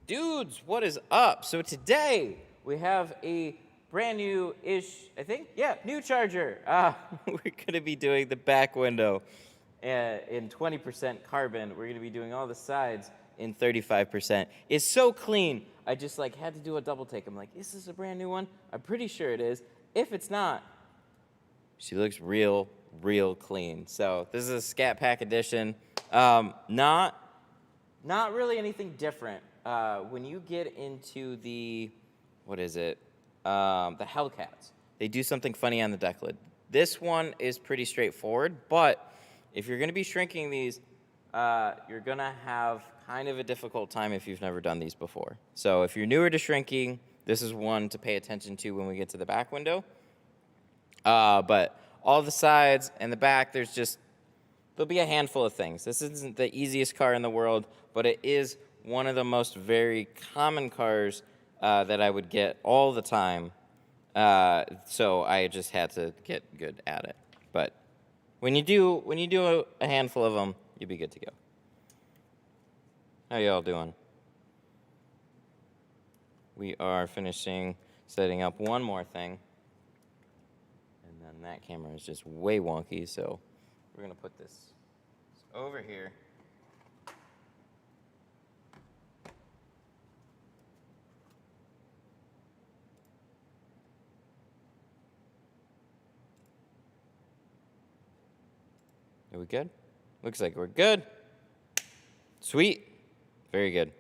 Dudes, what is up? So today we have a brand new-ish, I think, yeah, new charger. We're gonna be doing the back window in 20% carbon. We're gonna be doing all the sides in 35%. It's so clean. I just had to do a double take. I'm like, is this a brand new one? I'm pretty sure it is. If it's not, she looks real clean. So this is a Scat Pack edition. Not really anything different. When you get into the, what is it? The Hellcats, they do something funny on the deck lid. This one is pretty straightforward, but if you're going to be shrinking these, you're going to have kind of a difficult time if you've never done these before. So if you're newer to shrinking, this is one to pay attention to when we get to the back window. But all the sides and the back, there'll be a handful of things. This isn't the easiest car in the world, but it is one of the most very common cars that I would get all the time. So I just had to get good at it. But when you do a handful of them, you'll be good to go. How y'all doing? We are finishing setting up one more thing. And then that camera is just way wonky, so we're going to put this over here. Are we good? Looks like we're good. Sweet. Very good.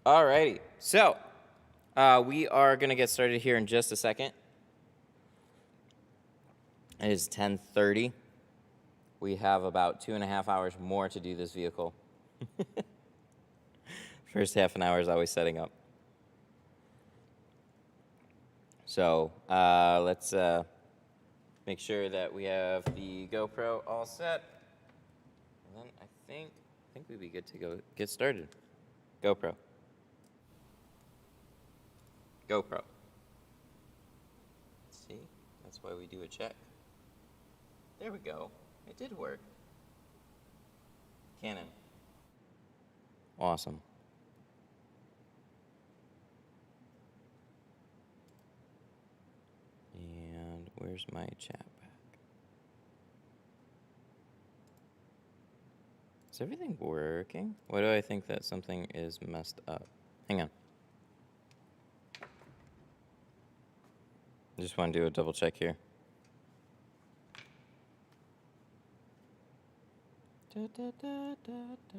Alrighty. So, we are going to get started here in just a second. It is 10:30. We have about 2.5 hours more to do this vehicle. First half an hour is always setting up. So let's make sure that we have the GoPro all set. And then I think we'd be good to go get started. GoPro. GoPro. See? That's why we do a check. There we go. It did work. Canon. Awesome. And where's my chat back? Is everything working? Why do I think that something is messed up? Hang on. I just want to do a double check here. Da, da, da, da, da.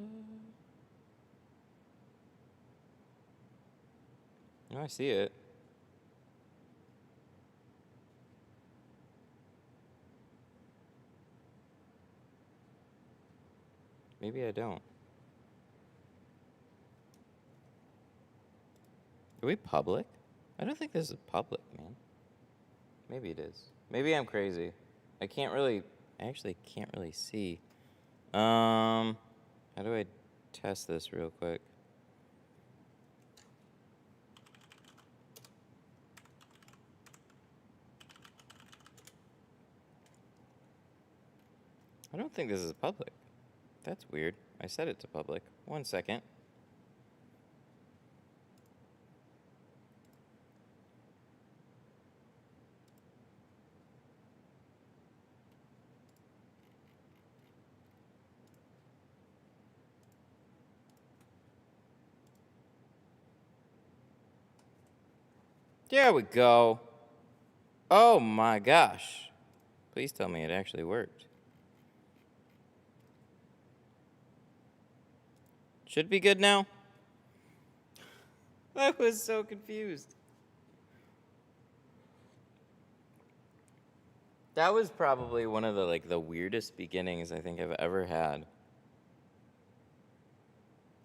Oh, I see it. Maybe I don't. Are we public? I don't think this is public, man. Maybe it is. Maybe I'm crazy. I actually can't really see. How do I test this real quick? I don't think this is public. That's weird. I set it to public. 1 second. There we go. Oh my gosh. Please tell me it actually worked. Should be good now. I was so confused. That was probably one of the weirdest beginnings I think I've ever had.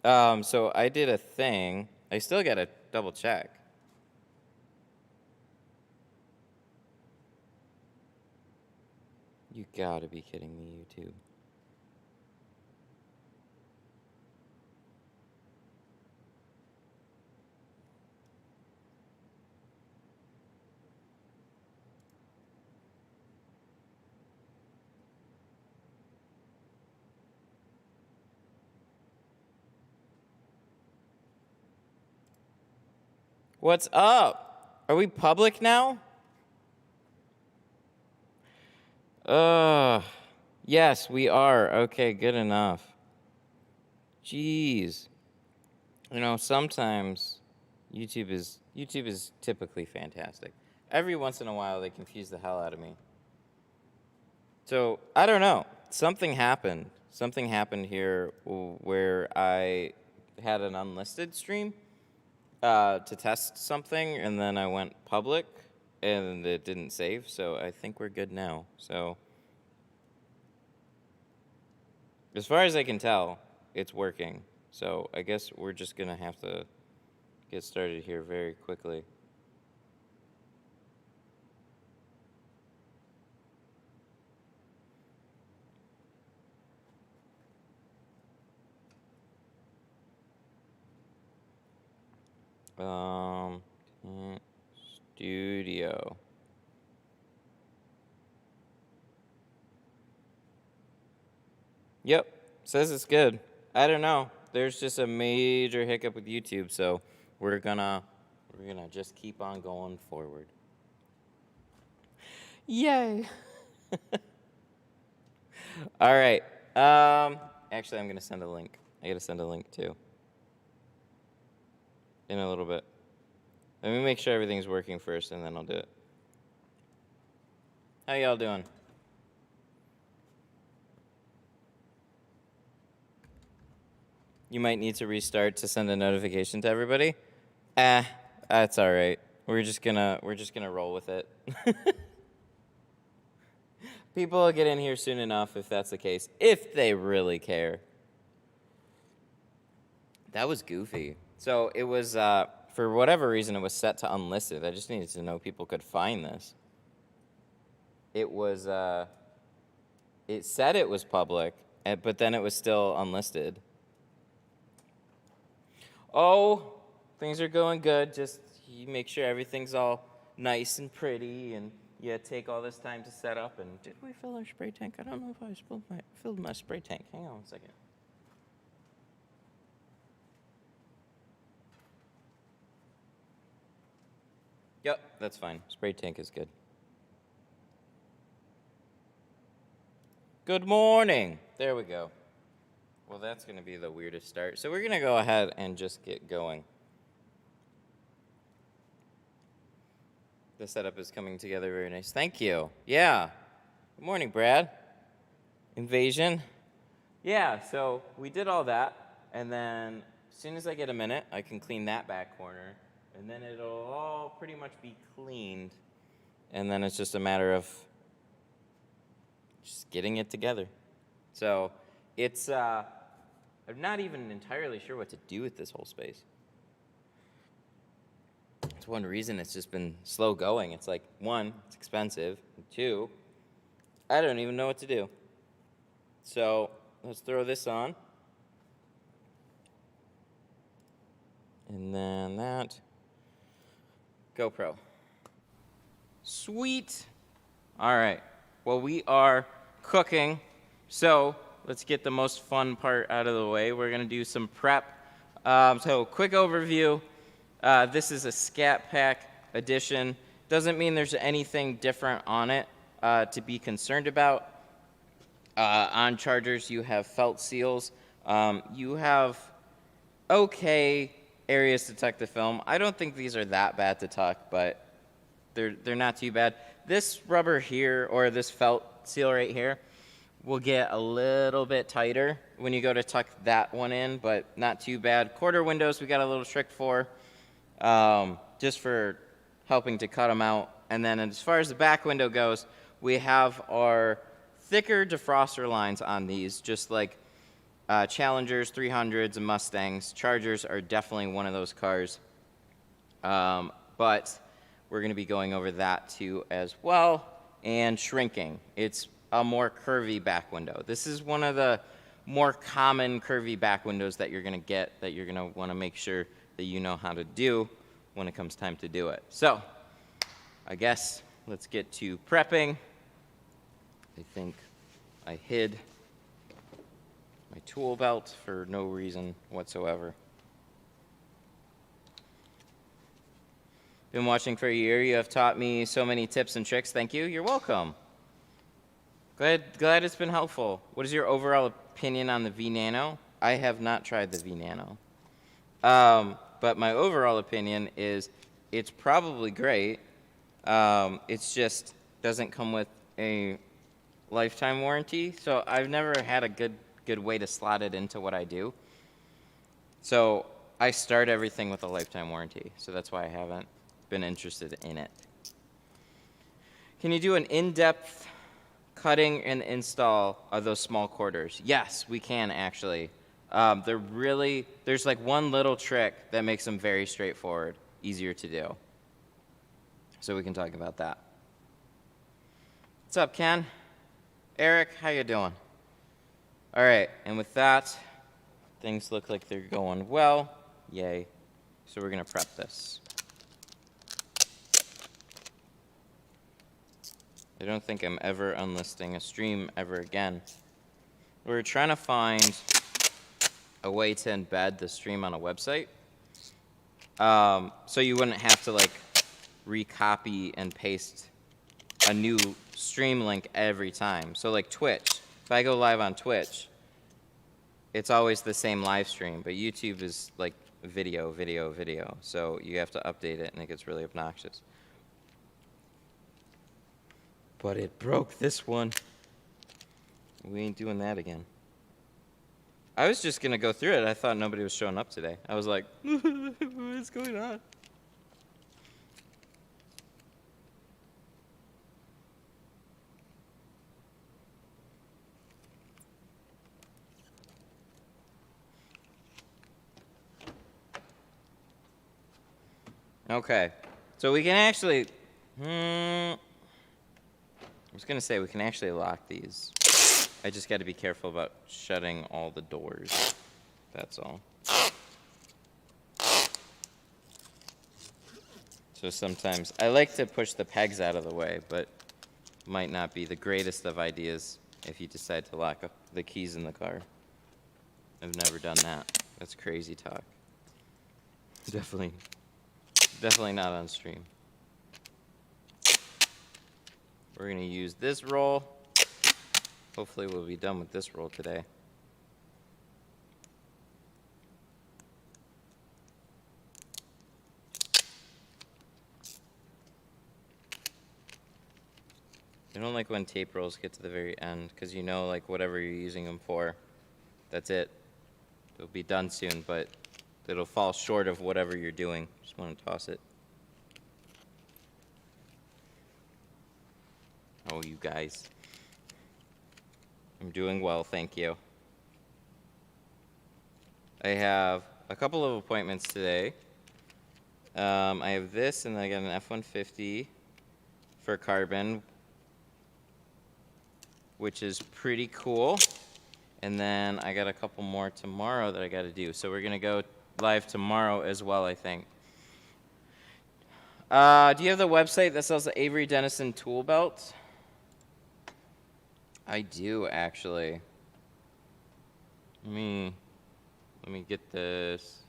So I did a thing. I still gotta double check. You gotta be kidding me, YouTube. What's up? Are we public now? Yes, we are. Okay, good enough. Jeez. You know, sometimes YouTube is typically fantastic. Every once in a while they confuse the hell out of me. So, I don't know. Something happened. Something happened here where I had an unlisted stream to test something, and then I went public, and it didn't save, so I think we're good now. So, as far as I can tell, it's working. So, I guess we're just going to have to get started here very quickly. Studio. Yep, says it's good. I don't know. There's just a major hiccup with YouTube, so we're gonna just keep on going forward. Yay! All right. Actually, I'm gonna send a link. I gotta send a link too. In a little bit. Let me make sure everything's working first, and then I'll do it. How y'all doing? You might need to restart to send a notification to everybody. That's all right. We're just gonna roll with it. People will get in here soon enough if that's the case, if they really care. That was goofy. So it was, for whatever reason, it was set to unlisted. I just needed to know people could find this. It was, it said it was public, but then it was still unlisted. Oh, things are going good. Just you make sure everything's all nice and pretty, and you take all this time to set up. And did we fill our spray tank? I don't know if I filled my spray tank. Hang on one second. Yep, that's fine. Spray tank is good. Good morning. There we go. Well, that's going to be the weirdest start. So we're going to go ahead and just get going. The setup is coming together very nice. Thank you. Yeah. Good morning, Brad. Invasion. Yeah, so we did all that. And then as soon as I get a minute, I can clean that back corner. And then it'll all pretty much be cleaned. And then it's just a matter of just getting it together. So it's, I'm not even entirely sure what to do with this whole space. It's one reason it's just been slow going. It's like, one, it's expensive. And two, I don't even know what to do. So let's throw this on. And then that. GoPro. Sweet. All right. Well, we are cooking. So let's get the most fun part out of the way. We're going to do some prep. So quick overview. This is a Scat Pack edition. Doesn't mean there's anything different on it to be concerned about. On chargers, you have felt seals. You have okay areas to tuck the film. I don't think these are that bad to tuck, but they're not too bad. This rubber here, or this felt seal right here, will get a little bit tighter when you go to tuck that one in, but not too bad. Quarter windows, we got a little trick for, just for helping to cut them out. And then as far as the back window goes, we have our thicker defroster lines on these, just like Challengers, 300s, and Mustangs. Chargers are definitely one of those cars. But we're going to be going over that too as well. And shrinking. It's a more curvy back window. This is one of the more common curvy back windows that you're going to get, that you're going to want to make sure that you know how to do when it comes time to do it. So I guess let's get to prepping. I think I hid my tool belt for no reason whatsoever. Been watching for a year. You have taught me so many tips and tricks. Thank you. You're welcome. Glad it's been helpful. What is your overall opinion on the V Nano? I have not tried the V Nano. But my overall opinion is it's probably great. It's just doesn't come with a lifetime warranty. So I've never had a good way to slot it into what I do. So I start everything with a lifetime warranty. So that's why I haven't been interested in it. Can you do an in-depth cutting and install of those small quarters? Yes, we can actually. There's like one little trick that makes them very straightforward, easier to do. So we can talk about that. What's up, Ken? Eric, how you doing? All right, and with that, things look like they're going well. Yay. So we're gonna prep this. I don't think I'm ever unlisting a stream ever again. We're trying to find a way to embed the stream on a website. So you wouldn't have to like recopy and paste a new stream link every time. So like Twitch, if I go live on Twitch, it's always the same live stream, but YouTube is like video, video, video. So you have to update it and it gets really obnoxious. But it broke this one. We ain't doing that again. I was just gonna go through it. I thought nobody was showing up today. I was like, what's going on? Okay, so we can actually, I was gonna say we can actually lock these. I just gotta be careful about shutting all the doors. That's all. So sometimes, I like to push the pegs out of the way, but might not be the greatest of ideas if you decide to lock the keys in the car. I've never done that. That's crazy talk. Definitely not on stream. We're gonna use this roll. Hopefully we'll be done with this roll today. I don't like when tape rolls get to the very end, because you know, like, whatever you're using them for, that's it. It'll be done soon, but it'll fall short of whatever you're doing. Just want to toss it. Oh, you guys. I'm doing well, thank you. I have a couple of appointments today. I have this, and then I got an F-150 for carbon, which is pretty cool. And then I got a couple more tomorrow that I got to do. So we're going to go live tomorrow as well, I think. Do you have the website that sells the Avery Dennison tool belt? I do, actually. Let me get this.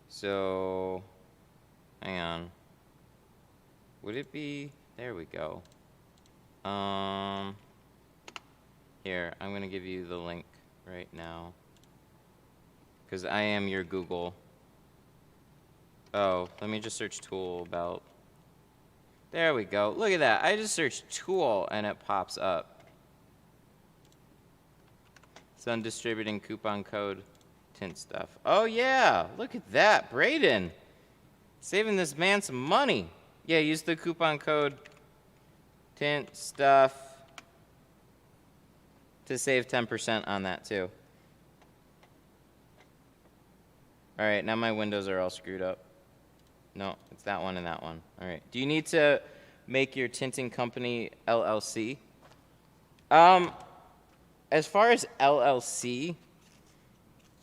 So, hang on. Would it be? There we go. Here, I'm gonna give you the link right now, because I am your Google. Oh, let me just search tool belt. There we go. Look at that. I just searched tool and it pops up. Sun distributing coupon code tint stuff. Oh yeah, look at that. Braden, saving this man some money. Yeah, use the coupon code tint stuff to save 10% on that too. All right, now my windows are all screwed up. No, it's that one and that one. All right. Do you need to make your tinting company LLC? As far as LLC,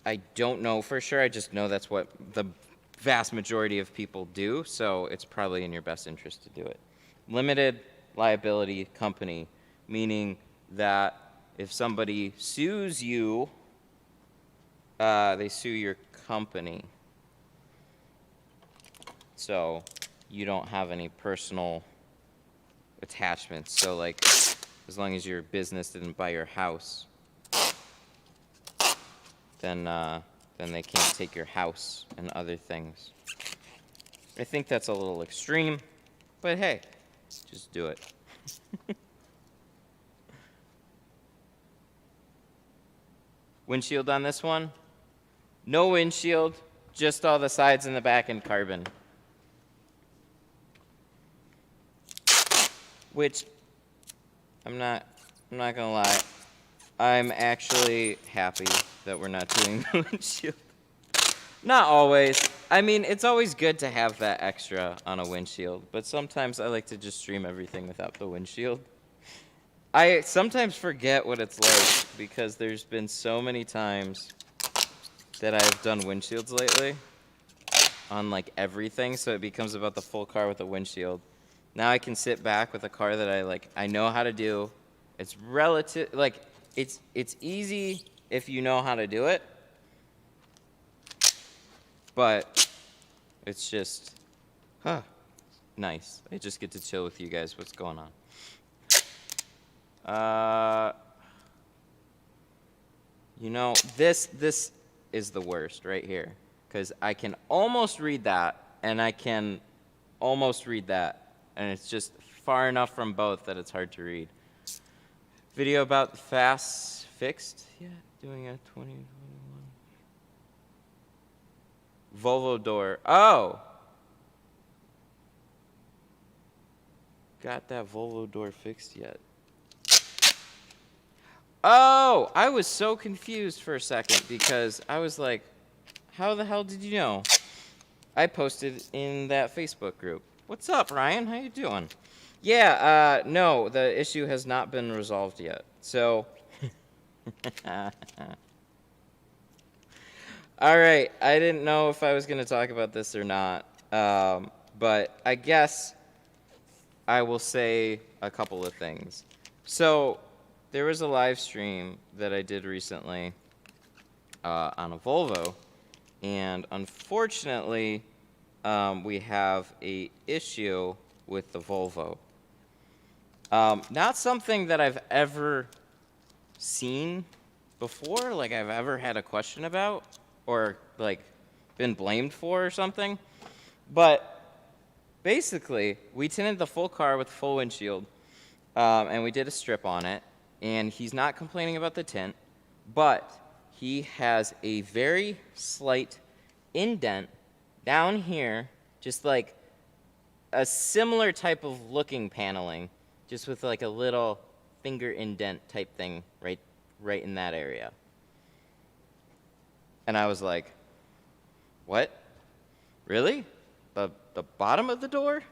I don't know for sure. I just know that's what the vast majority of people do, so it's probably in your best interest to do it. Limited liability company, meaning that if somebody sues you, they sue your company. so you don't have any personal attachments. So like, as long as your business didn't buy your house, then they can't take your house and other things. I think that's a little extreme, but hey, just do it. Windshield on this one? No windshield, just all the sides and the back in carbon. Which, I'm not gonna lie, I'm actually happy that we're not doing the windshield. Not always. I mean, it's always good to have that extra on a windshield, but sometimes I like to just stream everything without the windshield. I sometimes forget what it's like because there's been so many times that I've done windshields lately on like everything, so it becomes about the full car with a windshield. Now I can sit back with a car that I know how to do. It's relative, like it's easy if you know how to do it, but it's just nice. I just get to chill with you guys. What's going on? You know, this is the worst right here, because I can almost read that, and I can almost read that, and it's just far enough from both that it's hard to read. Video about fast fixed? Yeah, doing a 2021. Volvo door. Oh! Got that Volvo door fixed yet? Oh! I was so confused for a second because I was like, how the hell did you know? I posted in that Facebook group. What's up, Ryan? How you doing? Yeah, no, the issue has not been resolved yet. So, all right, I didn't know if I was going to talk about this or not, but I guess I will say a couple of things. So, there was a live stream that I did recently on a Volvo, and unfortunately, we have a issue with the Volvo. Not something that I've ever seen before, like I've ever had a question about or like been blamed for or something. But basically, we tinted the full car with full windshield, and we did a strip on it, and he's not complaining about the tint, but he has a very slight indent down here, just like a similar type of looking paneling, just with like a little finger indent type thing right in that area. And I was like, what? Really? The bottom of the door?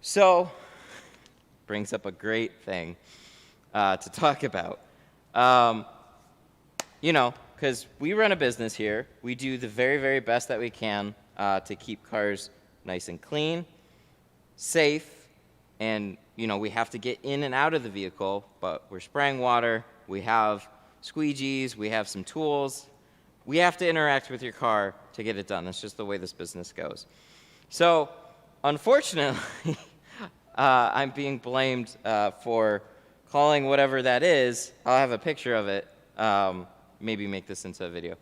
So, brings up a great thing to talk about. You know, because we run a business here. We do the very, very best that we can to keep cars nice and clean, safe, and, you know, we have to get in and out of the vehicle, but we're spraying water, we have squeegees, we have some tools. We have to interact with your car to get it done. That's just the way this business goes. So, unfortunately, I'm being blamed for calling whatever that is. I'll have a picture of it. Maybe make this into a video.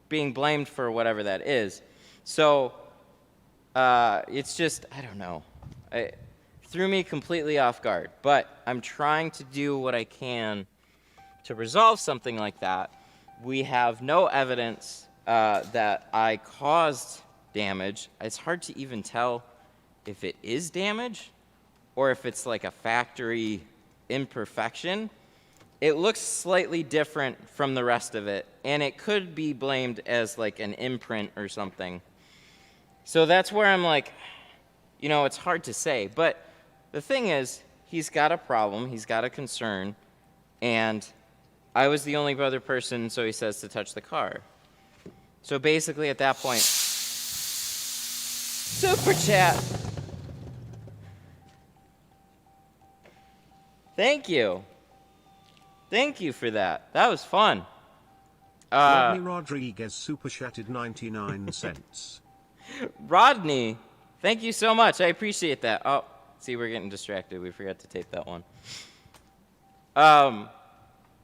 Being blamed for whatever that is. So, it's just, I don't know. It threw me completely off guard. But I'm trying to do what I can to resolve something like that. We have no evidence that I caused damage. It's hard to even tell if it is damage or if it's like a factory imperfection. It looks slightly different from the rest of it, and it could be blamed as like an imprint or something. So that's where I'm like, you know, it's hard to say. But the thing is, he's got a problem, he's got a concern, and I was the only other person, so he says, to touch the car. So basically at that point, super chat. Thank you. Thank you for that. That was fun. Rodney Rodriguez super chatted 99 cents. Rodney, thank you so much. I appreciate that. Oh, see, we're getting distracted. We forgot to tape that one.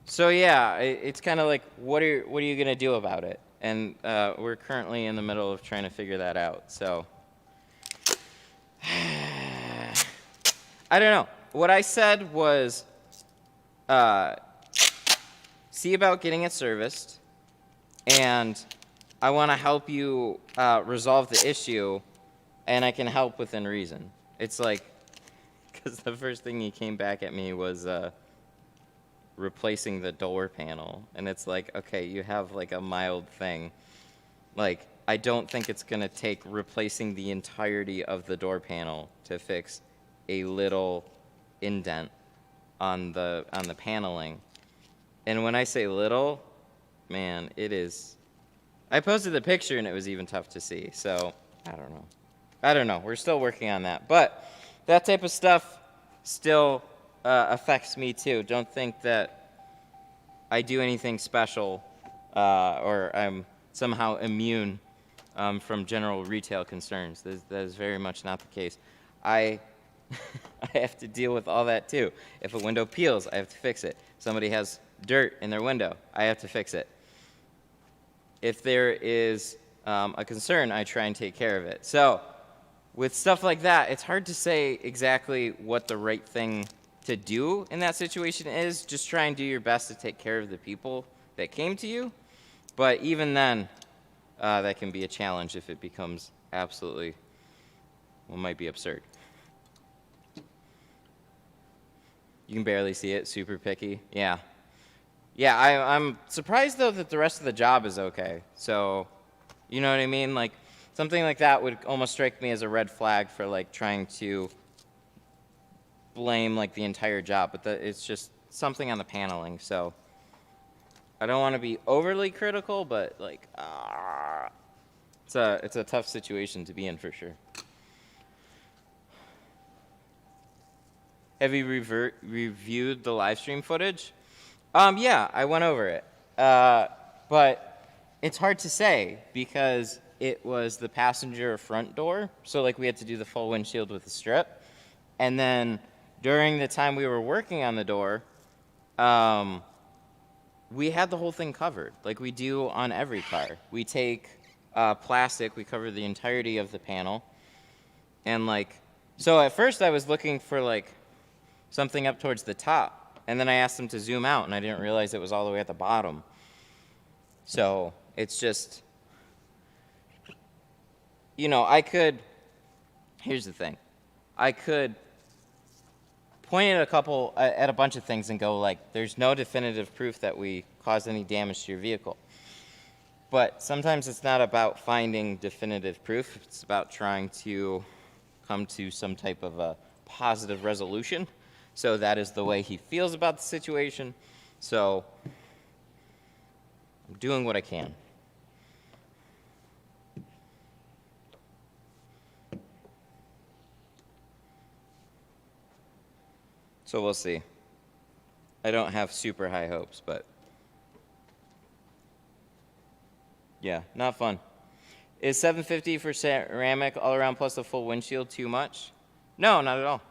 So yeah, it's kind of like, what are you gonna do about it? And we're currently in the middle of trying to figure that out. So I don't know. What I said was, see about getting it serviced, and I want to help you resolve the issue, and I can help within reason. It's like, because the first thing he came back at me was replacing the door panel, and it's like, okay, you have like a mild thing. Like, I don't think it's gonna take replacing the entirety of the door panel to fix a little indent on the paneling. And when I say little, man, it is. I posted the picture and it was even tough to see. So I don't know. We're still working on that, but that type of stuff still affects me too. Don't think that I do anything special or I'm somehow immune from general retail concerns. That is very much not the case. I have to deal with all that too. If a window peels, I have to fix it. Somebody has dirt in their window, I have to fix it. If there is a concern, I try and take care of it. So with stuff like that, it's hard to say exactly what the right thing to do in that situation is. Just try and do your best to take care of the people that came to you. But even then, that can be a challenge if it becomes absolutely, well, might be absurd. You can barely see it, super picky. Yeah. Yeah, I'm surprised, though, that the rest of the job is okay. So, you know what I mean? Like, something like that would almost strike me as a red flag for, like, trying to blame, like, the entire job. But it's just something on the paneling, so I don't want to be overly critical, but, like, it's a tough situation to be in for sure. Have you reviewed the live stream footage? Yeah, I went over it. But it's hard to say because it was the passenger front door. So, like, we had to do the full windshield with a strip. And then during the time we were working on the door, we had the whole thing covered, like we do on every car. We take plastic, we cover the entirety of the panel. And, like, so at first I was looking for, like, something up towards the top. And then I asked them to zoom out, and I didn't realize it was all the way at the bottom. So it's just, you know, here's the thing. I could point at a bunch of things and go, like, there's no definitive proof that we caused any damage to your vehicle. But sometimes it's not about finding definitive proof. It's about trying to come to some type of a positive resolution. So that is the way he feels about the situation. So I'm doing what I can. So we'll see. I don't have super high hopes, but yeah, not fun. Is $750 for ceramic all around plus the full windshield too much? No, not at all.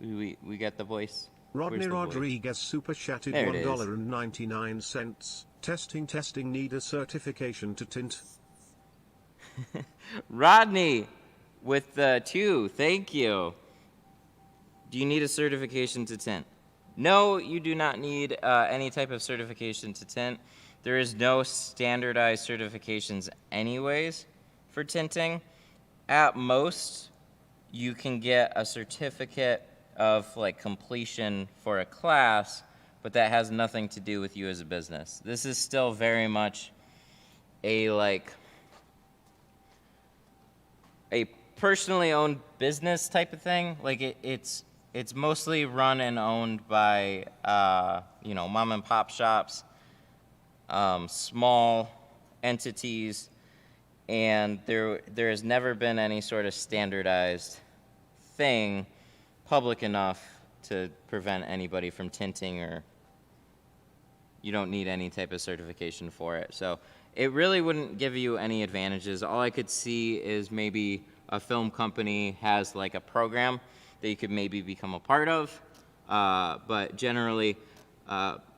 We got the voice. Rodney Rodriguez super chatted $1.99. Testing need a certification to tint. Rodney with the 2, thank you. Do you need a certification to tint? No, you do not need any type of certification to tint. There is no standardized certifications anyways for tinting. At most, you can get a certificate of, like, completion for a class, but that has nothing to do with you as a business. This is still very much a, like, a personally owned business type of thing. Like, it's mostly run and owned by you know, mom and pop shops, small entities, and there has never been any sort of standardized thing public enough to prevent anybody from tinting, or you don't need any type of certification for it. So it really wouldn't give you any advantages. All I could see is maybe a film company has like a program that you could maybe become a part of, but generally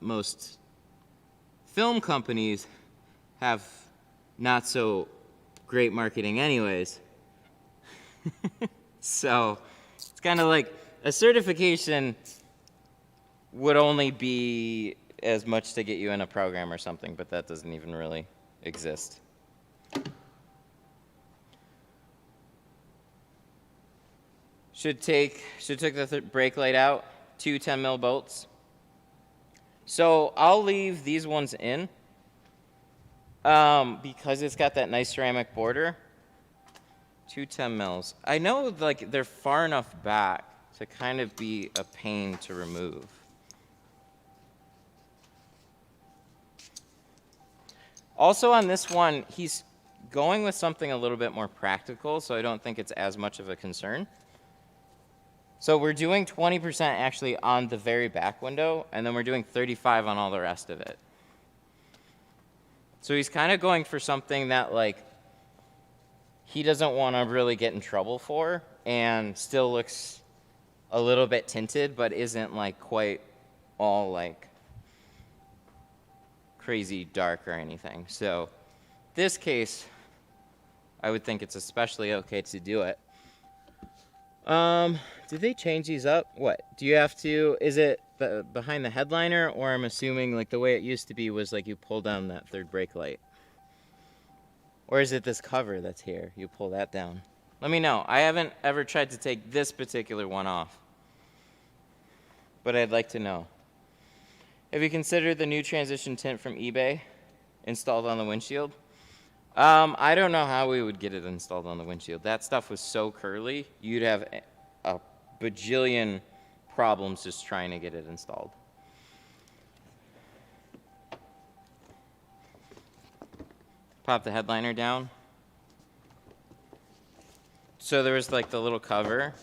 most film companies have not so great marketing anyways. So it's kind of like a certification would only be as much to get you in a program or something, but that doesn't even really exist. Should take the brake light out, 2 10 mil bolts. So I'll leave these ones in because it's got that nice ceramic border. 2 10 mils. I know like they're far enough back to kind of be a pain to remove. Also on this one, he's going with something a little bit more practical, so I don't think it's as much of a concern. So we're doing 20% actually on the very back window, and then we're doing 35 on all the rest of it. So he's kind of going for something that like he doesn't want to really get in trouble for, and still looks a little bit tinted, but isn't like quite all like crazy dark or anything. So this case, I would think it's especially okay to do it. Did they change these up? What? Do you have to, is it behind the headliner, or I'm assuming like the way it used to be was like you pull down that third brake light? Or is it this cover that's here? You pull that down. Let me know. I haven't ever tried to take this particular one off, but I'd like to know. Have you considered the new transition tint from eBay installed on the windshield? I don't know how we would get it installed on the windshield. That stuff was so curly, you'd have a bajillion problems just trying to get it installed. Pop the headliner down. So there was like the little cover.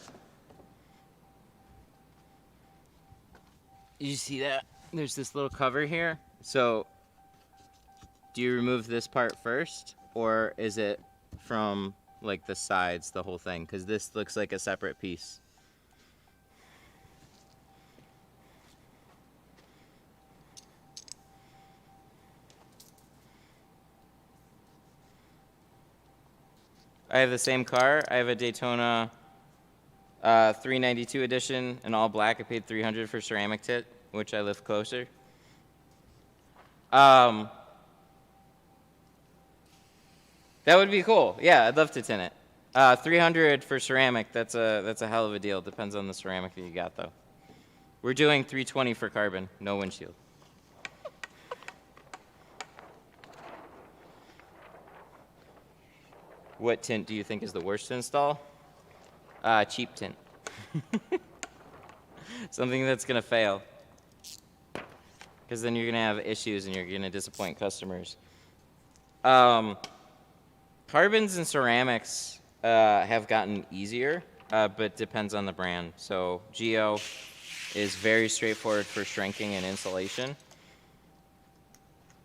You see that? There's this little cover here. So do you remove this part first, or is it from like the sides, the whole thing? Because this looks like a separate piece. I have the same car. I have a Daytona 392 edition in all black. I paid $300 for ceramic tint, which I live closer. That would be cool. Yeah, I'd love to tint it. $300 for ceramic. That's a hell of a deal. Depends on the ceramic that you got, though. We're doing $320 for carbon, no windshield. What tint do you think is the worst to install? Cheap tint. Something that's gonna fail. Because then you're gonna have issues and you're gonna disappoint customers. Carbons and ceramics have gotten easier, but depends on the brand. So Geo is very straightforward for shrinking and insulation.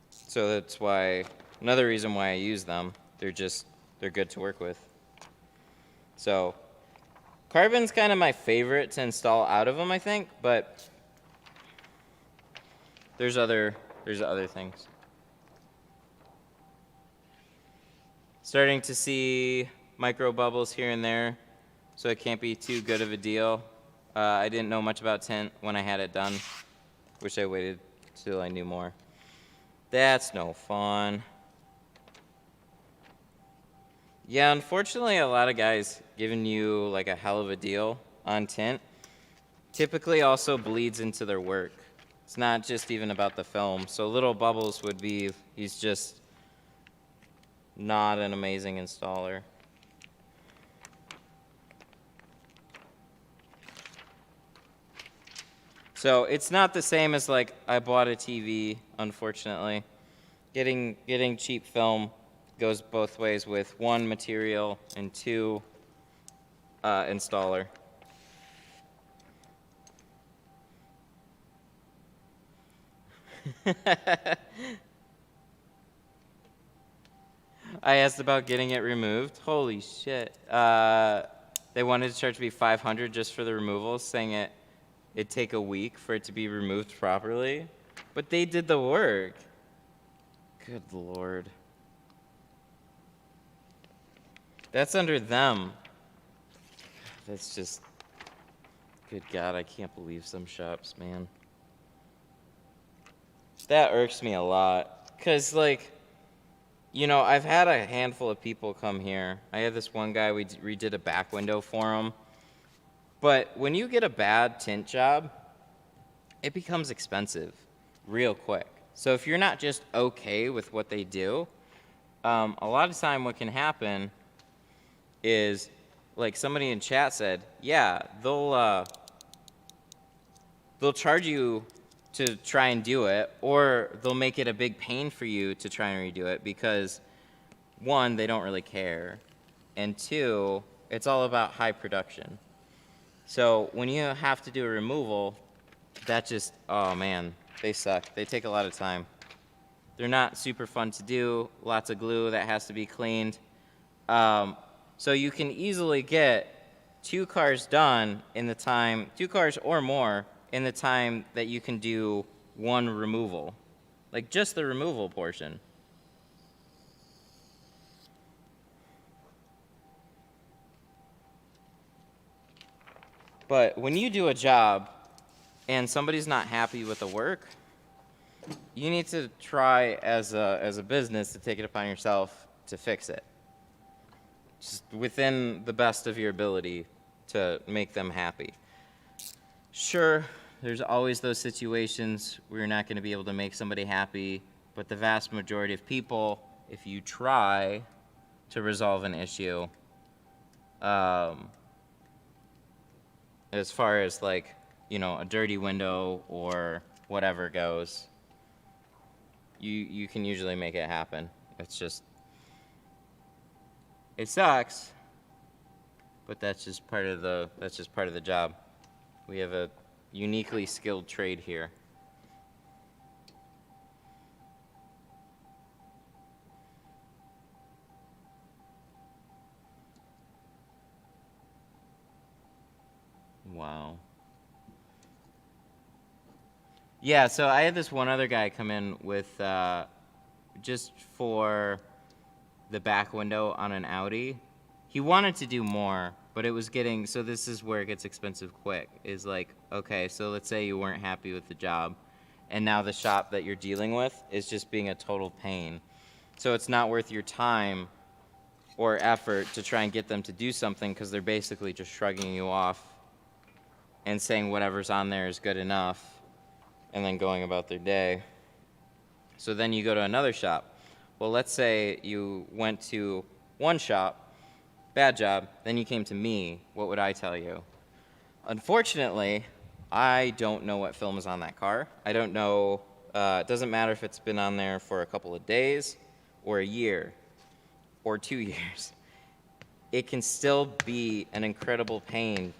So that's why, another reason why I use them. They're good to work with. So carbon's kind of my favorite to install out of them, I think, but there's other things. Starting to see micro bubbles here and there, so it can't be too good of a deal. I didn't know much about tint when I had it done. Wish I waited till I knew more. That's no fun. Yeah, unfortunately, a lot of guys giving you like a hell of a deal on tint typically also bleeds into their work. It's not just even about the film. So little bubbles would be, he's just not an amazing installer. So it's not the same as like I bought a TV, unfortunately. Getting cheap film goes both ways with 1, material, and 2, installer. I asked about getting it removed. Holy shit. They wanted to charge me $500 just for the removal, saying it'd take a week for it to be removed properly. But they did the work. Good Lord. That's under them. That's just, good God, I can't believe some shops, man. That irks me a lot. Because, like, you know, I've had a handful of people come here. I had this one guy, we redid a back window for him. But when you get a bad tint job, it becomes expensive real quick. So if you're not just okay with what they do, a lot of time what can happen is, like somebody in chat said, yeah, they'll charge you to try and do it, or they'll make it a big pain for you to try and redo it because, 1, they don't really care, and 2, it's all about high production. So when you have to do a removal, that just, oh man, they suck. They take a lot of time. They're not super fun to do, lots of glue that has to be cleaned. So you can easily get 2 cars done in the time, 2 cars or more, in the time that you can do 1 removal. Like just the removal portion. But when you do a job and somebody's not happy with the work, you need to try as a business to take it upon yourself to fix it. Just within the best of your ability to make them happy. Sure, there's always those situations where you're not going to be able to make somebody happy, but the vast majority of people, if you try to resolve an issue, as far as like, you know, a dirty window or whatever goes, you can usually make it happen. It's just, it sucks, but that's just part of the job. We have a uniquely skilled trade here. Wow. Yeah, so I had this one other guy come in with just for the back window on an Audi. He wanted to do more, but it was getting, so this is where it gets expensive quick, is like, okay, so let's say you weren't happy with the job, and now the shop that you're dealing with is just being a total pain. So it's not worth your time or effort to try and get them to do something because they're basically just shrugging you off and saying whatever's on there is good enough and then going about their day. So then you go to another shop. Well, let's say you went to one shop, bad job, then you came to me. What would I tell you? Unfortunately, I don't know what film is on that car. I don't know, it doesn't matter if it's been on there for a couple of days or a year or 2 years. It can still be an incredible pain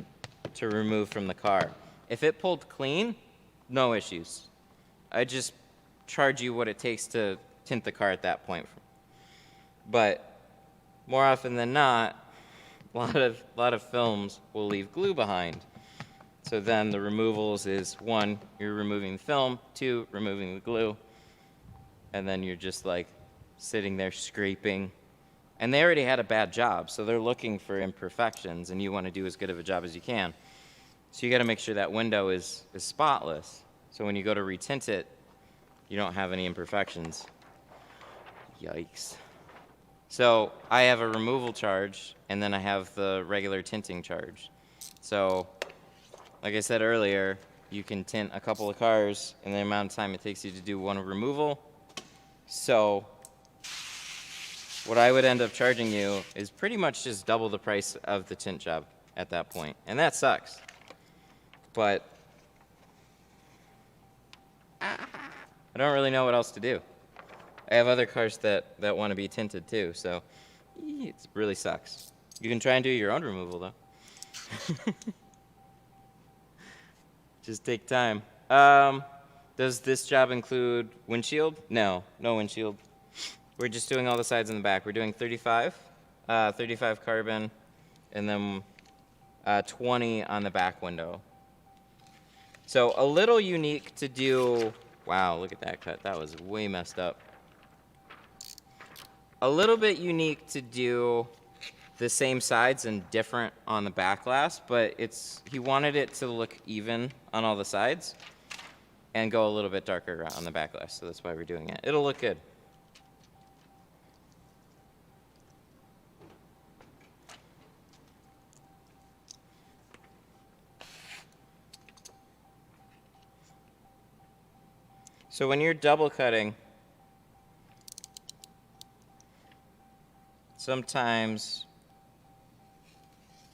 to remove from the car. If it pulled clean, no issues. I just charge you what it takes to tint the car at that point. But more often than not, a lot of films will leave glue behind. So then the removals is 1, you're removing the film, 2, removing the glue, and then you're just like sitting there scraping. And they already had a bad job, so they're looking for imperfections, and you want to do as good of a job as you can. So you got to make sure that window is spotless. So when you go to retint it, you don't have any imperfections. Yikes. So I have a removal charge, and then I have the regular tinting charge. So like I said earlier, you can tint a couple of cars in the amount of time it takes you to do one removal. So what I would end up charging you is pretty much just double the price of the tint job at that point. And that sucks. But I don't really know what else to do. I have other cars that want to be tinted too, so it really sucks. You can try and do your own removal though. Just take time. Does this job include windshield? No, no windshield. We're just doing all the sides in the back. We're doing 35 carbon, and then 20 on the back window. So a little unique to do. Wow, look at that cut. That was way messed up. A little bit unique to do the same sides and different on the back glass, but he wanted it to look even on all the sides and go a little bit darker on the back glass, so that's why we're doing it. It'll look good. So when you're double cutting, sometimes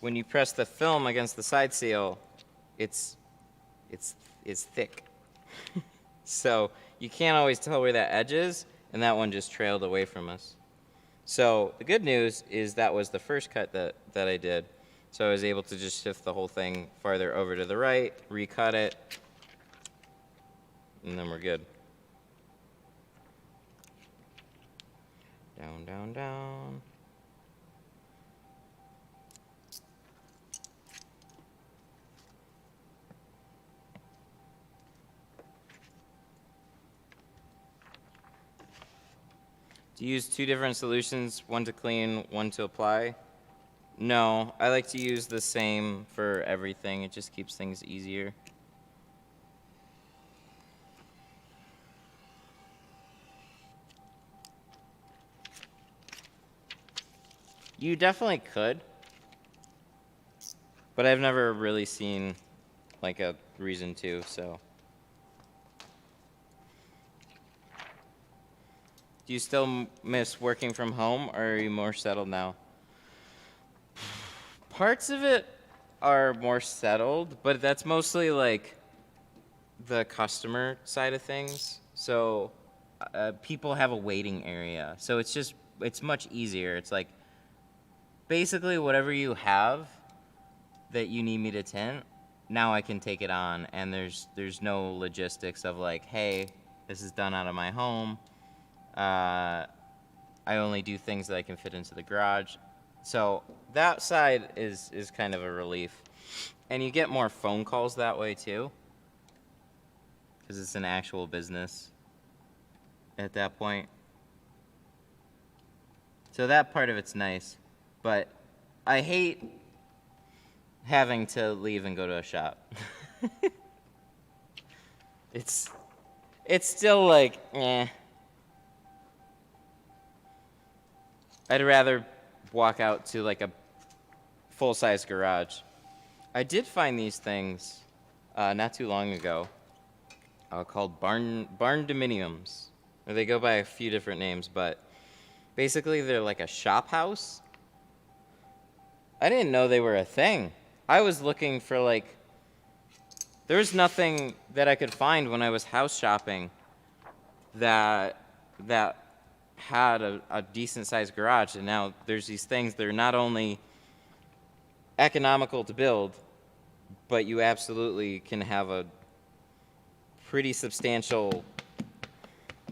when you press the film against the side seal, it's thick. So you can't always tell where that edge is, and that one just trailed away from us. So the good news is that was the first cut that I did. So I was able to just shift the whole thing farther over to the right, recut it, and then we're good. Down, down, down. Do you use two different solutions, one to clean, one to apply? No, I like to use the same for everything. It just keeps things easier. You definitely could, but I've never really seen like a reason to, so. Do you still miss working from home, or are you more settled now? Parts of it are more settled, but that's mostly like the customer side of things. So people have a waiting area, so it's much easier. It's like basically whatever you have that you need me to tint, now I can take it on, and there's no logistics of like, hey, this is done out of my home. I only do things that I can fit into the garage. So that side is kind of a relief. And you get more phone calls that way too, because it's an actual business at that point. So that part of it's nice, but I hate having to leave and go to a shop. It's still like, eh. I'd rather walk out to like a full-size garage. I did find these things not too long ago called barn dominiums. They go by a few different names, but basically they're like a shop house. I didn't know they were a thing. I was looking for like, there was nothing that I could find when I was house shopping that had a decent sized garage, and now there's these things that are not only economical to build, but you absolutely can have a pretty substantial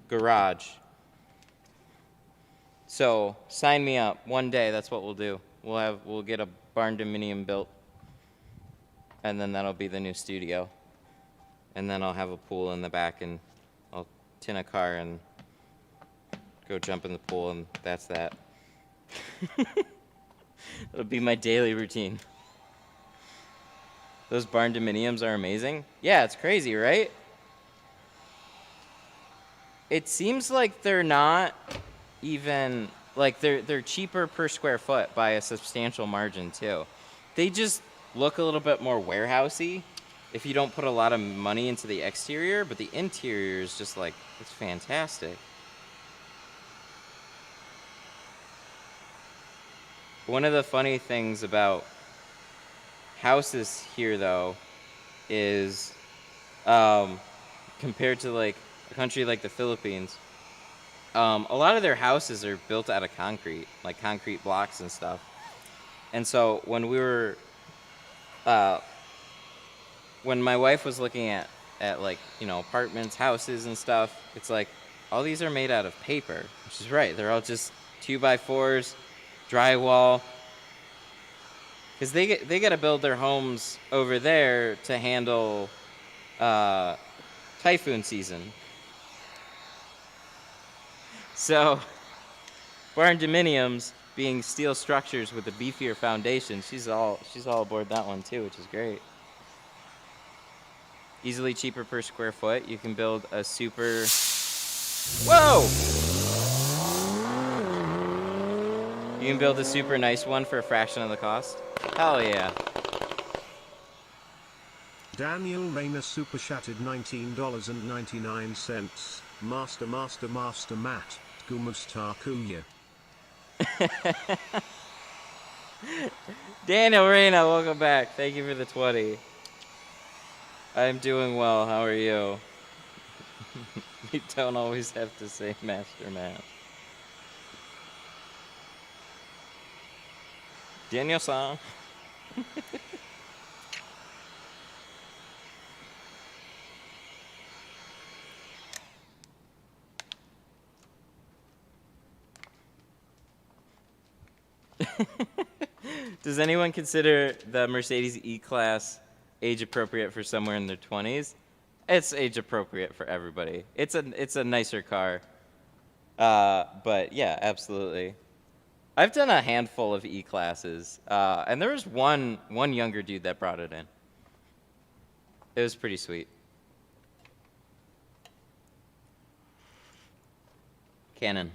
garage. So sign me up. One day, that's what we'll do. We'll get a barn dominium built, and then that'll be the new studio. And then I'll have a pool in the back, and I'll tint a car and go jump in the pool, and that's that. It'll be my daily routine. Those barn dominiums are amazing. Yeah, it's crazy, right? It seems like they're not even, like they're cheaper per square foot by a substantial margin too. They just look a little bit more warehousey if you don't put a lot of money into the exterior, but the interior is just like, it's fantastic. One of the funny things about houses here, though, is compared to like a country like the Philippines, a lot of their houses are built out of concrete, like concrete blocks and stuff. And so when we were, when my wife was looking at like, you know, apartments, houses and stuff, it's like, all these are made out of paper, which is right. They're all just 2x4s, drywall. Because they got to build their homes over there to handle typhoon season. So, barn dominiums being steel structures with a beefier foundation, she's all aboard that one too, which is great. Easily cheaper per square foot. You can build a super. Whoa! You can build a super nice one for a fraction of the cost. Hell yeah. Daniel Rayner super chatted $19.99. Master Matt. Gumustar Daniel Reyna, welcome back. Thank you for the 20. I'm doing well. How are you? You don't always have to say Master Matt. Daniel-san. Does anyone consider the Mercedes E-Class age appropriate for somewhere in their 20s? It's age appropriate for everybody. It's a nicer car. But yeah, absolutely. I've done a handful of E-Classes, and there was one younger dude that brought it in. It was pretty sweet. Cannon.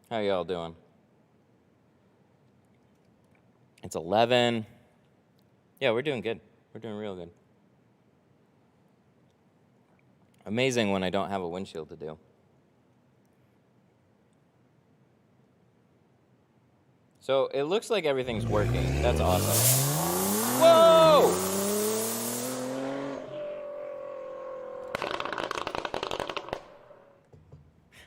How y'all doing? It's 11. Yeah, we're doing good. We're doing real good. Amazing when I don't have a windshield to do. So it looks like everything's working. That's awesome. Whoa!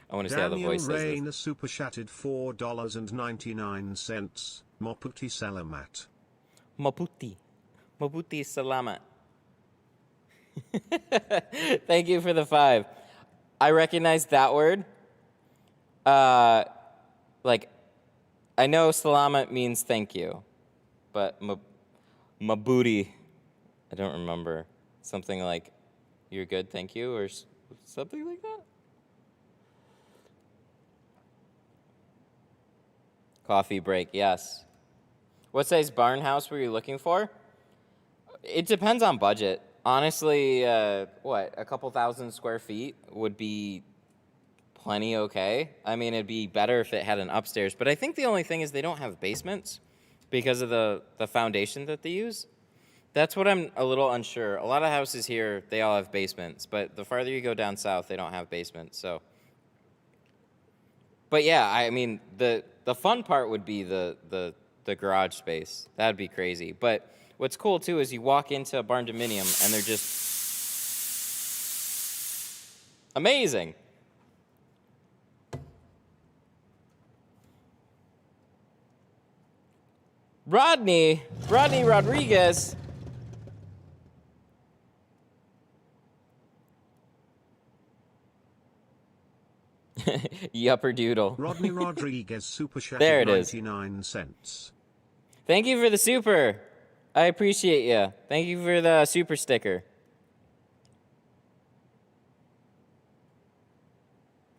I want to see how the voice says Daniel this. Rayner super chatted $4.99. Moputi Salamat. Maputi salamat. Thank you for the 5. I recognize that word. Like, I know salamat means thank you, but mabuti, I don't remember. Something like, you're good, thank you, or something like that. Coffee break, yes. What size barn house were you looking for? It depends on budget. Honestly, a couple thousand square feet would be plenty okay. I mean, it'd be better if it had an upstairs. But I think the only thing is they don't have basements because of the foundation that they use. That's what I'm a little unsure. A lot of houses here, they all have basements. But the farther you go down south, they don't have basements. So, but yeah, I mean, the fun part would be the garage space. That'd be crazy. But what's cool, too, is you walk into a barn dominium, and they're just amazing. Rodney Rodriguez. Yupper doodle. Rodney Rodriguez super chatted There it is. 99 cents. Thank you for the super. I appreciate you. Thank you for the super sticker.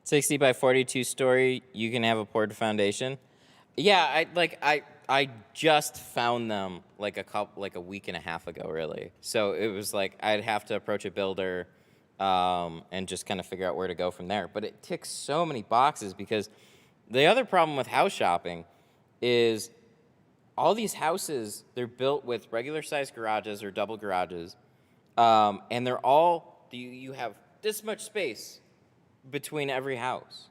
60 by 42 story, you can have a poured foundation. Yeah, I just found them like a week and a half ago, really. So it was like I'd have to approach a builder and just kind of figure out where to go from there. But it ticks so many boxes because the other problem with house shopping is all these houses, they're built with regular sized garages or double garages, and they're all, you have this much space between every house.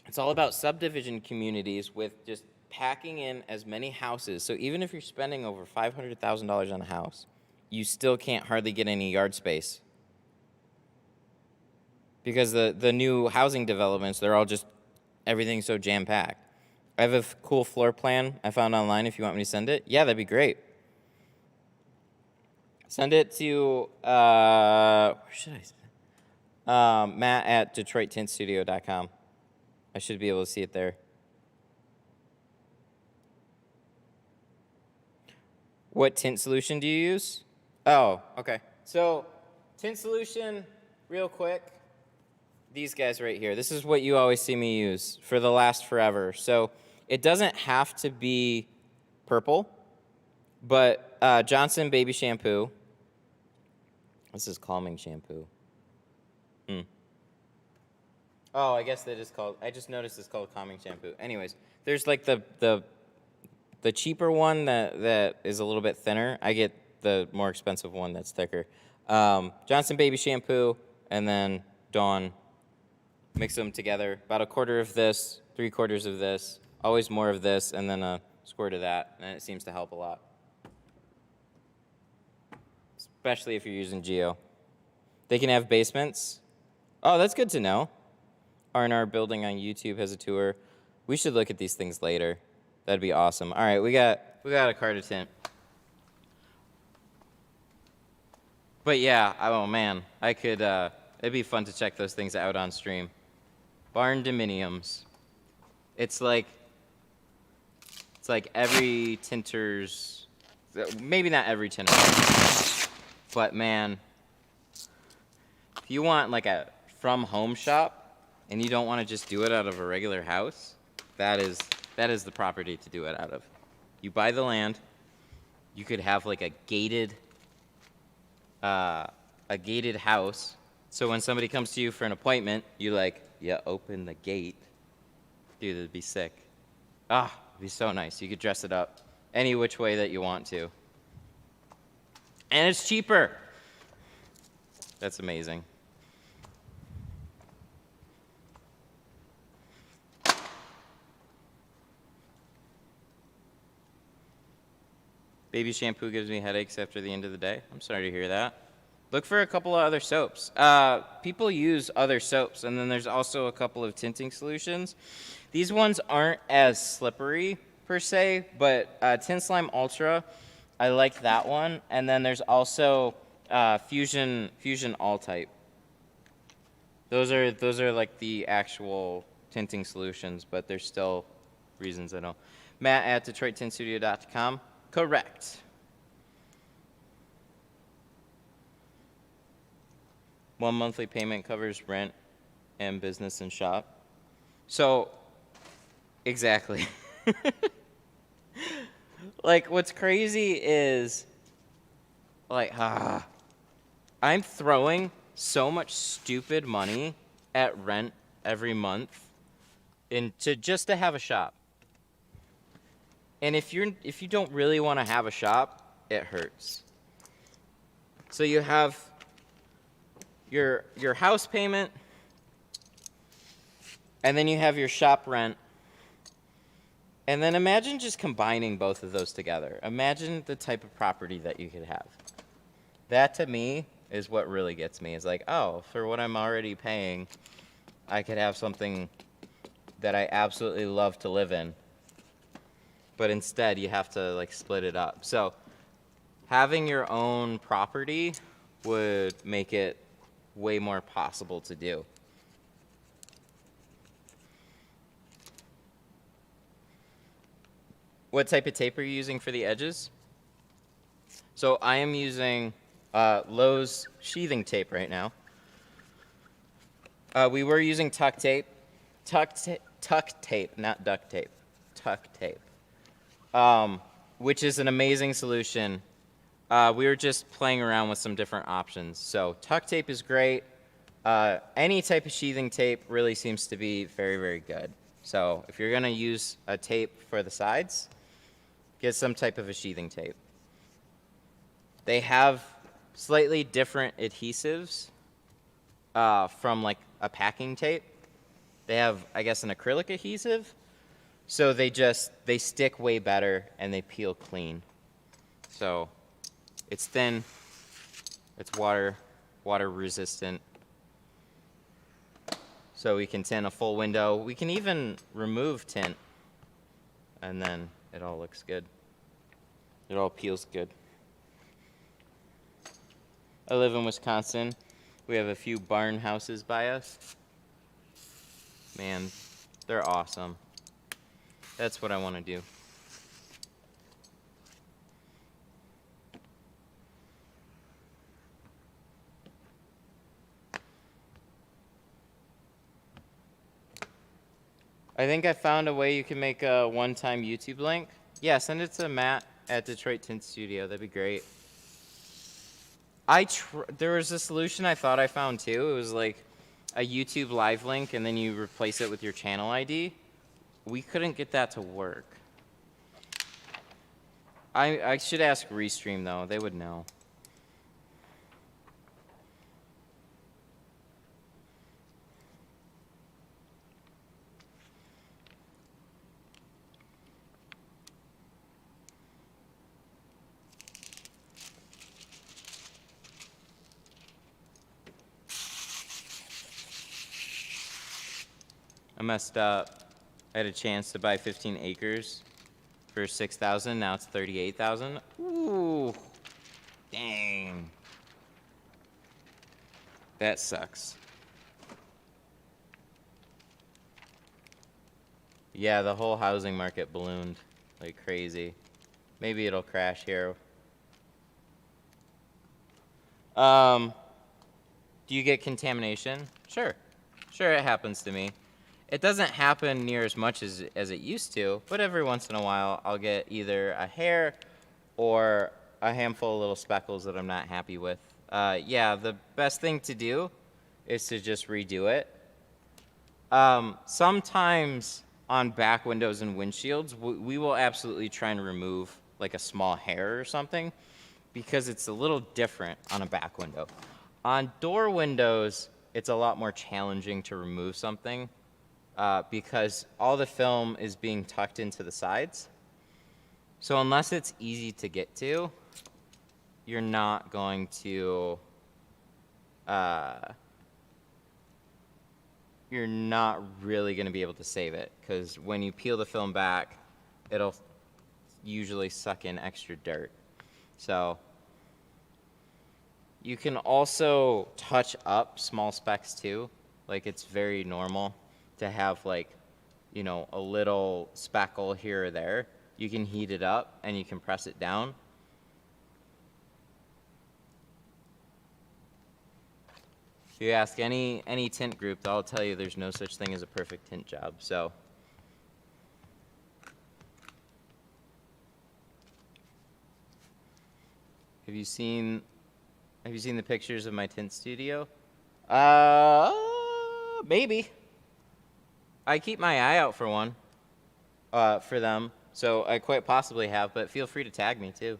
It's all about subdivision communities with just packing in as many houses. So even if you're spending over $500,000 on a house, you still can't hardly get any yard space. because the new housing developments, they're all just, everything's so jam-packed. I have a cool floor plan I found online if you want me to send it. Yeah, that'd be great. Send it to, where should I send it? Matt at DetroitTintStudio.com. I should be able to see it there. What tint solution do you use? Oh, okay. So, tint solution, real quick. These guys right here. This is what you always see me use for the last forever. So, it doesn't have to be purple, but Johnson Baby Shampoo. This is calming shampoo. Oh, I guess that is called, I just noticed it's called calming shampoo. Anyways, there's like the cheaper one that is a little bit thinner. I get the more expensive one that's thicker. Johnson Baby Shampoo and then Dawn. Mix them together. About a quarter of this, 3/4 of this, always more of this, and then a squirt of that, and it seems to help a lot. Especially if you're using Geo. They can have basements. Oh, that's good to know. R&R Building on YouTube has a tour. We should look at these things later. That'd be awesome. All right, we got a card of tint. But yeah, oh man, I could. It'd be fun to check those things out on stream. Barn Dominiums. It's like every tinter's, maybe not every tinter, but man, if you want like a from home shop and you don't want to just do it out of a regular house, that is the property to do it out of. You buy the land. You could have like a gated house. So when somebody comes to you for an appointment, you open the gate. Dude, it'd be sick. It'd be so nice. You could dress it up any which way that you want to. And it's cheaper. That's amazing. Baby shampoo gives me headaches after the end of the day. I'm sorry to hear that. Look for a couple of other soaps. People use other soaps, and then there's also a couple of tinting solutions. These ones aren't as slippery, per se, but Tint Slime Ultra, I like that one. And then there's also Fusion All-Type. Those are like the actual tinting solutions, but there's still reasons I don't. Matt at DetroitTintStudio.com. Correct. One monthly payment covers rent and business and shop. So, exactly. Like, what's crazy is, like, I'm throwing so much stupid money at rent every month just to have a shop. And if you don't really want to have a shop, it hurts. So you have your house payment, and then you have your shop rent. And then imagine just combining both of those together. Imagine the type of property that you could have. That to me is what really gets me. Is like, oh, for what I'm already paying, I could have something that I absolutely love to live in. But instead, you have to like split it up. So having your own property would make it way more possible to do. What type of tape are you using for the edges? So I am using Lowe's sheathing tape right now. We were using tuck tape, not duct tape, tuck tape. Which is an amazing solution. We were just playing around with some different options. So tuck tape is great. Any type of sheathing tape really seems to be very, very good. So if you're gonna use a tape for the sides, get some type of a sheathing tape. They have slightly different adhesives from like a packing tape. They have, I guess, an acrylic adhesive. So they stick way better and they peel clean. So it's thin, it's water resistant. So we can tint a full window. We can even remove tint, and then it all looks good. It all peels good. I live in Wisconsin. We have a few barn houses by us. Man, they're awesome. That's what I want to do. I think I found a way you can make a one-time YouTube link. Yeah, send it to Matt at Detroit Tint Studio. That'd be great. There was a solution I thought I found too. It was like a YouTube live link and then you replace it with your channel ID. We couldn't get that to work. I should ask Restream though. They would know. I messed up. I had a chance to buy 15 acres for 6,000. Now it's 38,000. Ooh, dang. That sucks. Yeah, the whole housing market ballooned like crazy. Maybe it'll crash here. Do you get contamination? Sure. Sure, it happens to me. It doesn't happen near as much as it used to, but every once in a while I'll get either a hair or a handful of little speckles that I'm not happy with. Yeah, the best thing to do is to just redo it. Sometimes on back windows and windshields, we will absolutely try and remove like a small hair or something because it's a little different on a back window. On door windows, it's a lot more challenging to remove something because all the film is being tucked into the sides. So unless it's easy to get to, you're not going to, you're not really going to be able to save it because when you peel the film back, it'll usually suck in extra dirt. So you can also touch up small specks too. Like it's very normal to have like, you know, a little speckle here or there. You can heat it up and you can press it down. If you ask any tint group, they'll tell you there's no such thing as a perfect tint job. So have you seen the pictures of my tint studio? Maybe. I keep my eye out for one, for them. So I quite possibly have, but feel free to tag me too.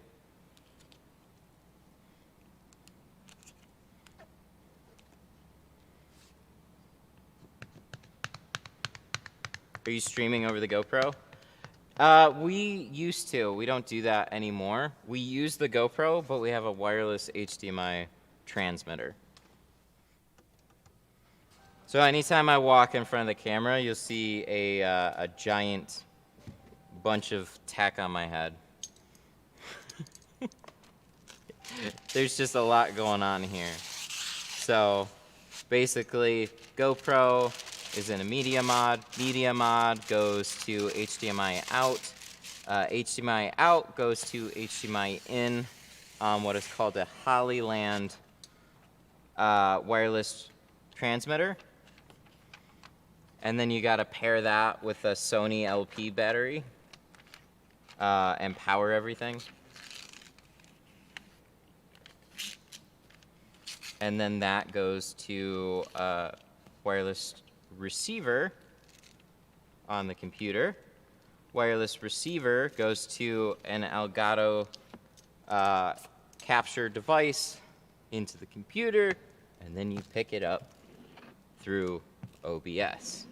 Are you streaming over the GoPro? We used to. We don't do that anymore. We use the GoPro, but we have a wireless HDMI transmitter. So anytime I walk in front of the camera, you'll see a giant bunch of tack on my head. There's just a lot going on here. So basically, GoPro is in a media mod. Media mod goes to HDMI out. HDMI out goes to HDMI in on what is called a Hollyland wireless transmitter. And then you got to pair that with a Sony LP battery and power everything. And then that goes to a wireless receiver on the computer. Wireless receiver goes to an Elgato capture device into the computer, and then you pick it up through OBS.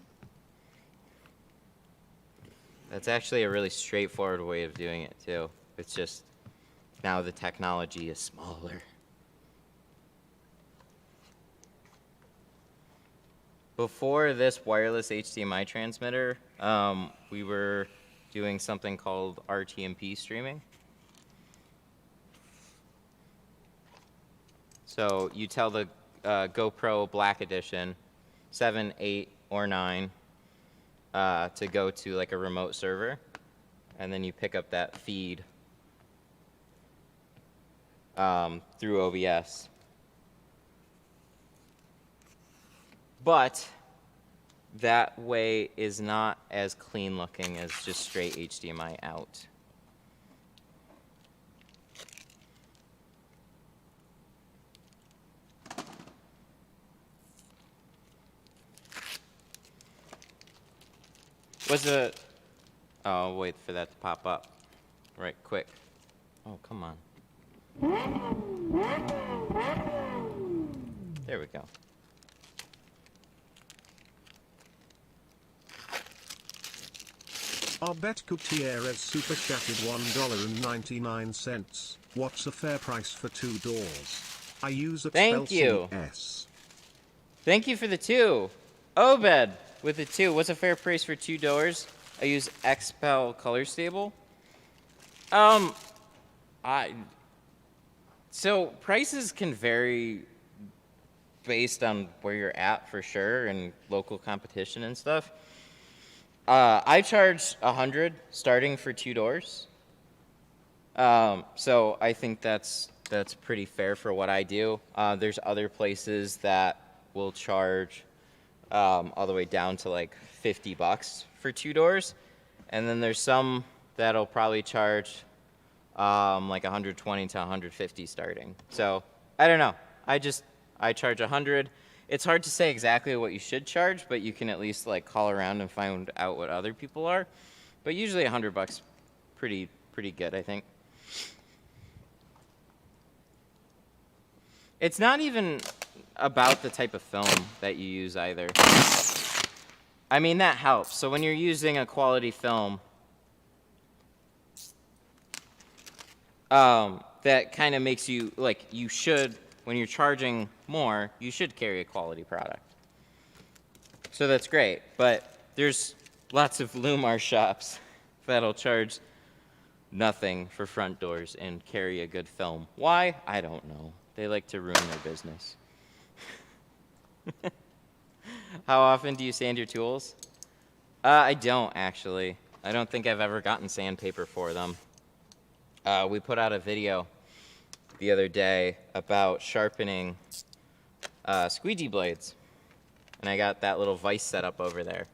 That's actually a really straightforward way of doing it too. It's just now the technology is smaller. before this wireless HDMI transmitter, we were doing something called RTMP streaming. So you tell the GoPro Black Edition 7, 8, or 9 to go to like a remote server, and then you pick up that feed through OBS. But that way is not as clean looking as just straight HDMI out. Oh, I'll wait for that to pop up. Right, quick. Oh, come on. There we go. Arbet Gutierrez super chatted $1.99. What's a fair price for 2 doors? I use a Thank you. CS. Thank you for the 2. Obed with the 2. What's a fair price for 2 doors? I use XPEL color stable. So prices can vary based on where you're at for sure and local competition and stuff. I charge $100 starting for 2 doors. So I think that's pretty fair for what I do. There's other places that will charge all the way down to like $50 for 2 doors, and then there's some that'll probably charge like 120 to 150 starting. So I don't know. I charge 100. It's hard to say exactly what you should charge, but you can at least like call around and find out what other people are. But usually $100, pretty good, I think. It's not even about the type of film that you use either. I mean, that helps. So when you're using a quality film, that kind of makes you, like, you should, when you're charging more, you should carry a quality product. So that's great. But there's lots of Lumar shops that'll charge nothing for front doors and carry a good film. Why? I don't know. They like to ruin their business. How often do you sand your tools? I don't, actually. I don't think I've ever gotten sandpaper for them. We put out a video the other day about sharpening squeegee blades. And I got that little vise set up over there.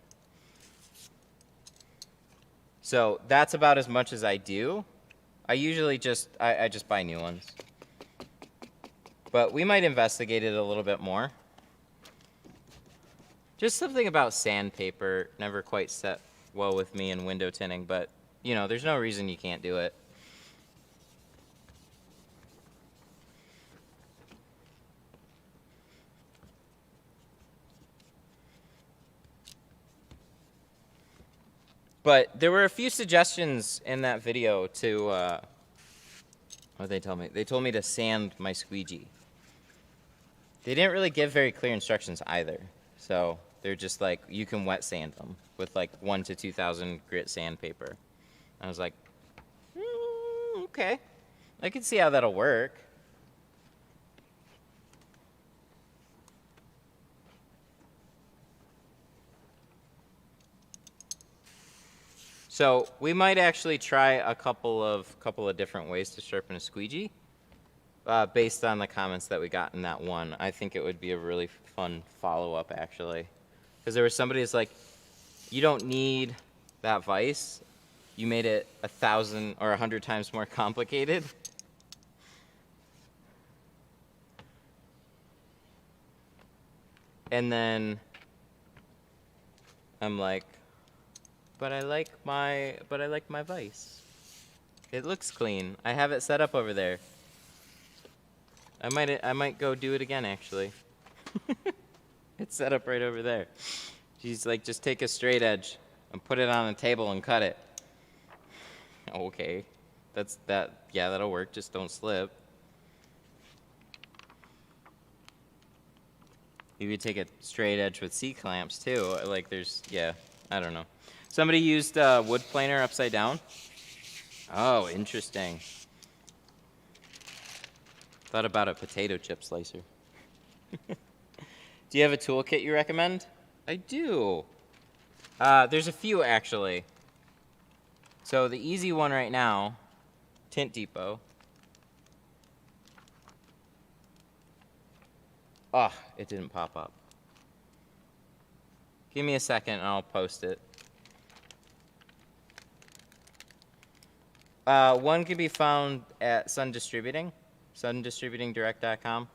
So that's about as much as I do. I usually I just buy new ones. But we might investigate it a little bit more. Just something about sandpaper never quite set well with me in window tinting, but, you know, there's no reason you can't do it. But there were a few suggestions in that video to, what did they tell me? They told me to sand my squeegee. They didn't really give very clear instructions either. So they're just like, you can wet sand them with like 1,000 to 2,000 grit sandpaper. I was like, okay. I can see how that'll work. So we might actually try a couple of different ways to sharpen a squeegee, based on the comments that we got in that one. I think it would be a really fun follow-up, actually, because there was somebody who's like, you don't need that vise. You made it 1,000 or 100 times more complicated. And then I'm like, but I like my vise. It looks clean. I have it set up over there. I might go do it again, actually. It's set up right over there. She's like, just take a straight edge and put it on a table and cut it. Okay, yeah, that'll work. Just don't slip. You could take a straight edge with C-clamps too. Like yeah, I don't know. Somebody used wood planer upside down. Oh, interesting. Thought about a potato chip slicer. Do you have a toolkit you recommend? I do. There's a few actually. So the easy one right now, Tint Depot. Oh, it didn't pop up. Give me a second and I'll post it. One can be found at Sun Distributing, sundistributingdirect.com.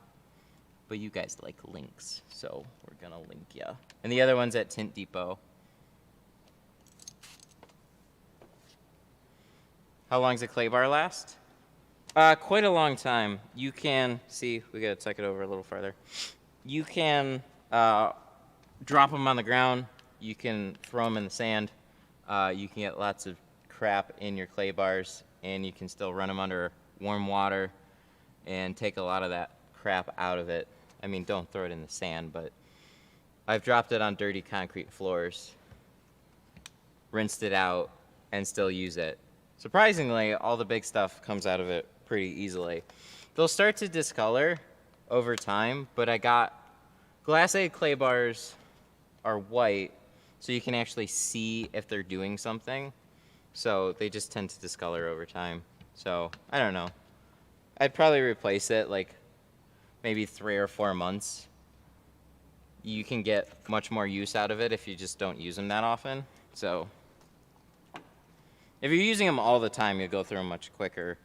But you guys like links, so we're gonna link ya. And the other one's at Tint Depot. How long's a clay bar last? Quite a long time. You can, see, we gotta tuck it over a little farther. You can drop them on the ground. You can throw them in the sand. You can get lots of crap in your clay bars, and you can still run them under warm water and take a lot of that crap out of it. I mean, don't throw it in the sand, but I've dropped it on dirty concrete floors, rinsed it out, and still use it. Surprisingly, all the big stuff comes out of it pretty easily. They'll start to discolor over time, but I got Glass-A clay bars are white, so you can actually see if they're doing something. So they just tend to discolor over time. So I don't know. I'd probably replace it like maybe 3 or 4 months. You can get much more use out of it if you just don't use them that often. So if you're using them all the time, you'll go through them much quicker.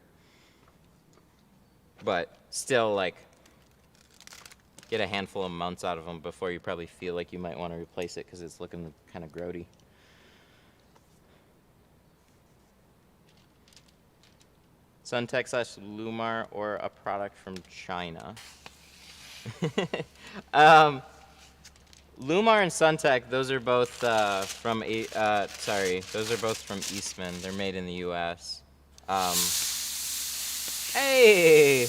But still, like, get a handful of months out of them before you probably feel like you might want to replace it because it's looking kind of grody. Suntech/Lumar or a product from China. Lumar and Suntech, those are both those are both from Eastman. They're made in the U.S. Hey!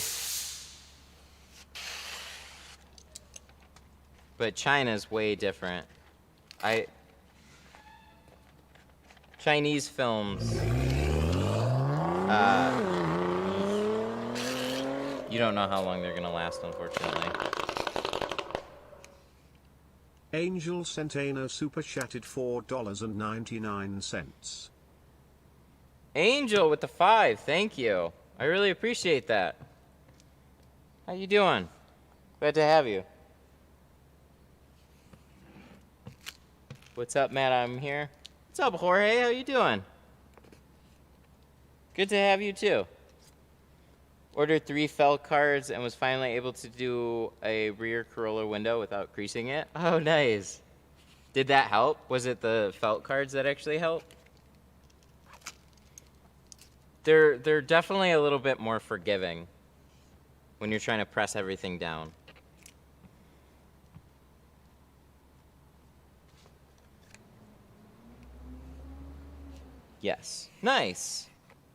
But China's way different. Chinese films, you don't know how long they're gonna last, unfortunately. Angel Centeno super chatted $4.99. Angel with the 5, thank you. I really appreciate that. How you doing? Glad to have you. What's up, Matt? I'm here. What's up, Jorge? How you doing? Good to have you too. Ordered 3 felt cards and was finally able to do a rear Corolla window without creasing it. Oh, nice. Did that help? Was it the felt cards that actually helped? They're definitely a little bit more forgiving when you're trying to press everything down. Yes. Nice.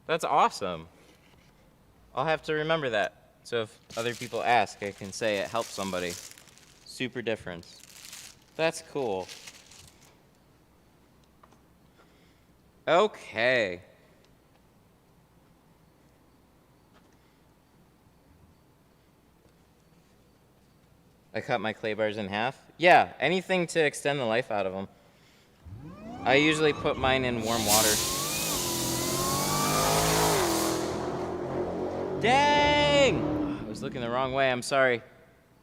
That's awesome. I'll have to remember that. So if other people ask, I can say it helped somebody. Super difference. That's cool. Okay. I cut my clay bars in half. Yeah, anything to extend the life out of them. I usually put mine in warm water. Dang! I was looking the wrong way, I'm sorry.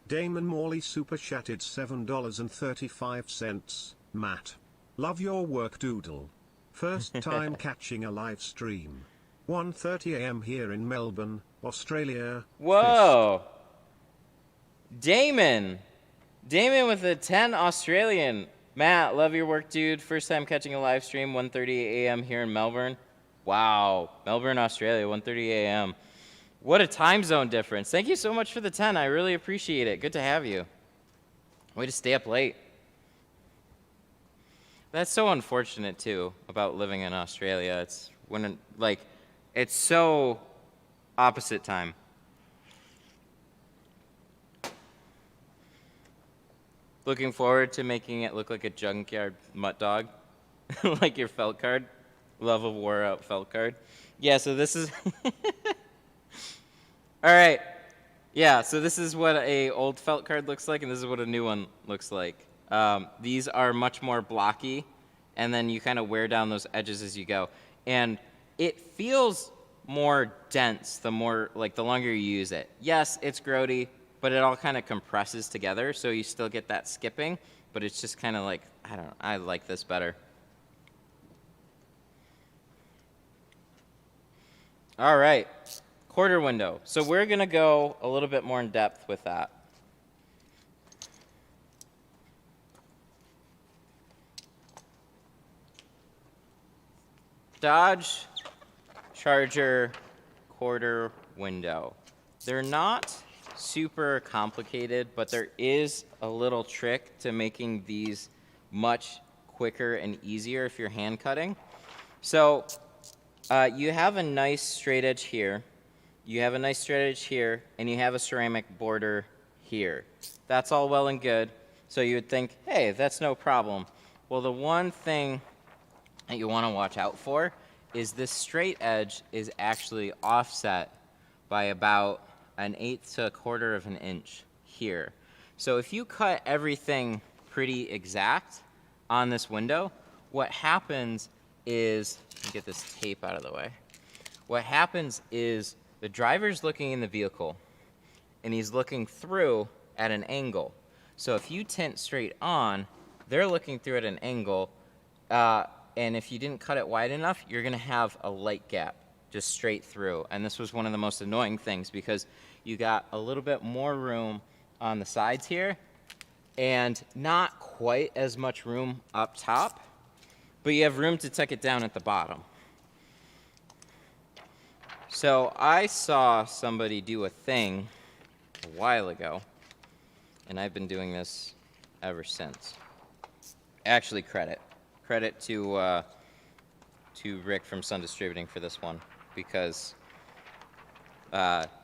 Damon Morley super chatted $7.35. Matt, love your work, doodle. First time catching a live stream. 1:30 a.m. here in Melbourne, Australia. Whoa! Damon! Damon with a 10 Australian. Matt, love your work, dude. First time catching a live stream, 1:30 a.m. here in Melbourne. Wow. Melbourne, Australia, 1:30 a.m. What a time zone difference. Thank you so much for the 10. I really appreciate it. Good to have you. Way to stay up late. That's so unfortunate, too, about living in Australia. It's when, like, it's so opposite time. Looking forward to making it look like a junkyard mutt dog, like your felt card. Love a wore out felt card. Yeah, so this is all right. Yeah, so this is what a old felt card looks like, and this is what a new one looks like. These are much more blocky, and then you kind of wear down those edges as you go. And it feels more dense the longer you use it. Yes, it's grody, but it all kind of compresses together, so you still get that skipping, but it's just kind of like, I don't know, I like this better. All right, quarter window. So we're gonna go a little bit more in depth with that. Dodge Charger quarter window. They're not super complicated, but there is a little trick to making these much quicker and easier if you're hand cutting. So you have a nice straight edge here. You have a nice straight edge here, and you have a ceramic border here. That's all well and good. So you would think, hey, that's no problem. Well, the one thing that you want to watch out for is this straight edge is actually offset by about 1/8 to 1/4 of an inch here. So if you cut everything pretty exact on this window, what happens is, let me get this tape out of the way. What happens is the driver's looking in the vehicle, and he's looking through at an angle. So if you tint straight on, they're looking through at an angle, and if you didn't cut it wide enough, you're gonna have a light gap just straight through. And this was one of the most annoying things because you got a little bit more room on the sides here and not quite as much room up top, but you have room to tuck it down at the bottom. So I saw somebody do a thing a while ago, and I've been doing this ever since. Actually, credit to Rick from Sun Distributing for this one, because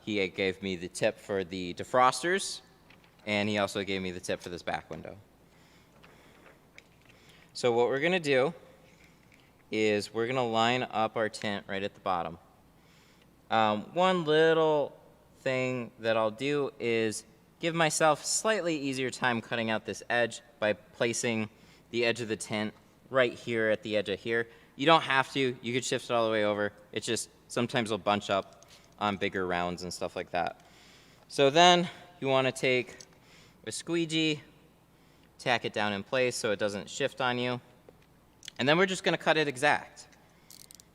he gave me the tip for the defrosters, and he also gave me the tip for this back window. So what we're gonna do is we're gonna line up our tint right at the bottom. One little thing that I'll do is give myself a slightly easier time cutting out this edge by placing the edge of the tint right here at the edge of here. You don't have to. You could shift it all the way over. It's just sometimes it'll bunch up on bigger rounds and stuff like that. So then you want to take a squeegee, tack it down in place so it doesn't shift on you. And then we're just going to cut it exact.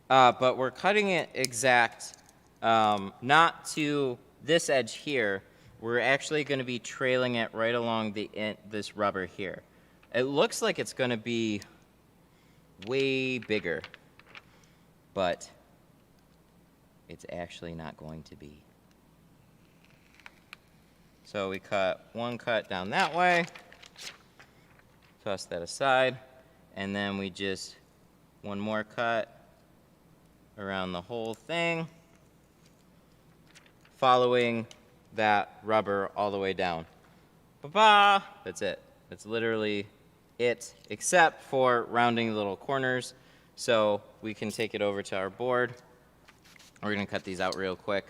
But we're cutting it exact not to this edge here. We're actually going to be trailing it right along this rubber here. It looks like it's going to be way bigger, but it's actually not going to be. So we cut one cut down that way, toss that aside, and then we just one more cut around the whole thing, following that rubber all the way down. Ba-ba! That's it. That's literally it, except for rounding the little corners. So we can take it over to our board. We're gonna cut these out real quick.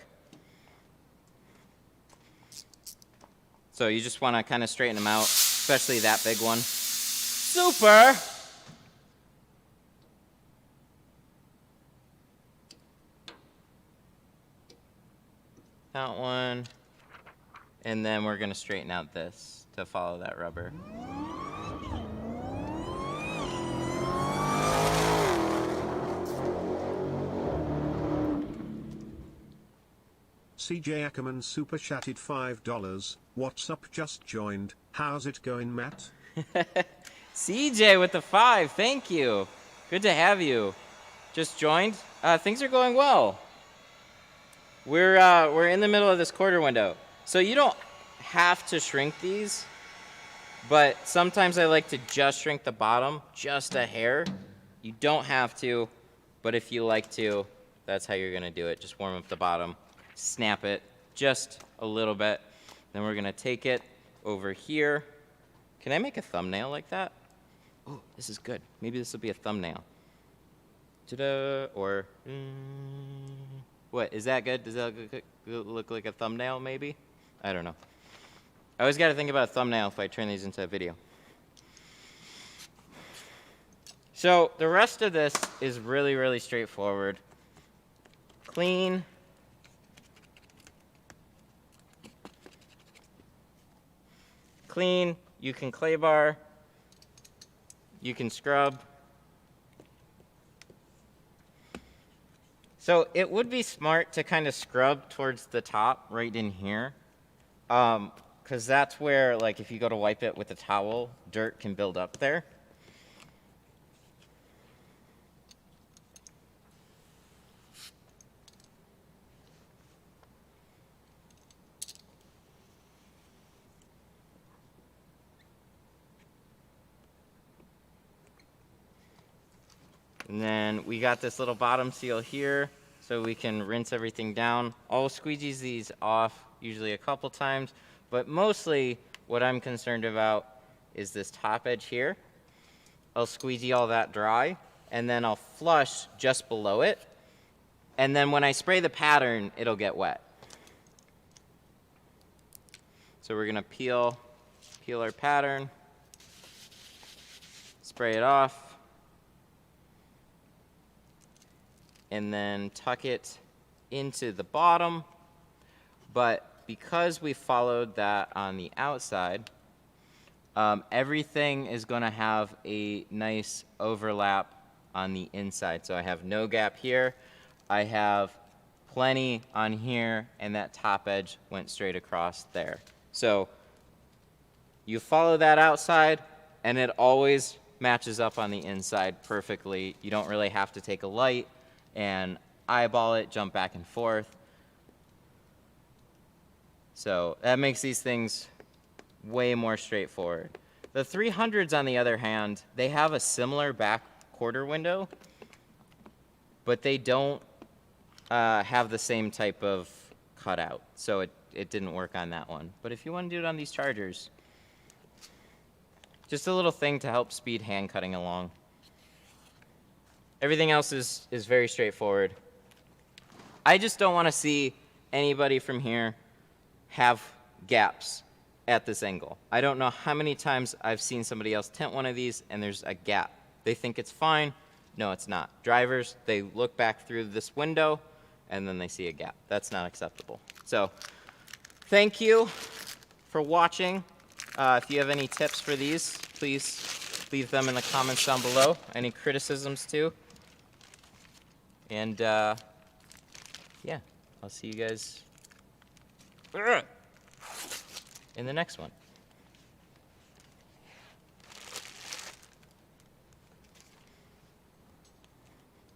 So you just wanna kinda straighten them out, especially that big one. Super! That one. And then we're gonna straighten out this to follow that rubber. CJ Ackerman super chatted $5. What's up? Just joined. How's it going, Matt? CJ with the 5, thank you. Good to have you. Just joined. Things are going well. We're in the middle of this quarter window, so you don't have to shrink these, but sometimes I like to just shrink the bottom just a hair. You don't have to, but if you like to, that's how you're gonna do it. Just warm up the bottom, snap it just a little bit. Then we're gonna take it over here Can I make a thumbnail like that? Oh, this is good. Maybe this will be a thumbnail. Ta-da! Or, what, is that good? Does that look like a thumbnail, maybe? I don't know. I always got to think about a thumbnail if I turn these into a video. So the rest of this is really, really straightforward. Clean. Clean. You can clay bar. You can scrub. So it would be smart to kind of scrub towards the top right in here. Because that's where, like, if you go to wipe it with a towel, dirt can build up there. And then we got this little bottom seal here, so we can rinse everything down. I'll squeegee these off usually a couple times, but mostly what I'm concerned about is this top edge here. I'll squeegee all that dry, and then I'll flush just below it. And then when I spray the pattern, it'll get wet. So we're gonna peel our pattern, spray it off, and then tuck it into the bottom. But because we followed that on the outside, everything is going to have a nice overlap on the inside. So I have no gap here. I have plenty on here, and that top edge went straight across there. So you follow that outside, and it always matches up on the inside perfectly. You don't really have to take a light and eyeball it, jump back and forth. So that makes these things way more straightforward. The 300s, on the other hand, they have a similar back quarter window, but they don't have the same type of cutout. So it didn't work on that one. But if you want to do it on these chargers, just a little thing to help speed hand cutting along. Everything else is very straightforward. I just don't want to see anybody from here have gaps at this angle. I don't know how many times I've seen somebody else tint one of these and there's a gap. They think it's fine. No, it's not. Drivers, they look back through this window and then they see a gap. That's not acceptable. So thank you for watching. If you have any tips for these, please leave them in the comments down below. Any criticisms too. And yeah, I'll see you guys in the next one.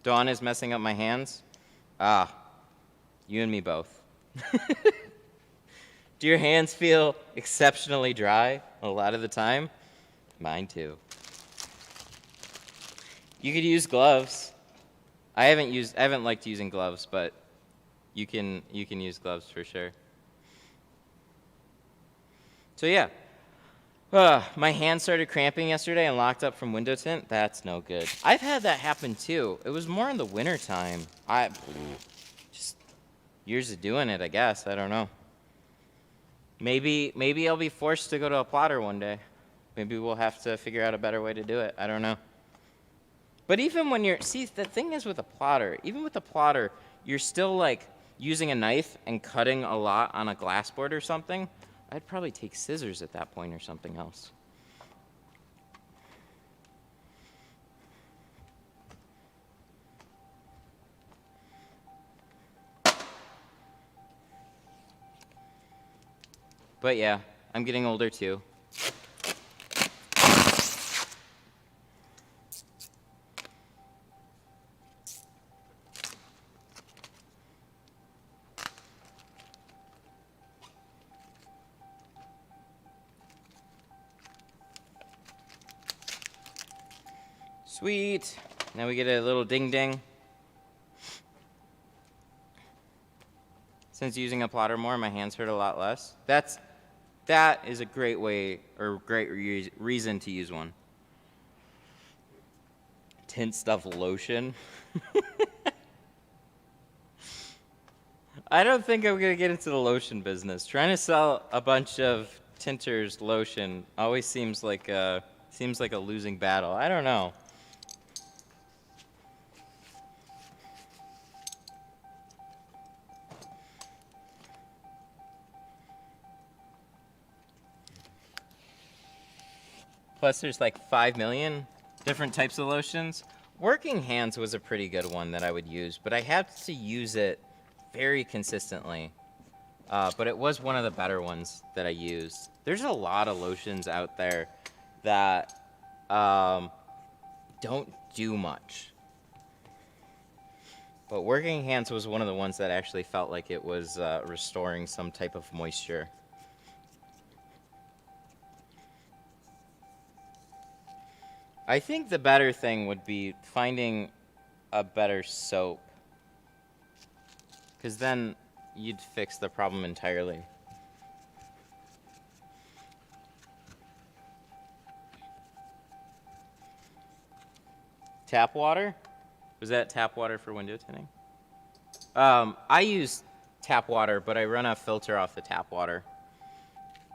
Dawn is messing up my hands. You and me both. Do your hands feel exceptionally dry a lot of the time? Mine too. You could use gloves. I haven't liked using gloves, but you can use gloves for sure. So yeah, my hand started cramping yesterday and locked up from window tint. That's no good. I've had that happen too. It was more in the winter time. Just years of doing it, I guess. I don't know. Maybe I'll be forced to go to a plotter one day. Maybe we'll have to figure out a better way to do it. I don't know. But even when the thing is with a plotter, even with a plotter, you're still like using a knife and cutting a lot on a glass board or something. I'd probably take scissors at that point or something else. But yeah, I'm getting older too. Sweet. Now we get a little ding ding. Since using a plotter more, my hands hurt a lot less. That is a great way or great reason to use one. Tint stuff lotion. I don't think I'm gonna get into the lotion business. Trying to sell a bunch of tinters lotion always seems like a losing battle. I don't know. Plus, there's like 5 million different types of lotions. Working Hands was a pretty good one that I would use, but I had to use it very consistently. But it was one of the better ones that I used. There's a lot of lotions out there that don't do much. But Working Hands was one of the ones that actually felt like it was restoring some type of moisture. I think the better thing would be finding a better soap, because then you'd fix the problem entirely. Tap water? Was that tap water for window tinting? I use tap water, but I run a filter off the tap water.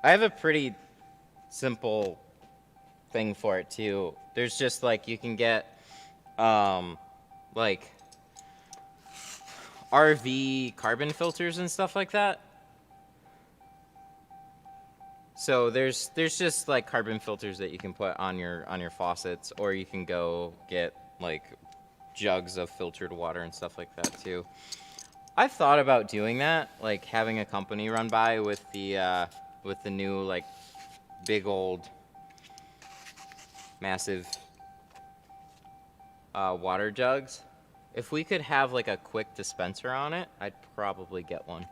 I have a pretty simple thing for it too. There's just like, you can get like RV carbon filters and stuff like that. So there's just like carbon filters that you can put on your faucets, or you can go get like jugs of filtered water and stuff like that too. I've thought about doing that, like having a company run by with the new like big old massive water jugs. If we could have like a quick dispenser on it, I'd probably get one.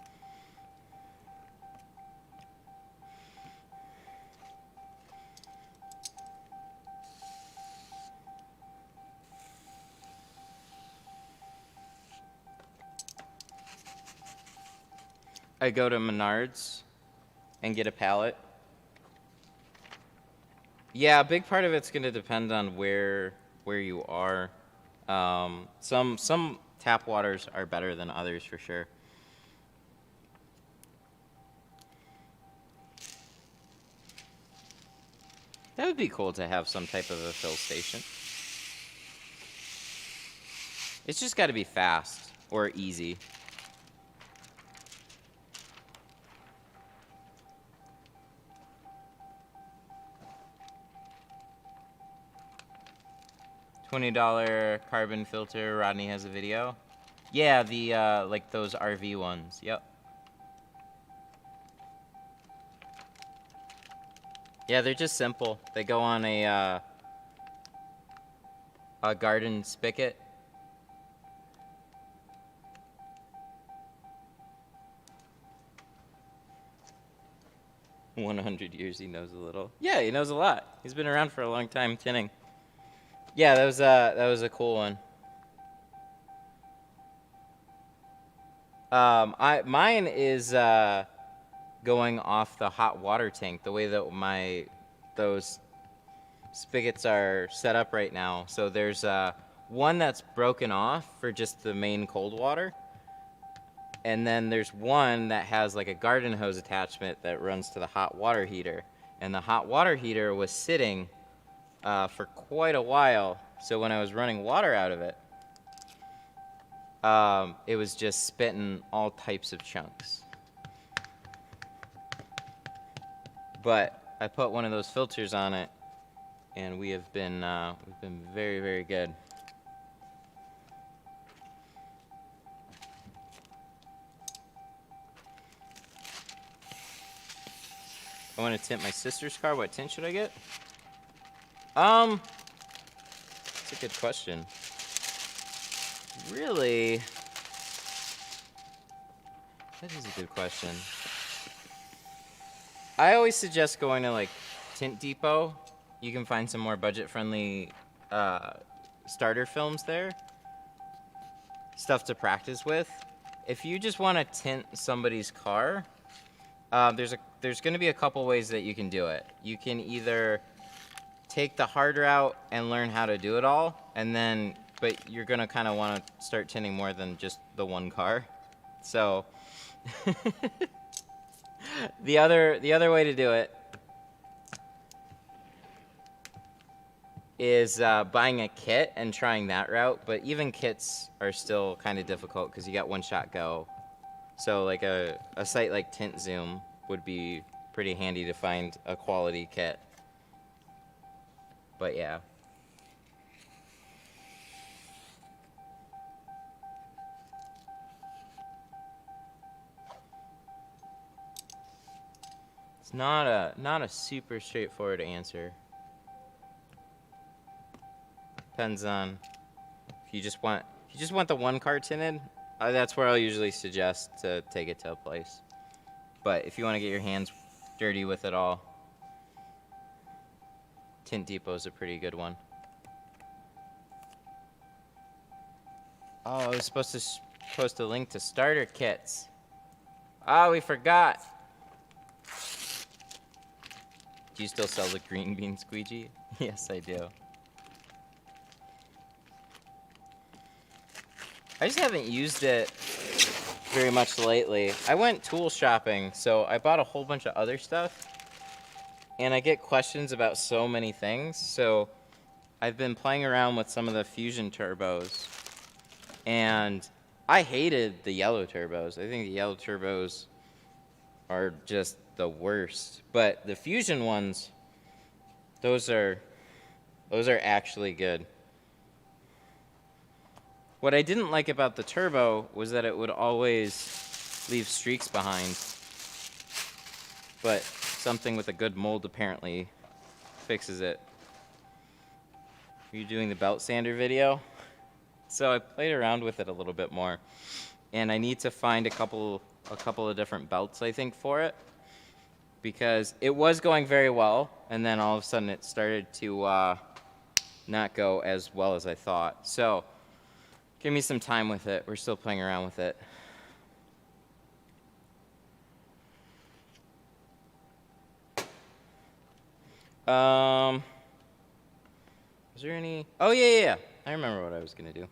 I go to Menards and get a pallet. Yeah, a big part of it's going to depend on where you are. Some tap waters are better than others for sure. That would be cool to have some type of a fill station. It's just got to be fast or easy. $20 carbon filter. Rodney has a video. Yeah, the like those RV ones. Yep. Yeah, they're just simple. They go on a garden spigot. "100 years, he knows a little." Yeah, he knows a lot. He's been around for a long time tinning. Yeah, that was a cool one. Mine is going off the hot water tank, the way that those spigots are set up right now. So there's one that's broken off for just the main cold water, and then there's one that has like a garden hose attachment that runs to the hot water heater. And the hot water heater was sitting for quite a while, so when I was running water out of it, it was just spitting all types of chunks. But I put one of those filters on it, and we've been very, very good. I want to tint my sister's car. What tint should I get? That's a good question. Really, that is a good question. I always suggest going to like Tint Depot. You can find some more budget-friendly starter films there. Stuff to practice with. If you just want to tint somebody's car, There's going to be a couple ways that you can do it. You can either take the hard route and learn how to do it all, and then, but you're going to kind of want to start tinting more than just the one car. So the other way to do it is buying a kit and trying that route, but even kits are still kind of difficult because you got one shot go. So like a site like Tint Zoom would be pretty handy to find a quality kit. But yeah. It's not a super straightforward answer. Depends on if you just want the one car tinted, that's where I'll usually suggest to take it to a place. But if you want to get your hands dirty with it all, Tint Depot's a pretty good one. Oh, I was supposed to post a link to starter kits. Oh, we forgot. Do you still sell the green bean squeegee? Yes, I do. I just haven't used it very much lately. I went tool shopping, so I bought a whole bunch of other stuff, and I get questions about so many things, so I've been playing around with some of the Fusion turbos, and I hated the yellow turbos. I think the yellow turbos are just the worst, but the Fusion ones, those are actually good. What I didn't like about the turbo was that it would always leave streaks behind. But something with a good mold apparently fixes it. Are you doing the belt sander video? So I played around with it a little bit more. And I need to find a couple of different belts, I think, for it. Because it was going very well, and then all of a sudden it started to not go as well as I thought. So give me some time with it. We're still playing around with it. Is there any? Oh, yeah. I remember what I was going to do.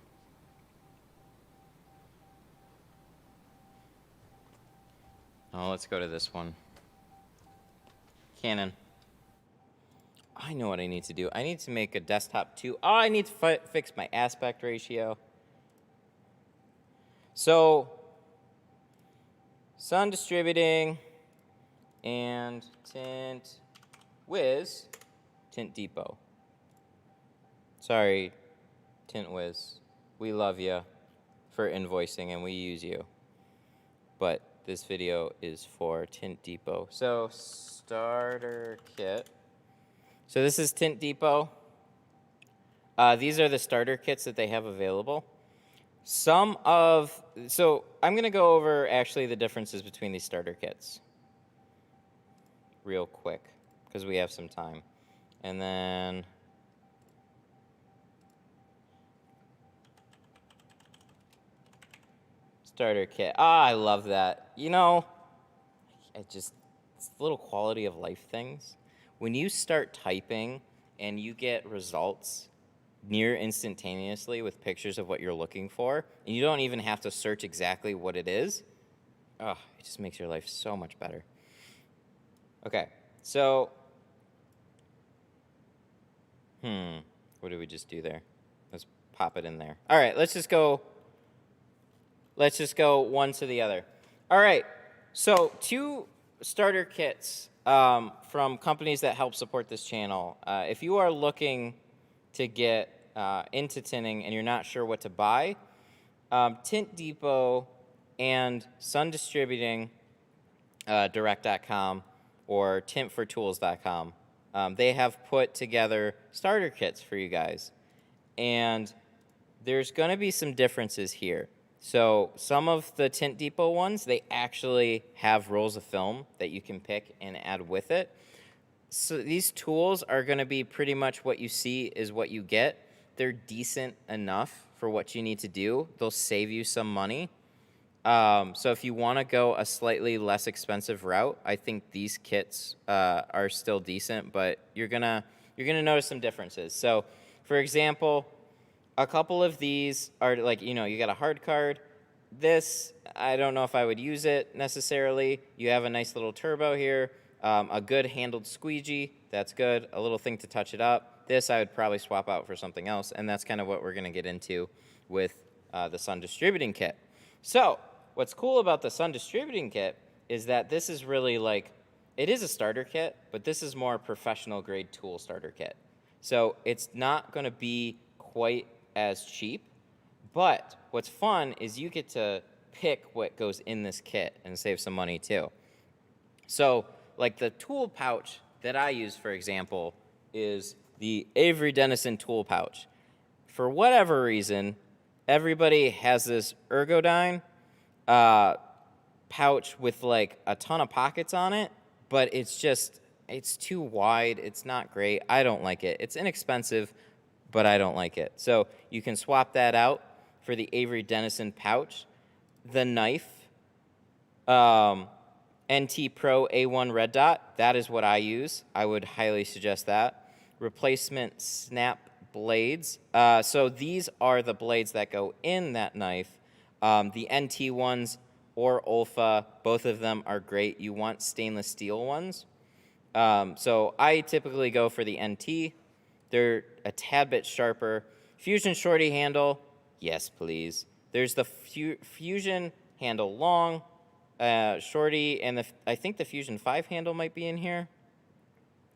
Oh, let's go to this one. Canon. I know what I need to do. I need to make a desktop too. Oh, I need to fix my aspect ratio. So, Sun Distributing and Tint Wiz, Tint Depot. Sorry, Tint Wiz. We love you for invoicing and we use you. But this video is for Tint Depot. So, starter kit. So this is Tint Depot. These are the starter kits that they have available. So I'm going to go over actually the differences between these starter kits real quick because we have some time. And then starter kit. I love that. You know, it's little quality of life things. When you start typing and you get results near instantaneously with pictures of what you're looking for, and you don't even have to search exactly what it is, it just makes your life so much better. Okay, so, what did we just do there? Let's pop it in there. All right, let's just go one to the other. All right, so 2 starter kits from companies that help support this channel. If you are looking to get into tinting and you're not sure what to buy, Tint Depot and Sun Distributing Direct.com or tintfortools.com, they have put together starter kits for you guys. And there's going to be some differences here. So some of the Tint Depot ones, they actually have rolls of film that you can pick and add with it. So these tools are going to be pretty much what you see is what you get. They're decent enough for what you need to do. They'll save you some money. So if you want to go a slightly less expensive route, I think these kits are still decent, but you're gonna notice some differences. So, for example, a couple of these are like, you got a hard card. This, I don't know if I would use it necessarily. You have a nice little turbo here, a good handled squeegee. That's good. A little thing to touch it up. This I would probably swap out for something else, and that's kind of what we're gonna get into with the Sun Distributing Kit. So, what's cool about the Sun Distributing Kit is that this is really like, it is a starter kit, but this is more professional grade tool starter kit. So it's not going to be quite as cheap, but what's fun is you get to pick what goes in this kit and save some money too. So like the tool pouch that I use, for example, is the Avery Dennison tool pouch. For whatever reason, everybody has this Ergodyne pouch with like a ton of pockets on it, but it's too wide. It's not great. I don't like it. It's inexpensive, but I don't like it. So you can swap that out for the Avery Dennison pouch. The knife, NT Pro A1 Red Dot, that is what I use. I would highly suggest that. Replacement snap blades. So these are the blades that go in that knife. The NT ones or Olfa, both of them are great. You want stainless steel ones. So I typically go for the NT. They're a tad bit sharper. Fusion shorty handle, yes please. There's the Fusion handle long, shorty, and I think the Fusion 5 handle might be in here.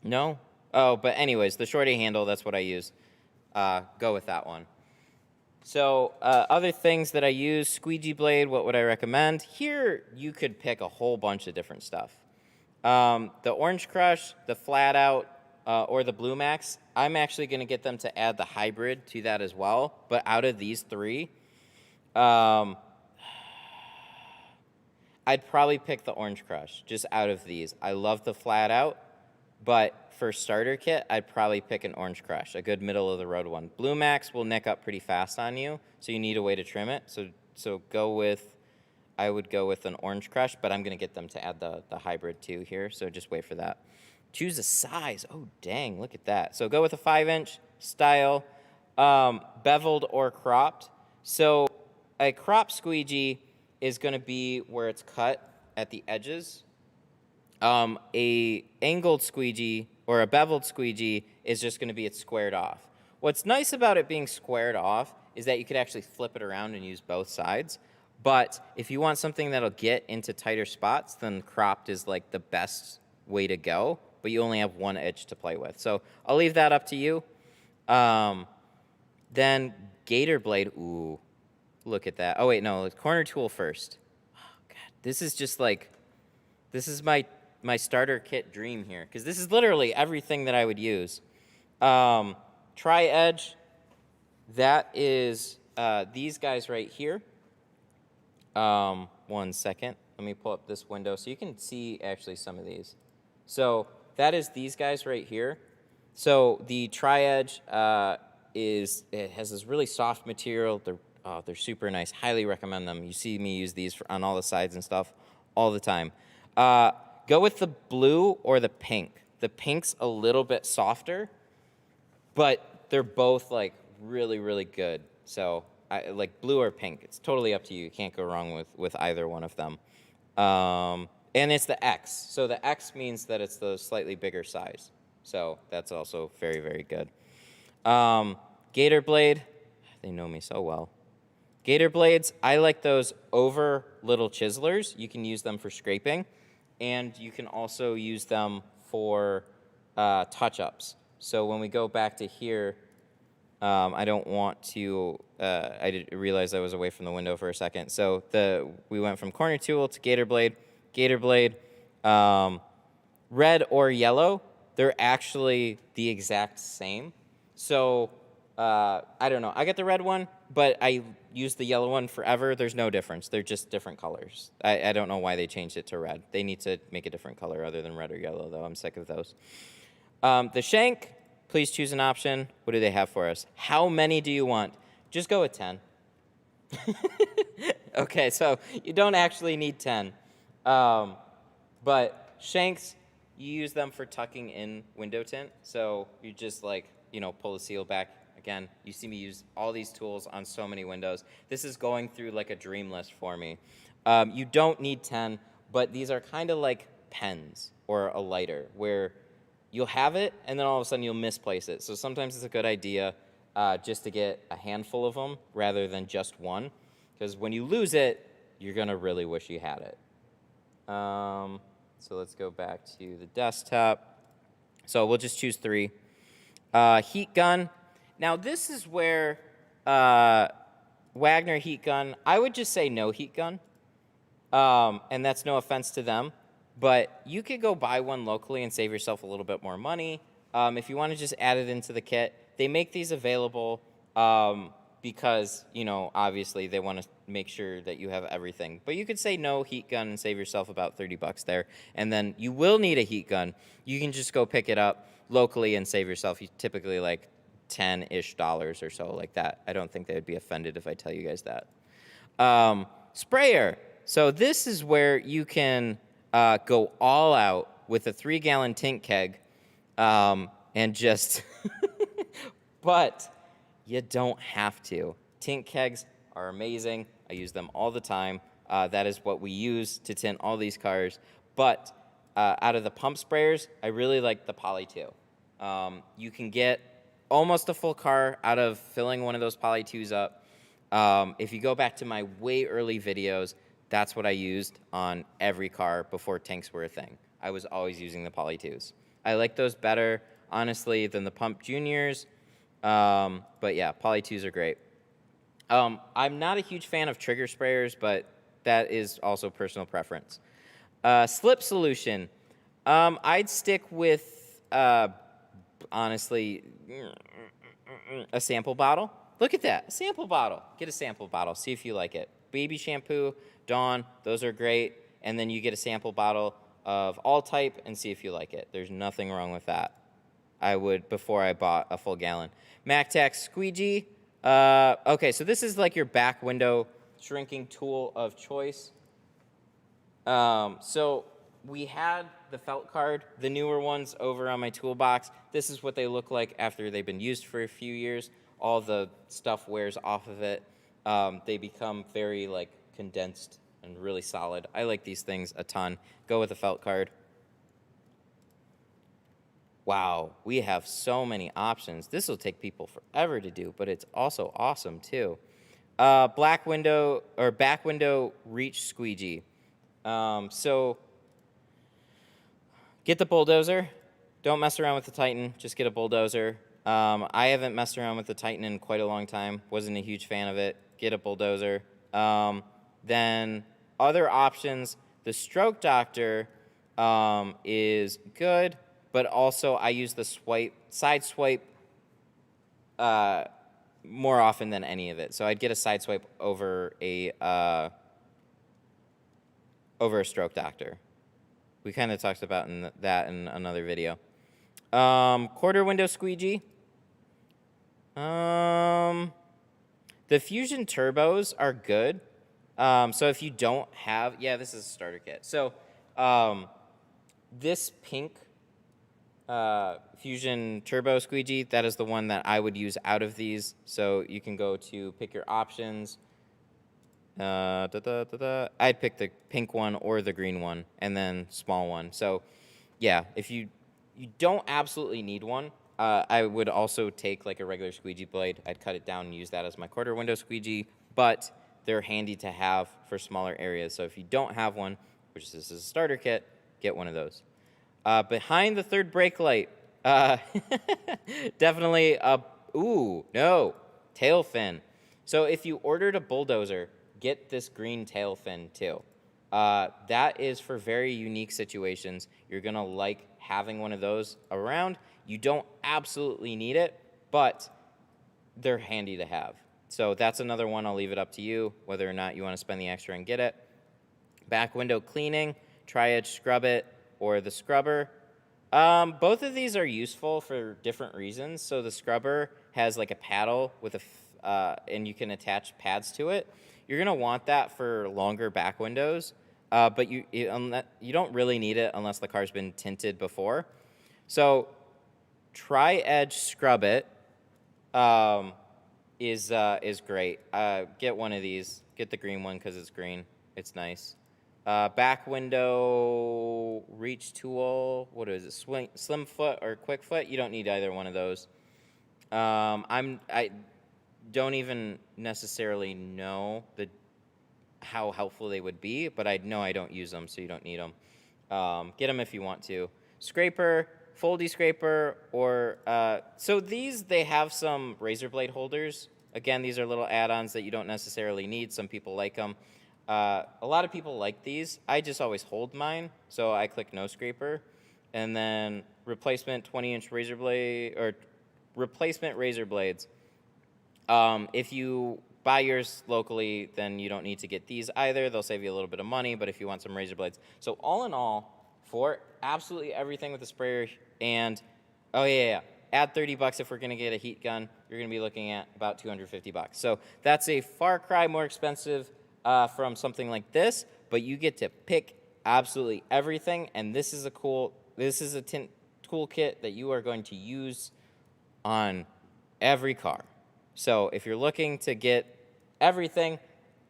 No? Oh, but anyways, the shorty handle, that's what I use. Go with that one. So other things that I use, squeegee blade, what would I recommend? Here you could pick a whole bunch of different stuff. The Orange Crush, the Flat Out, or the Blue Max, I'm actually going to get them to add the hybrid to that as well. But out of these three, I'd probably pick the Orange Crush, just out of these. I love the Flat Out, but for starter kit, I'd probably pick an Orange Crush, a good middle-of-the-road one. Blue Max will nick up pretty fast on you, so you need a way to trim it. So I would go with an Orange Crush, but I'm going to get them to add the hybrid too here, so just wait for that. Choose a size. Oh, dang, look at that. So go with a 5-inch style, beveled or cropped. So a crop squeegee is going to be where it's cut at the edges. A angled squeegee or a beveled squeegee is just going to be it's squared off. What's nice about it being squared off is that you could actually flip it around and use both sides. But if you want something that'll get into tighter spots, then cropped is like the best way to go, but you only have one edge to play with. So I'll leave that up to you. Then gator blade. Ooh, look at that. Oh, wait, no, corner tool first. Oh, God, this is just like, this is my starter kit dream here, because this is literally everything that I would use. Tri-edge, that is these guys right here. 1 second. Let me pull up this window so you can see actually some of these. So that is these guys right here. So the Tri-edge it has this really soft material. They're super nice. Highly recommend them. You see me use these on all the sides and stuff all the time. Go with the blue or the pink. The pink's a little bit softer, but they're both like really, really good. So like blue or pink, it's totally up to you. You can't go wrong with either one of them. And it's the X. So the X means that it's the slightly bigger size. So that's also very, very good. Gator blade, they know me so well. Gator blades, I like those over little chiselers. You can use them for scraping, and you can also use them for touch-ups. So when we go back to here, I don't want to, I did realize I was away from the window for a second. So we went from corner tool to gator blade, red or yellow, they're actually the exact same. So I don't know. I got the red one, but I used the yellow one forever. There's no difference. They're just different colors. I don't know why they changed it to red. They need to make a different color other than red or yellow, though. I'm sick of those. The shank, please choose an option. What do they have for us? How many do you want? Just go with 10. Okay, so you don't actually need 10. But shanks, you use them for tucking in window tint. So you just like, pull the seal back. Again, you see me use all these tools on so many windows. This is going through like a dream list for me. You don't need 10, but these are kind of like pens or a lighter where you'll have it and then all of a sudden you'll misplace it. So sometimes it's a good idea just to get a handful of them rather than just one. Because when you lose it, you're going to really wish you had it. So let's go back to the desktop. So we'll just choose 3. Heat gun. Now this is where Wagner heat gun, I would just say no heat gun. And that's no offense to them. But you could go buy one locally and save yourself a little bit more money. If you want to just add it into the kit, they make these available because, obviously they want to make sure that you have everything. But you could say no heat gun and save yourself about $30 there. And then you will need a heat gun. You can just go pick it up locally and save yourself typically like $10-ish or so like that. I don't think they would be offended if I tell you guys that. Sprayer. So this is where you can go all out with a 3-gallon tint keg and just, but you don't have to. Tint kegs are amazing. I use them all the time. That is what we use to tint all these cars. But out of the pump sprayers, I really like the Poly 2. You can get almost a full car out of filling one of those Poly 2s up. If you go back to my way early videos, that's what I used on every car before tanks were a thing. I was always using the Poly 2s. I like those better, honestly, than the Pump Juniors. But yeah, Poly 2s are great. I'm not a huge fan of trigger sprayers, but that is also personal preference. Slip solution. I'd stick with, honestly, a sample bottle. Look at that, a sample bottle. Get a sample bottle, see if you like it. Baby shampoo, Dawn, those are great. And then you get a sample bottle of all type and see if you like it. There's nothing wrong with that. I would before I bought a full gallon. MacTac squeegee. Okay, so this is like your back window shrinking tool of choice. So we had the felt card, the newer ones over on my toolbox. This is what they look like after they've been used for a few years. All the stuff wears off of it. They become very like condensed and really solid. I like these things a ton. Go with a felt card. Wow, we have so many options. This will take people forever to do, but it's also awesome too. Back window reach squeegee. So get the bulldozer. Don't mess around with the Titan. Just get a bulldozer. I haven't messed around with the Titan in quite a long time. Wasn't a huge fan of it. Get a bulldozer. Then other options, the Stroke Doctor is good, but also I use the side swipe more often than any of it. So I'd get a side swipe over a Stroke Doctor. We kind of talked about that in another video. Quarter window squeegee. The Fusion turbos are good. So if you don't have, yeah, this is a starter kit. So this pink Fusion turbo squeegee, that is the one that I would use out of these. So you can go to pick your options. I'd pick the pink one or the green one, and then small one. So yeah, if you don't absolutely need one, I would also take like a regular squeegee blade. I'd cut it down and use that as my quarter window squeegee, but they're handy to have for smaller areas. So if you don't have one, which this is a starter kit, get one of those. Behind the third brake light, definitely tail fin. So if you ordered a bulldozer, get this green tail fin too. That is for very unique situations. You're gonna like having one of those around. You don't absolutely need it, but they're handy to have. So that's another one. I'll leave it up to you whether or not you want to spend the extra and get it. Back window cleaning, Tri-Edge Scrub It, or the scrubber. Both of these are useful for different reasons. So the scrubber has like a paddle with and you can attach pads to it. you're gonna want that for longer back windows, but you don't really need it unless the car's been tinted before. So Tri-Edge Scrub It is great. Get one of these. Get the green one because it's green. It's nice. Back window reach tool. What is it? Slim foot or quick foot? You don't need either one of those. I don't even necessarily know how helpful they would be, but I know I don't use them, so you don't need them. Get them if you want to. Scraper, foldy scraper, or so these, they have some razor blade holders. Again, these are little add-ons that you don't necessarily need. Some people like them. A lot of people like these. I just always hold mine, so I click no scraper, and then replacement 20-inch razor blade or replacement razor blades. If you buy yours locally, then you don't need to get these either. They'll save you a little bit of money, but if you want some razor blades. So all in all, for absolutely everything with the sprayer, and add $30 if we're gonna get a heat gun, you're gonna be looking at about $250. So that's a far cry more expensive from something like this, but you get to pick absolutely everything, and this is a tint toolkit that you are going to use on every car. So if you're looking to get everything,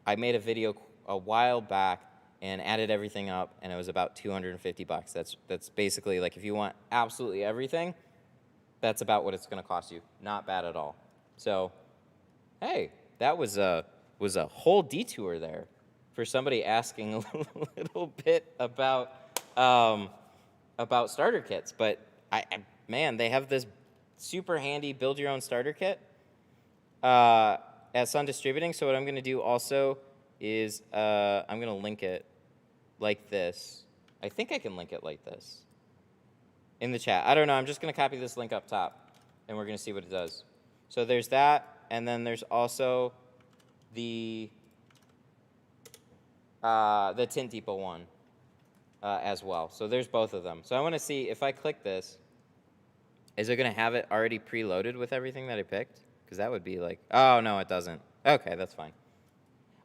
I made a video a while back and added everything up, and it was about $250. That's basically, like, if you want absolutely everything, that's about what it's going to cost you. Not bad at all. So, hey, that was a whole detour there for somebody asking a little bit about starter kits. But man, they have this super handy build your own starter kit at Sun Distributing. So what I'm going to do also is I'm going to link it like this. I think I can link it like this in the chat. I don't know. I'm just going to copy this link up top, and we're going to see what it does. So there's that, and then there's also the Tint Depot one as well. So there's both of them. So I want to see if I click this, is it going to have it already preloaded with everything that I picked? Because that would be like, oh, no, it doesn't. Okay, that's fine.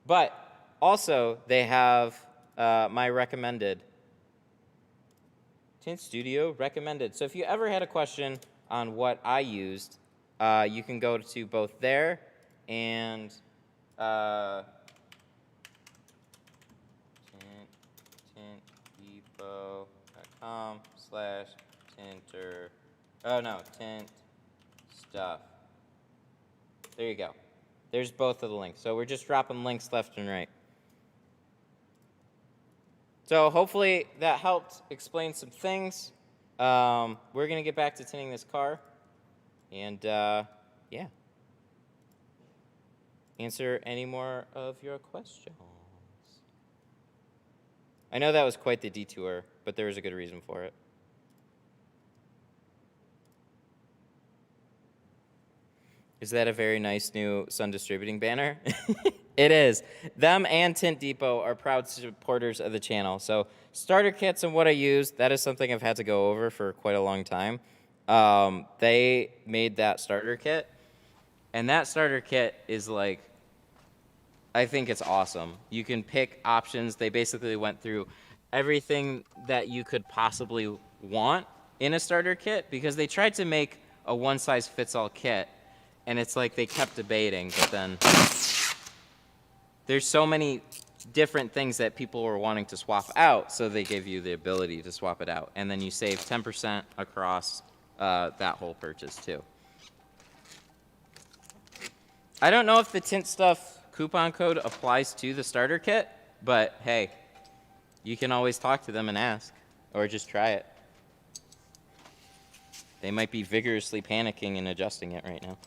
But also, they have my recommended, Tint Studio recommended. So if you ever had a question on what I used, you can go to both there and tintdepot.com/tinter. Oh, no, tint stuff. There you go. There's both of the links. So we're just dropping links left and right. So hopefully that helped explain some things. We're going to get back to tinting this car. And, yeah. Answer any more of your questions. I know that was quite the detour, but there was a good reason for it. Is that a very nice new Sun Distributing banner? It is. Them and Tint Depot are proud supporters of the channel. So starter kits and what I use, that is something I've had to go over for quite a long time. They made that starter kit, and that starter kit is like, I think it's awesome. You can pick options. They basically went through everything that you could possibly want in a starter kit, because they tried to make a one-size-fits-all kit, and it's like they kept debating, but then there's so many different things that people were wanting to swap out, so they gave you the ability to swap it out, and then you save 10% across that whole purchase too. I don't know if the Tint Stuff coupon code applies to the starter kit, but hey, you can always talk to them and ask, or just try it. They might be vigorously panicking and adjusting it right now.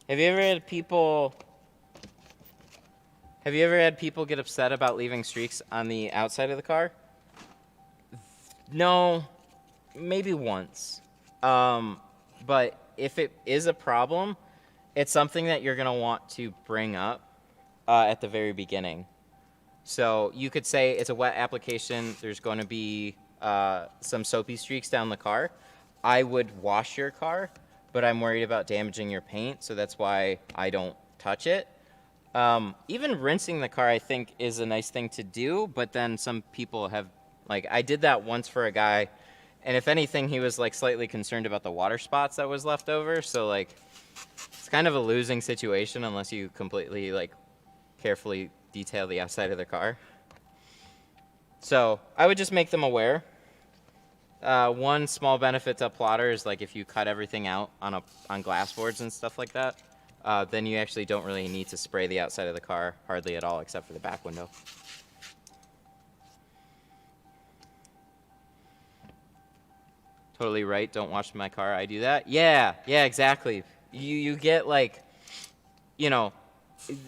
Have you ever had people get upset about leaving streaks on the outside of the car? No, maybe once. But if it is a problem, it's something that you're going to want to bring up at the very beginning. So you could say it's a wet application. There's going to be some soapy streaks down the car. I would wash your car, but I'm worried about damaging your paint, so that's why I don't touch it. Even rinsing the car, I think, is a nice thing to do, but then some people have, like, I did that once for a guy, and if anything, he was, like, slightly concerned about the water spots that was left over, so, like, it's kind of a losing situation unless you completely, like, carefully detail the outside of the car. So I would just make them aware. One small benefit to a plotter is, like, if you cut everything out on glass boards and stuff like that, then you actually don't really need to spray the outside of the car hardly at all, except for the back window. Totally right. Don't wash my car. I do that. Yeah, exactly. You get, like, you know,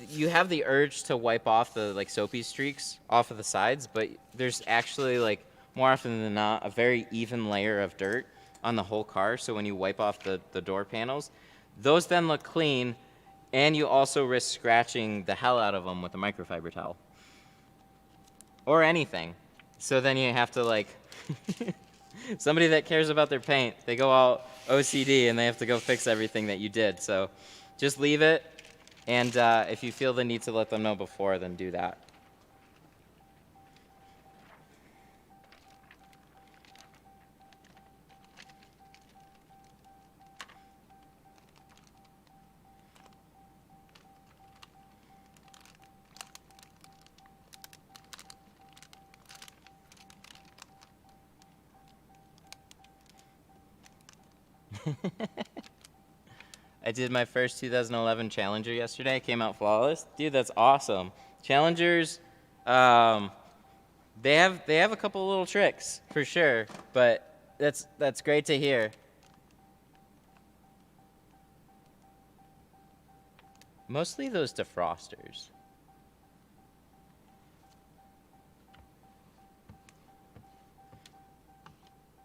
you have the urge to wipe off the, like, soapy streaks off of the sides, but there's actually, like, more often than not, a very even layer of dirt on the whole car. So when you wipe off the door panels, those then look clean, and you also risk scratching the hell out of them with a microfiber towel or anything. So then you have to, like, somebody that cares about their paint, they go all OCD and they have to go fix everything that you did. So just leave it, and if you feel the need to let them know before, then do that. I did my first 2011 Challenger yesterday. Came out flawless. Dude, that's awesome. Challengers, they have a couple little tricks for sure, but that's great to hear. Mostly those defrosters.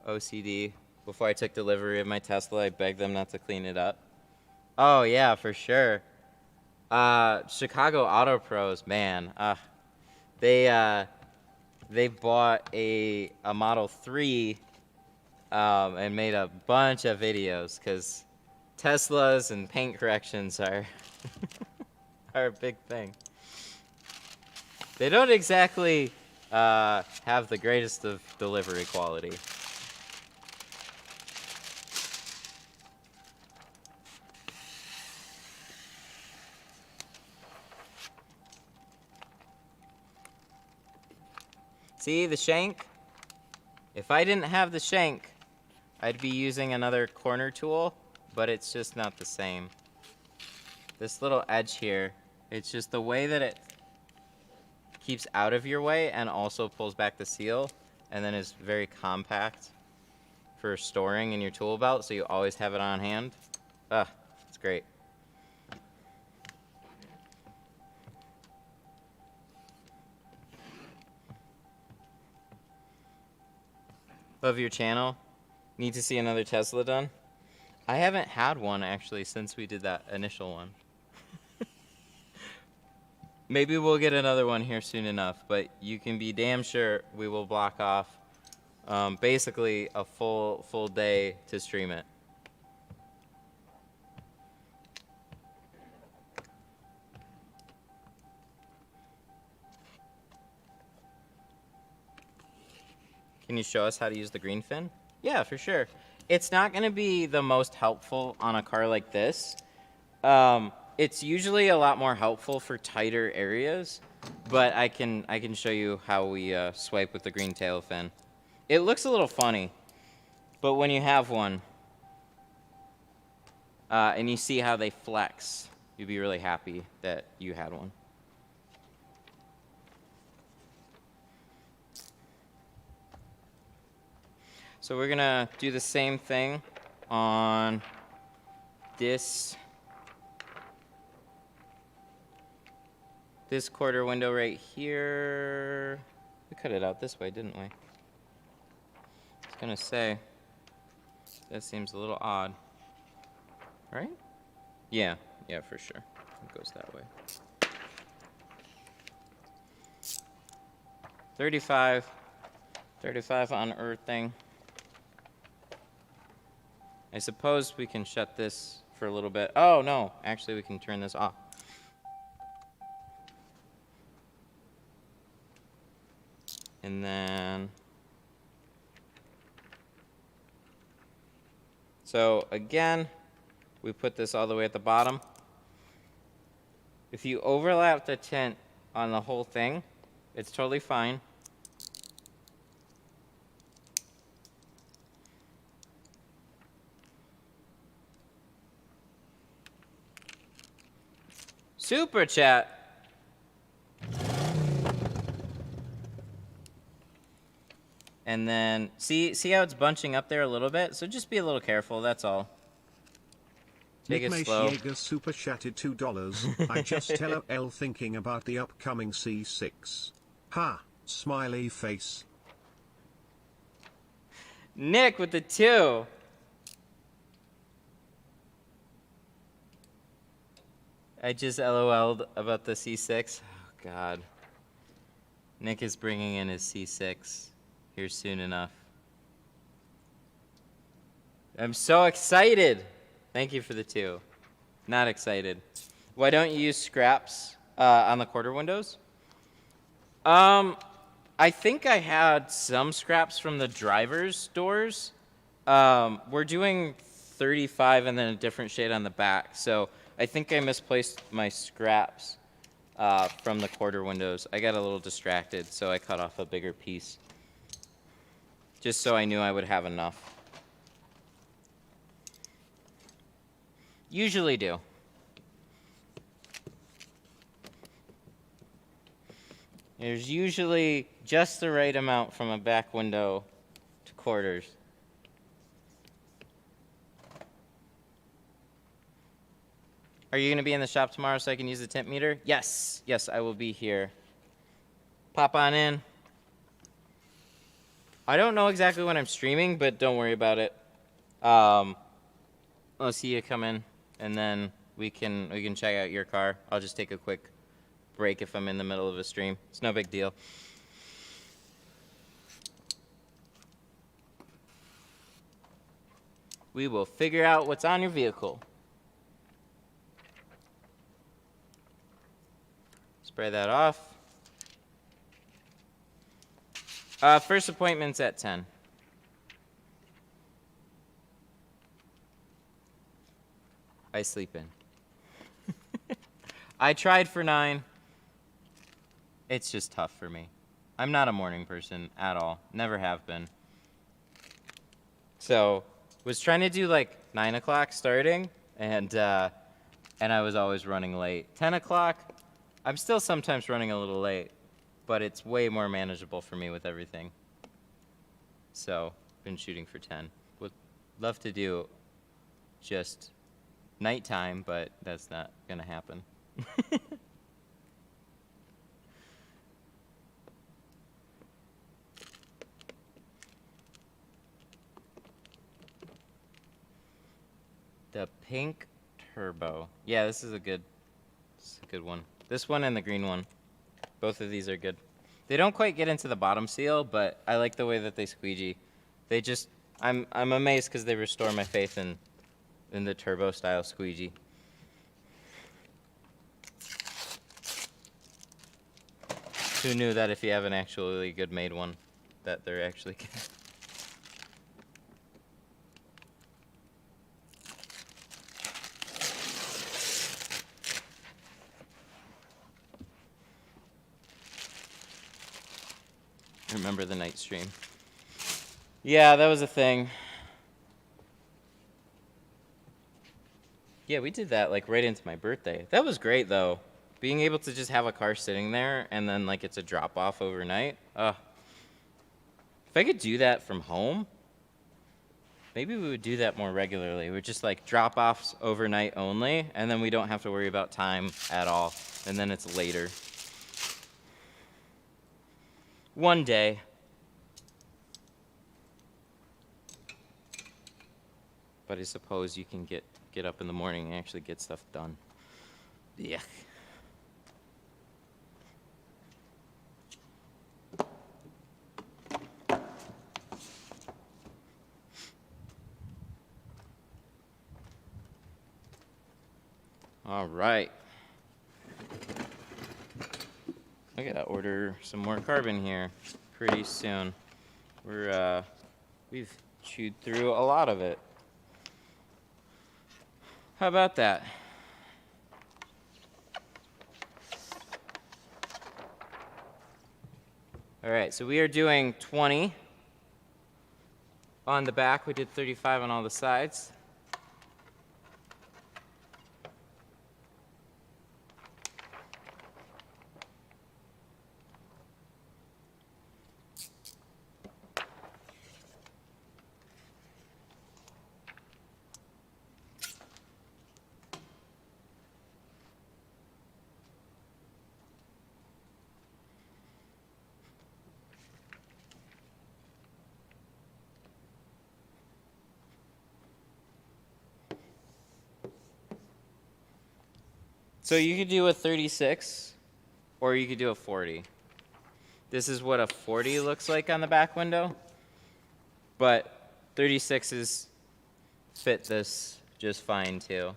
OCD. Before I took delivery of my Tesla, I begged them not to clean it up. Oh yeah, for sure. Chicago Auto Pros, man. They bought a Model 3 and made a bunch of videos because Teslas and paint corrections are are a big thing. They don't exactly have the greatest of delivery quality. See the shank? If I didn't have the shank, I'd be using another corner tool, but it's just not the same. This little edge here, it's just the way that it keeps out of your way and also pulls back the seal, and then is very compact for storing in your tool belt, so you always have it on hand. It's great. Love your channel. Need to see another Tesla done? I haven't had one, actually, since we did that initial one. Maybe we'll get another one here soon enough, but you can be damn sure we will block off basically a full day to stream it. Can you show us how to use the green fin? Yeah, for sure. It's not going to be the most helpful on a car like this. It's usually a lot more helpful for tighter areas, but I can show you how we swipe with the green tail fin. It looks a little funny, but when you have one and you see how they flex, you'll be really happy that you had one. So we're gonna do the same thing on this quarter window right here. We cut it out this way, didn't we? I was gonna say, that seems a little odd, right? Yeah, for sure. It goes that way. 35 on earthing. I suppose we can shut this for a little bit. Oh, no. Actually, we can turn this off. And then... So, again, we put this all the way at the bottom. If you overlap the tint on the whole thing, it's totally fine. Super chat. And then see how it's bunching up there a little bit? So just be a little careful, that's all. Take it slow. Jaeger super chatted $2. I just LOL thinking about the upcoming C6. Ha, smiley face. Nick with the 2. I just LOL'd about the C6. Oh, God. Nick is bringing in his C6 here soon enough. I'm so excited. Thank you for the 2. Not excited. Why don't you use scraps on the quarter windows? I think I had some scraps from the driver's doors. We're doing 35 and then a different shade on the back. So I think I misplaced my scraps from the quarter windows. I got a little distracted, so I cut off a bigger piece. Just so I knew I would have enough. Usually do. There's usually just the right amount from a back window to quarters. Are you going to be in the shop tomorrow so I can use the tint meter? Yes. Yes, I will be here. Pop on in. I don't know exactly when I'm streaming, but don't worry about it. I'll see you come in, and then we can check out your car. I'll just take a quick break if I'm in the middle of a stream. It's no big deal. We will figure out what's on your vehicle. Spray that off. First appointment's at 10. I sleep in. I tried for 9. It's just tough for me. I'm not a morning person at all. Never have been. So, was trying to do like 9 o'clock starting, and I was always running late. 10 o'clock, I'm still sometimes running a little late, but it's way more manageable for me with everything. So, been shooting for 10. Would love to do just nighttime, but that's not gonna happen. The pink turbo. Yeah, this is a good one. This one and the green one. Both of these are good. They don't quite get into the bottom seal, but I like the way that they squeegee. They just, I'm amazed because they restore my faith in the turbo style squeegee. Who knew that if you have an actually good made one, that they're actually good? Remember the night stream. Yeah, that was a thing. Yeah, we did that like right into my birthday. That was great though. Being able to just have a car sitting there and then like it's a drop off overnight. If I could do that from home, maybe we would do that more regularly. We're just like drop offs overnight only, and then we don't have to worry about time at all. And then it's later. One day. But I suppose you can get up in the morning and actually get stuff done. Yeah. All right. I gotta order some more carbon here pretty soon. We've chewed through a lot of it. How about that? All right, so we are doing 20 on the back. We did 35 on all the sides. So you could do a 36 or you could do a 40. This is what a 40 looks like on the back window, but 36s fit this just fine too.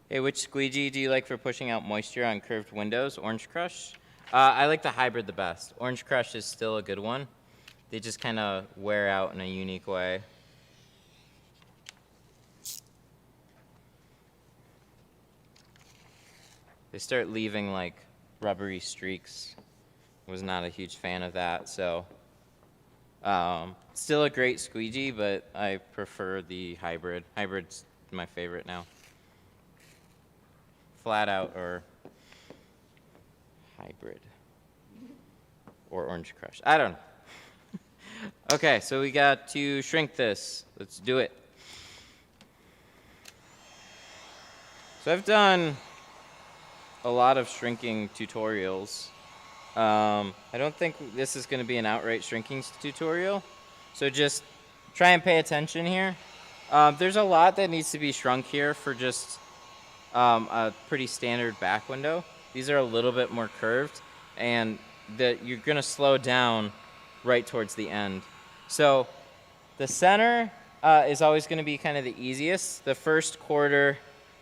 Hey, which squeegee do you like for pushing out moisture on curved windows? Orange Crush? I like the hybrid the best. Orange Crush is still a good one. They just kind of wear out in a unique way. They start leaving like rubbery streaks. Was not a huge fan of that, so still a great squeegee, but I prefer the hybrid. Hybrid's my favorite now. Flat out or hybrid or Orange Crush. I don't know. Okay, so we got to shrink this. Let's do it. So I've done a lot of shrinking tutorials. I don't think this is going to be an outright shrinking tutorial, so just try and pay attention here. There's a lot that needs to be shrunk here for just a pretty standard back window. These are a little bit more curved, and you're going to slow down right towards the end. So the center is always going to be kind of the easiest, the first quarter,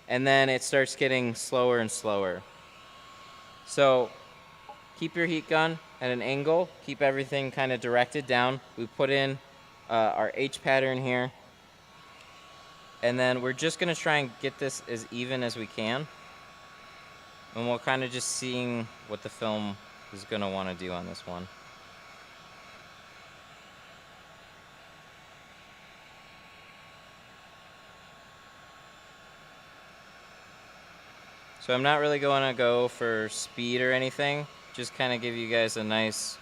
and then it starts getting slower and slower. So keep your heat gun at an angle, keep everything kind of directed down. We put in our H pattern here, and then we're just going to try and get this as even as we can. And we'll kind of just seeing what the film is going to want to do on this one. So I'm not really going to go for speed or anything. Just kind of give you guys a nice,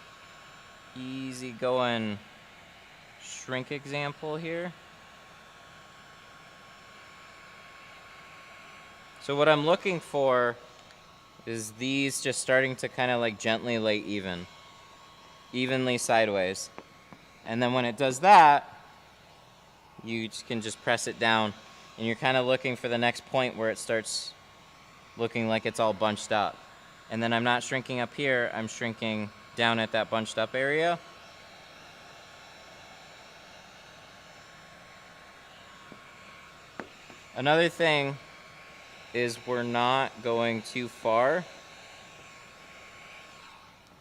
easy going shrink example here. So what I'm looking for is these just starting to kind of like gently lay evenly sideways. And then when it does that, you can just press it down, and you're kind of looking for the next point where it starts looking like it's all bunched up. And then I'm not shrinking up here, I'm shrinking down at that bunched up area. Another thing is we're not going too far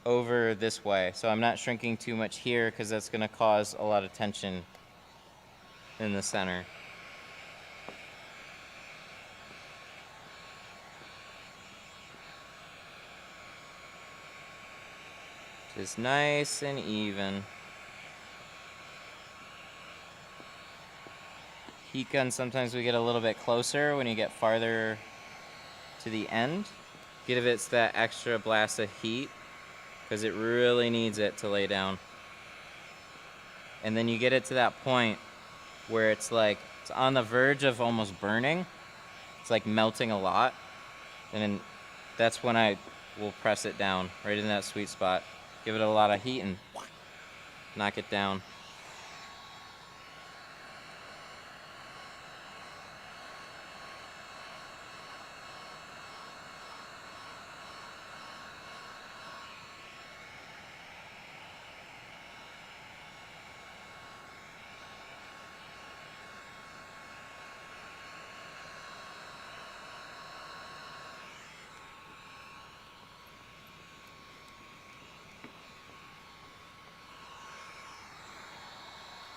over this way. So I'm not shrinking too much here because that's going to cause a lot of tension in the center. Just nice and even. Heat gun, sometimes we get a little bit closer when you get farther to the end. Give it that extra blast of heat because it really needs it to lay down. And then you get it to that point where it's like, it's on the verge of almost burning. It's like melting a lot. And then that's when I will press it down right in that sweet spot. Give it a lot of heat and knock it down.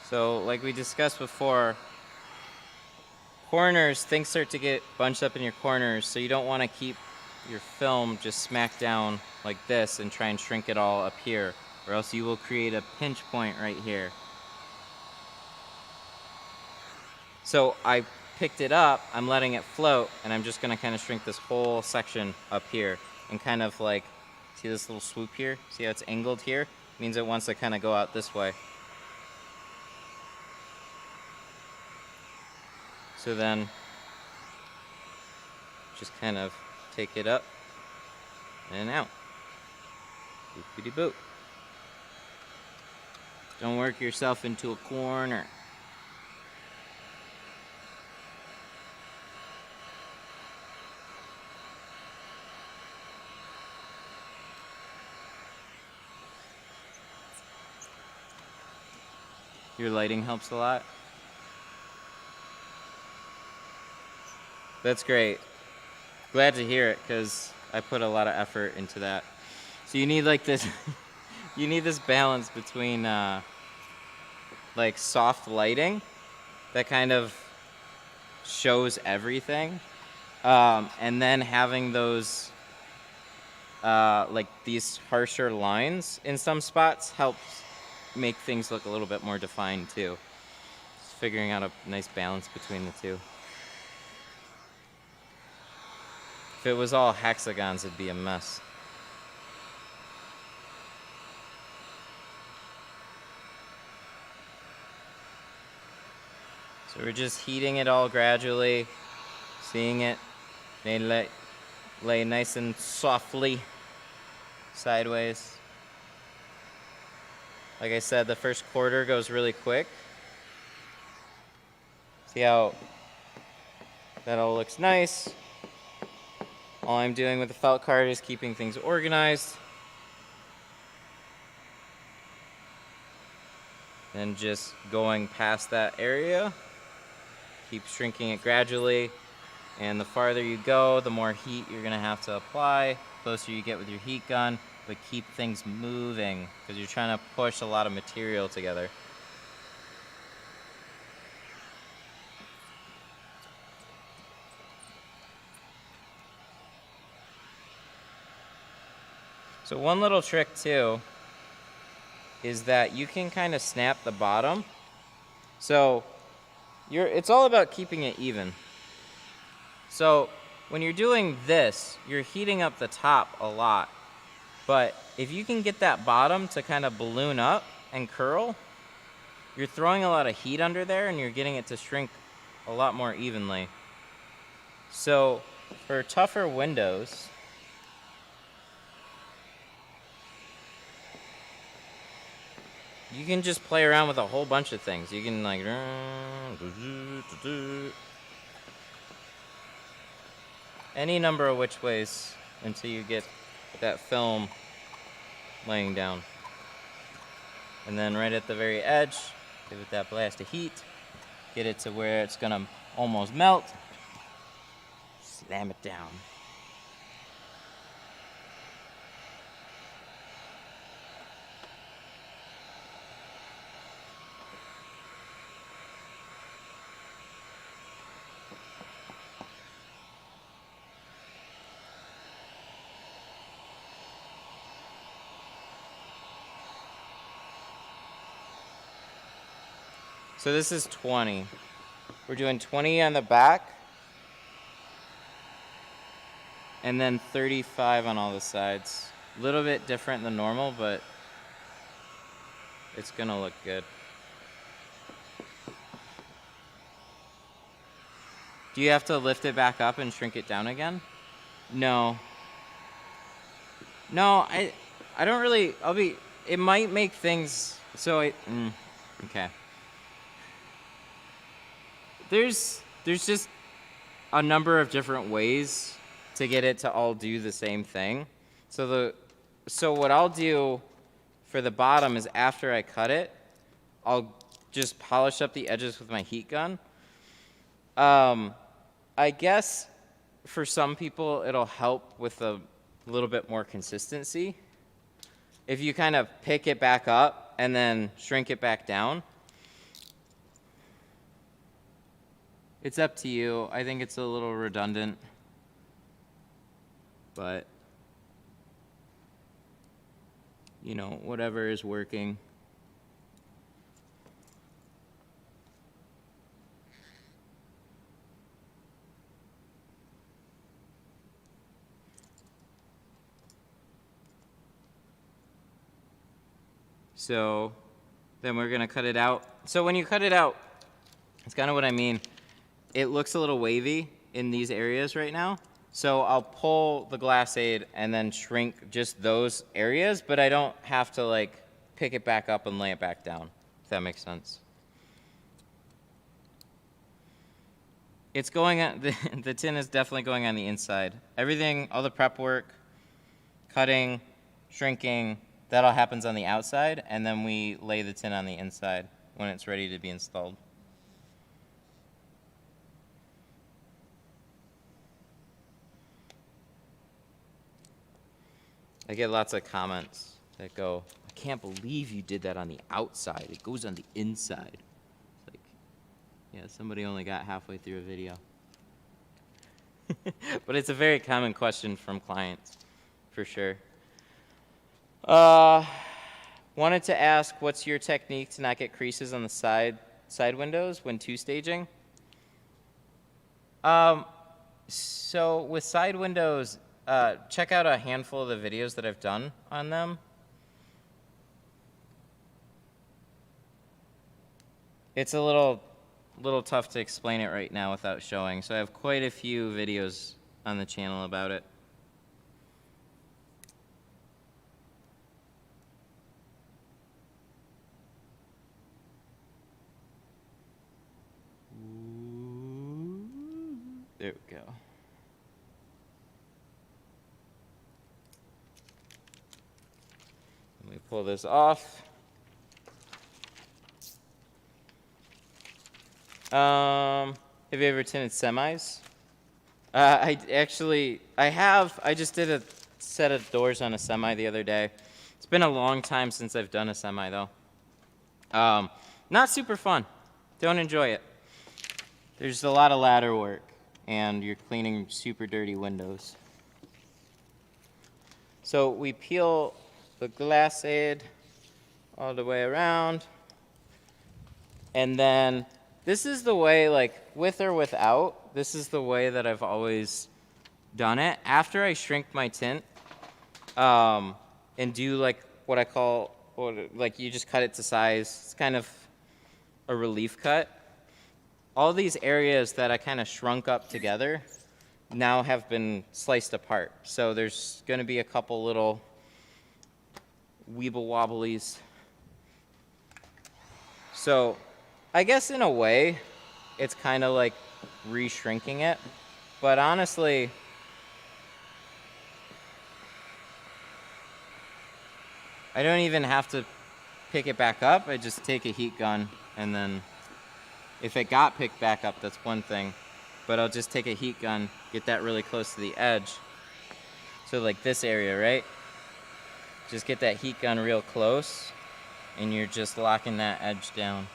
So like we discussed before, corners, things start to get bunched up in your corners, so you don't want to keep your film just smack down like this and try and shrink it all up here, or else you will create a pinch point right here. So I picked it up, I'm letting it float, and I'm just gonna kind of shrink this whole section up here and kind of like, see this little swoop here? See how it's angled here? It means it wants to kind of go out this way. So then just kind of take it up and out. Boopity boop. Don't work yourself into a corner. Your lighting helps a lot. That's great. Glad to hear it, because I put a lot of effort into that. So you need like this, you need this balance between like soft lighting that kind of shows everything, and then having those like these harsher lines in some spots helps make things look a little bit more defined too. Just figuring out a nice balance between the two. If it was all hexagons, it'd be a mess. So we're just heating it all gradually, seeing it lay nice and softly sideways. Like I said, the first quarter goes really quick. See how that all looks nice. All I'm doing with the felt card is keeping things organized. And just going past that area. Keep shrinking it gradually. And the farther you go, the more heat you're gonna have to apply. The closer you get with your heat gun, but keep things moving because you're trying to push a lot of material together. So one little trick too is that you can kind of snap the bottom. So it's all about keeping it even. So when you're doing this, you're heating up the top a lot. But if you can get that bottom to kind of balloon up and curl, you're throwing a lot of heat under there and you're getting it to shrink a lot more evenly. So for tougher windows, you can just play around with a whole bunch of things. You can like any number of which ways until you get that film laying down. And then right at the very edge, give it that blast of heat. Get it to where it's gonna almost melt. Slam it down. So this is 20. We're doing 20 on the back, and then 35 on all the sides. A little bit different than normal, but it's gonna look good. Do you have to lift it back up and shrink it down again? No. No, I don't really, it might make things, so okay. There's just a number of different ways to get it to all do the same thing. So what I'll do for the bottom is after I cut it, I'll just polish up the edges with my heat gun. I guess for some people it'll help with a little bit more consistency. If you kind of pick it back up and then shrink it back down. It's up to you. I think it's a little redundant, but you know, whatever is working. So then we're gonna cut it out. So when you cut it out, it's kind of what I mean. It looks a little wavy in these areas right now. So I'll pull the glass aid and then shrink just those areas, but I don't have to like pick it back up and lay it back down, if that makes sense. It's going on, the tin is definitely going on the inside. Everything, all the prep work, cutting, shrinking, that all happens on the outside, and then we lay the tin on the inside when it's ready to be installed. I get lots of comments that go, I can't believe you did that on the outside. It goes on the inside. It's like, yeah, somebody only got halfway through a video. But it's a very common question from clients, for sure. Wanted to ask, what's your technique to not get creases on the side windows when two-staging? So with side windows, check out a handful of the videos that I've done on them. It's a little tough to explain it right now without showing, so I have quite a few videos on the channel about it. There we go. Let me pull this off. Have you ever tinted semis? I just did a set of doors on a semi the other day. It's been a long time since I've done a semi though. Not super fun. Don't enjoy it. There's a lot of ladder work and you're cleaning super dirty windows. So we peel the glass aid all the way around, and then this is the way, like with or without, this is the way that I've always done it. After I shrink my tint and do like what I call, like you just cut it to size, it's kind of a relief cut. All these areas that I kind of shrunk up together now have been sliced apart. So there's going to be a couple little weeble wobblies. So I guess in a way, it's kind of like re-shrinking it. But honestly, I don't even have to pick it back up. I just take a heat gun and then if it got picked back up, that's one thing. But I'll just take a heat gun, get that really close to the edge. So like this area, right? Just get that heat gun real close, and you're just locking that edge down.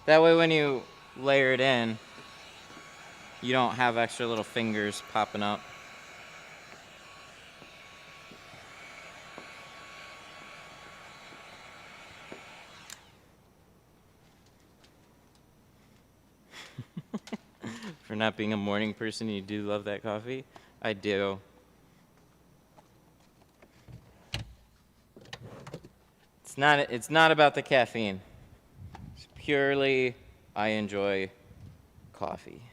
That way when you layer it in, you don't have extra little fingers popping up. For not being a morning person, you do love that coffee? I do. It's not about the caffeine. It's purely I enjoy coffee.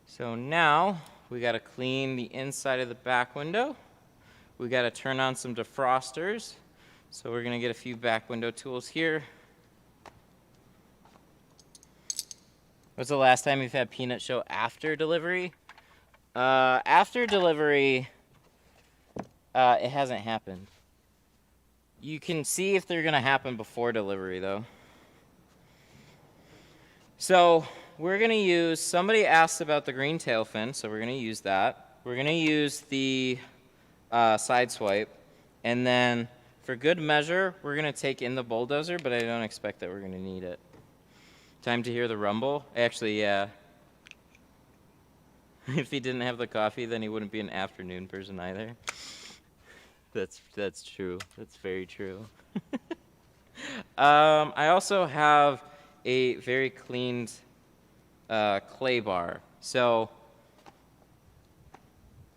So now we got to clean the inside of the back window. We got to turn on some defrosters. So we're going to get a few back window tools here. When's the last time you've had peanut show after delivery? After delivery, it hasn't happened. You can see if they're going to happen before delivery, though. So we're gonna use, somebody asked about the green tail fin, so we're gonna use that. We're gonna use the side swipe, and then for good measure, we're gonna take in the bulldozer, but I don't expect that we're gonna need it. Time to hear the rumble? Actually, yeah. If he didn't have the coffee, then he wouldn't be an afternoon person either. That's true. That's very true. I also have a very cleaned clay bar. So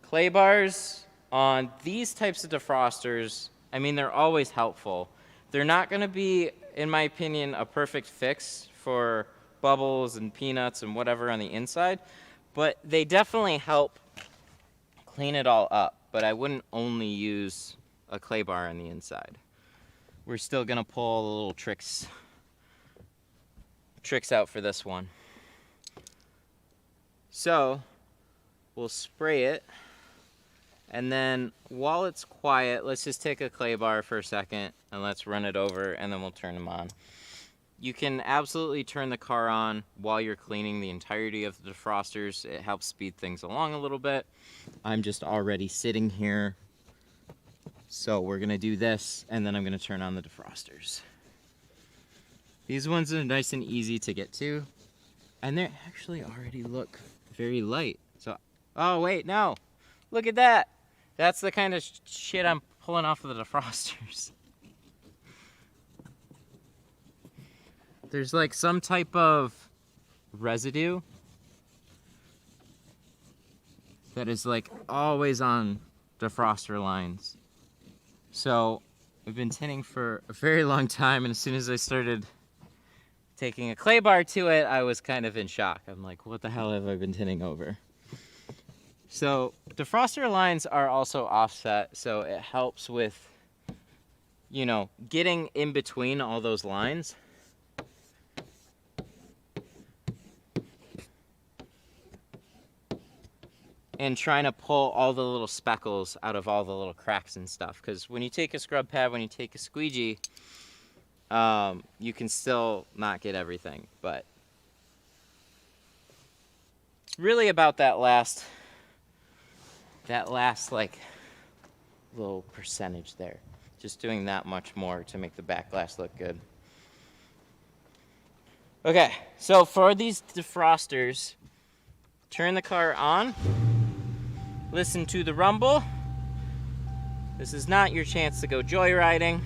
clay bars on these types of defrosters, I mean, they're always helpful. They're not going to be, in my opinion, a perfect fix for bubbles and peanuts and whatever on the inside, but they definitely help clean it all up. But I wouldn't only use a clay bar on the inside. We're still gonna pull the little tricks out for this one. So we'll spray it, and then while it's quiet, let's just take a clay bar for a second and let's run it over, and then we'll turn them on. You can absolutely turn the car on while you're cleaning the entirety of the defrosters. It helps speed things along a little bit. I'm just already sitting here, so we're gonna do this, and then I'm gonna turn on the defrosters. These ones are nice and easy to get to, and they actually already look very light. So, oh wait, no, look at that. That's the kind of shit I'm pulling off of the defrosters. There's like some type of residue that is like always on defroster lines. So I've been tinting for a very long time, and as soon as I started taking a clay bar to it, I was kind of in shock. I'm like, what the hell have I been tinting over? So defroster lines are also offset, so it helps with, you know, getting in between all those lines. And trying to pull all the little speckles out of all the little cracks and stuff. Because when you take a scrub pad, when you take a squeegee, you can still not get everything. But it's really about that last like little percentage there. Just doing that much more to make the back glass look good. Okay, so for these defrosters, turn the car on. Listen to the rumble. This is not your chance to go joyriding.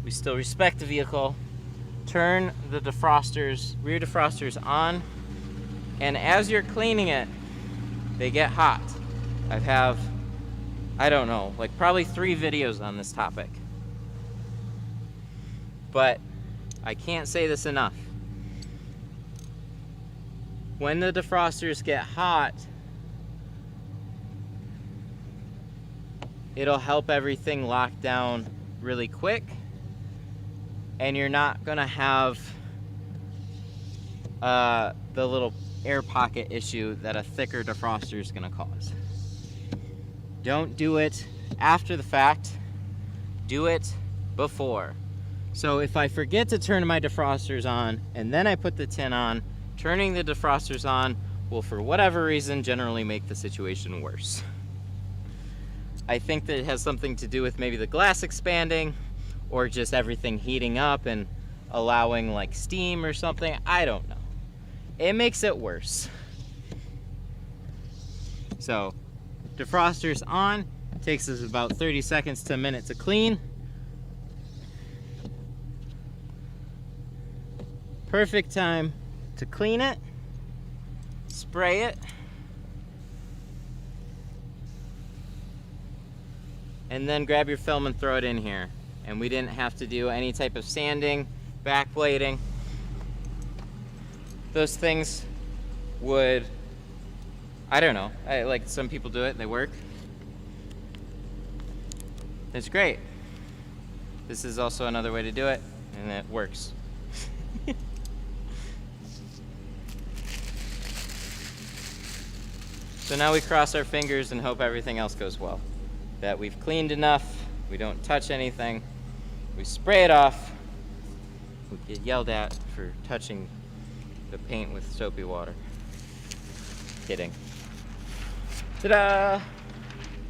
We still respect the vehicle. Turn the defrosters, rear defrosters on, and as you're cleaning it, they get hot. I have, I don't know, like probably 3 videos on this topic. But I can't say this enough. When the defrosters get hot, it'll help everything lock down really quick, and you're not gonna have the little air pocket issue that a thicker defroster is gonna cause. Don't do it after the fact, do it before. So if I forget to turn my defrosters on and then I put the tint on, turning the defrosters on will, for whatever reason, generally make the situation worse. I think that it has something to do with maybe the glass expanding, or just everything heating up and allowing like steam or something. I don't know. It makes it worse. So, defrosters on. Takes us about 30 seconds to a minute to clean. Perfect time to clean it. Spray it. And then grab your film and throw it in here. And we didn't have to do any type of sanding, backblading. Those things would, I don't know, like some people do it, they work. It's great. This is also another way to do it, and it works. So now we cross our fingers and hope everything else goes well. That we've cleaned enough, we don't touch anything, we spray it off, we get yelled at for touching the paint with soapy water. Kidding. Ta-da!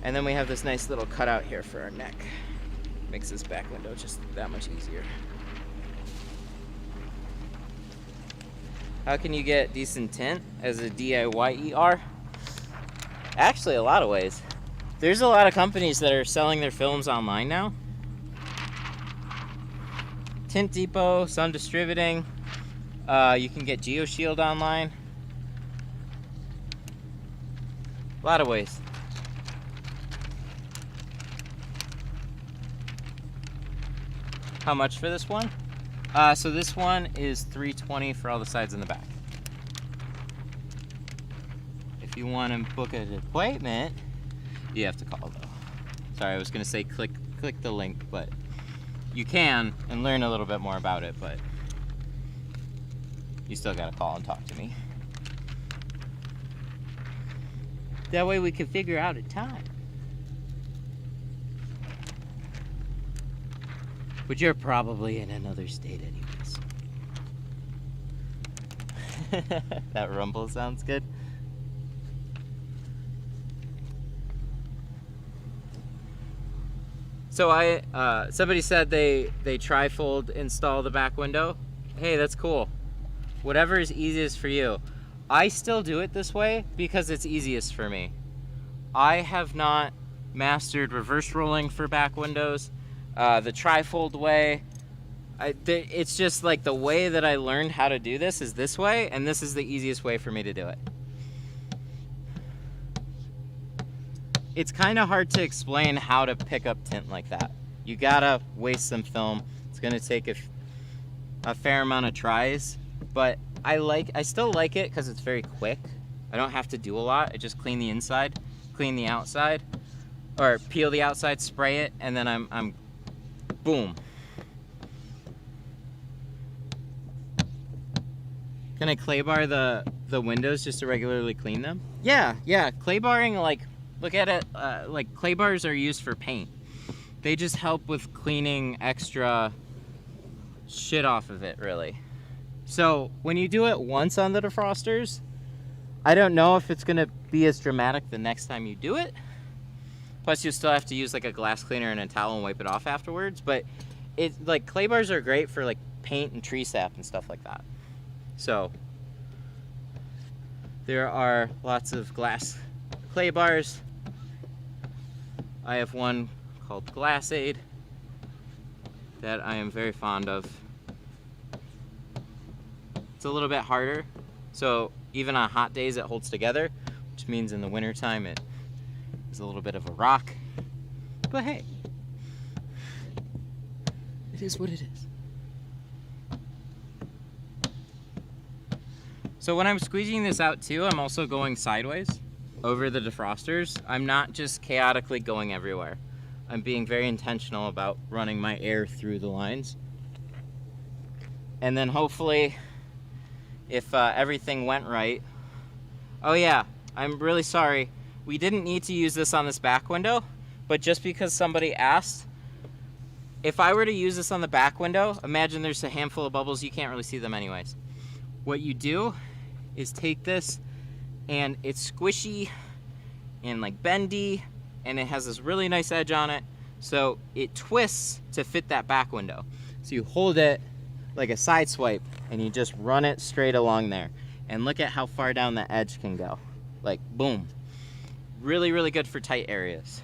And then we have this nice little cutout here for our neck. Makes this back window just that much easier. How can you get decent tint as a DIYer? Actually, a lot of ways. There's a lot of companies that are selling their films online now. Tint Depot, Sun Distributing. You can get GeoShield online. A lot of ways. How much for this one? So this one is $320 for all the sides and the back. If you want to book an appointment, you have to call though. Sorry, I was gonna say click the link, but you can and learn a little bit more about it, but you still gotta call and talk to me. That way we can figure out a time. But you're probably in another state anyways. That rumble sounds good. So somebody said they tri-fold install the back window. Hey, that's cool. Whatever is easiest for you. I still do it this way because it's easiest for me. I have not mastered reverse rolling for back windows. The tri-fold way, it's just like the way that I learned how to do this is this way, and this is the easiest way for me to do it. It's kind of hard to explain how to pick up tint like that. You gotta waste some film. It's gonna take a fair amount of tries, but I still like it because it's very quick. I don't have to do a lot. I just clean the inside, clean the outside, or peel the outside, spray it, and then I'm boom. Can I clay bar the windows just to regularly clean them? Yeah, clay barring, like, look at it, like clay bars are used for paint. They just help with cleaning extra shit off of it, really. So when you do it once on the defrosters, I don't know if it's gonna be as dramatic the next time you do it. Plus you still have to use like a glass cleaner and a towel and wipe it off afterwards. But it's like clay bars are great for like paint and tree sap and stuff like that. So there are lots of glass clay bars. I have one called Glass Aid that I am very fond of. It's a little bit harder, so even on hot days it holds together, which means in the wintertime it is a little bit of a rock. But hey, it is what it is. So when I'm squeegeeing this out too, I'm also going sideways over the defrosters. I'm not just chaotically going everywhere. I'm being very intentional about running my air through the lines. And then hopefully, if everything went right. Oh yeah, I'm really sorry. We didn't need to use this on this back window, but just because somebody asked, if I were to use this on the back window, imagine there's a handful of bubbles, you can't really see them anyways. What you do is take this, and it's squishy and like bendy, and it has this really nice edge on it, so it twists to fit that back window. So you hold it like a side swipe, and you just run it straight along there. And look at how far down the edge can go. Like, boom. Really, really good for tight areas.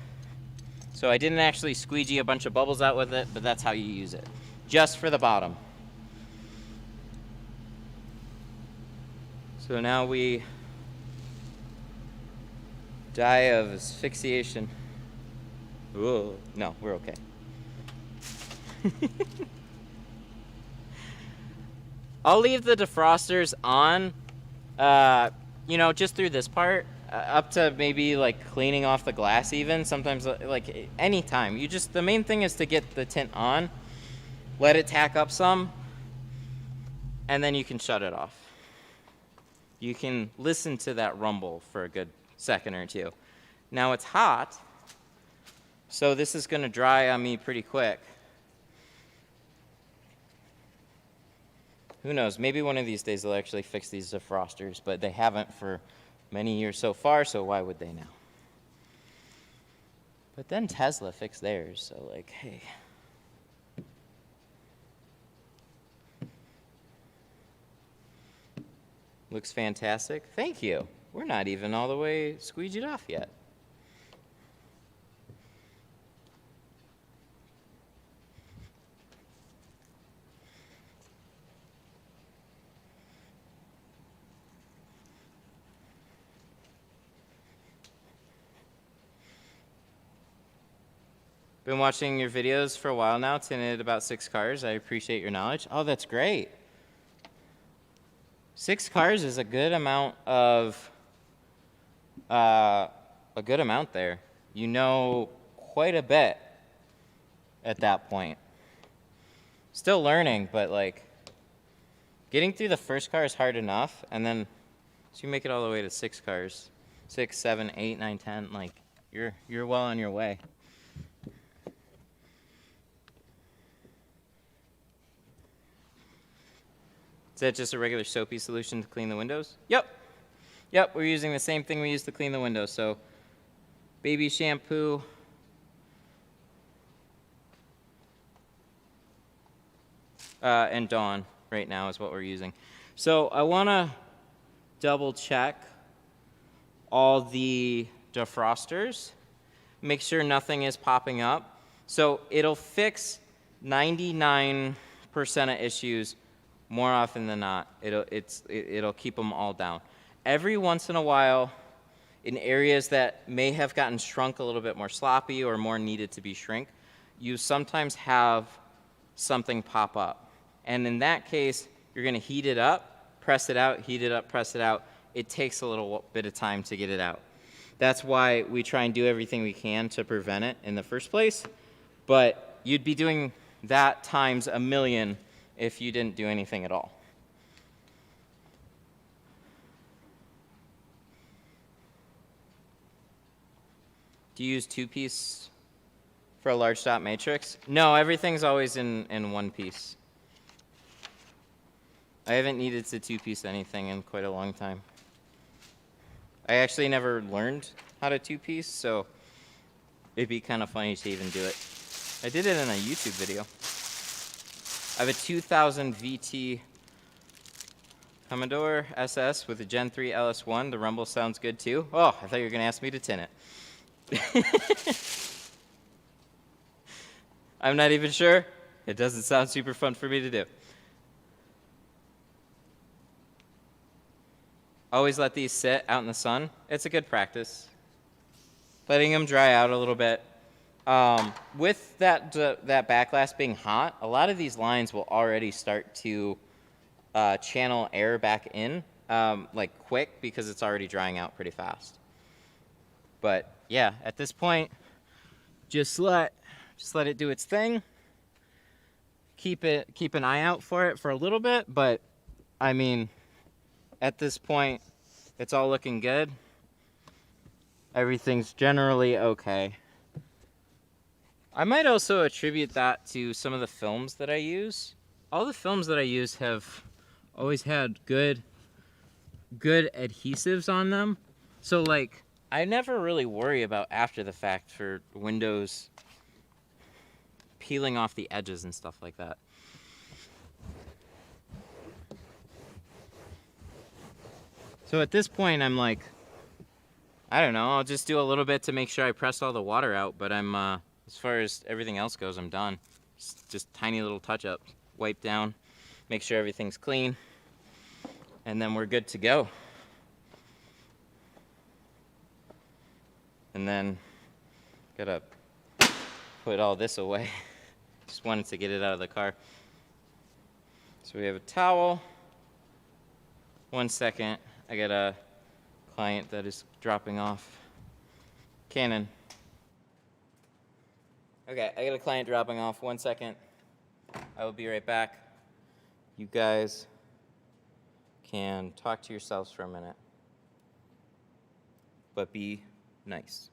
So I didn't actually squeegee a bunch of bubbles out with it, but that's how you use it. Just for the bottom. So now we die of asphyxiation. Whoa, no, we're okay. I'll leave the defrosters on, you know, just through this part, up to maybe like cleaning off the glass even. Sometimes, like anytime. The main thing is to get the tint on, let it tack up some, and then you can shut it off. You can listen to that rumble for a good second or two. Now it's hot, so this is gonna dry on me pretty quick. Who knows? Maybe one of these days they'll actually fix these defrosters, but they haven't for many years so far, so why would they now? But then Tesla fixed theirs, so like, hey. Looks fantastic. Thank you. We're not even all the way squeegeed off yet. Been watching your videos for a while now, tinted about 6 cars. I appreciate your knowledge. Oh, that's great. 6 cars is a good amount of, there. You know quite a bit at that point. Still learning, but like, getting through the first car is hard enough, and then, so you make it all the way to 6 cars. 6, 7, 8, 9, 10, like, you're well on your way. Is that just a regular soapy solution to clean the windows? Yep. Yep, we're using the same thing we use to clean the windows. So, baby shampoo. And Dawn right now is what we're using. So, I want to double check all the defrosters. Make sure nothing is popping up. So, it'll fix 99% of issues. More often than not, it'll keep them all down. Every once in a while, in areas that may have gotten shrunk a little bit more sloppy or more needed to be shrink, you sometimes have something pop up. And in that case, you're going to heat it up, press it out, heat it up, press it out. It takes a little bit of time to get it out. That's why we try and do everything we can to prevent it in the first place. But you'd be doing that times a million if you didn't do anything at all. Do you use 2-piece for a large dot matrix? No, everything's always in 1 piece. I haven't needed to 2-piece anything in quite a long time. I actually never learned how to 2-piece, so it'd be kind of funny to even do it. I did it in a YouTube video. I have a 2000 VT Commodore SS with a Gen 3 LS1. The rumble sounds good too. Oh, I thought you were going to ask me to tin it. I'm not even sure. It doesn't sound super fun for me to do. Always let these sit out in the sun. It's a good practice. Letting them dry out a little bit. With that back glass being hot, a lot of these lines will already start to channel air back in, like quick, because it's already drying out pretty fast. But yeah, at this point, just let it do its thing. Keep an eye out for it for a little bit, but I mean, at this point, it's all looking good. Everything's generally okay. I might also attribute that to some of the films that I use. All the films that I use have always had good adhesives on them. So like, I never really worry about after the fact for windows peeling off the edges and stuff like that. So at this point, I'm like, I don't know, I'll just do a little bit to make sure I press all the water out, but I'm, as far as everything else goes, I'm done. Just tiny little touch-ups. Wipe down, make sure everything's clean, and then we're good to go. And then, gotta put all this away. Just wanted to get it out of the car. So we have a towel. 1 second, I got a client that is dropping off. Canon. Okay, I got a client dropping off. 1 second. I will be right back. You guys can talk to yourselves for a minute, but be nice.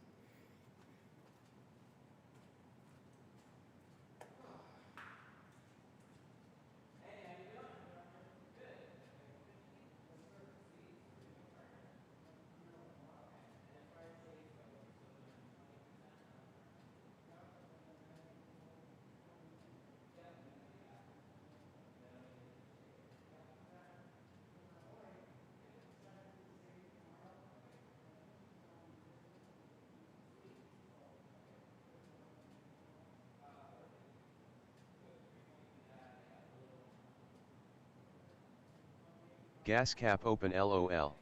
Gas cap open LOL.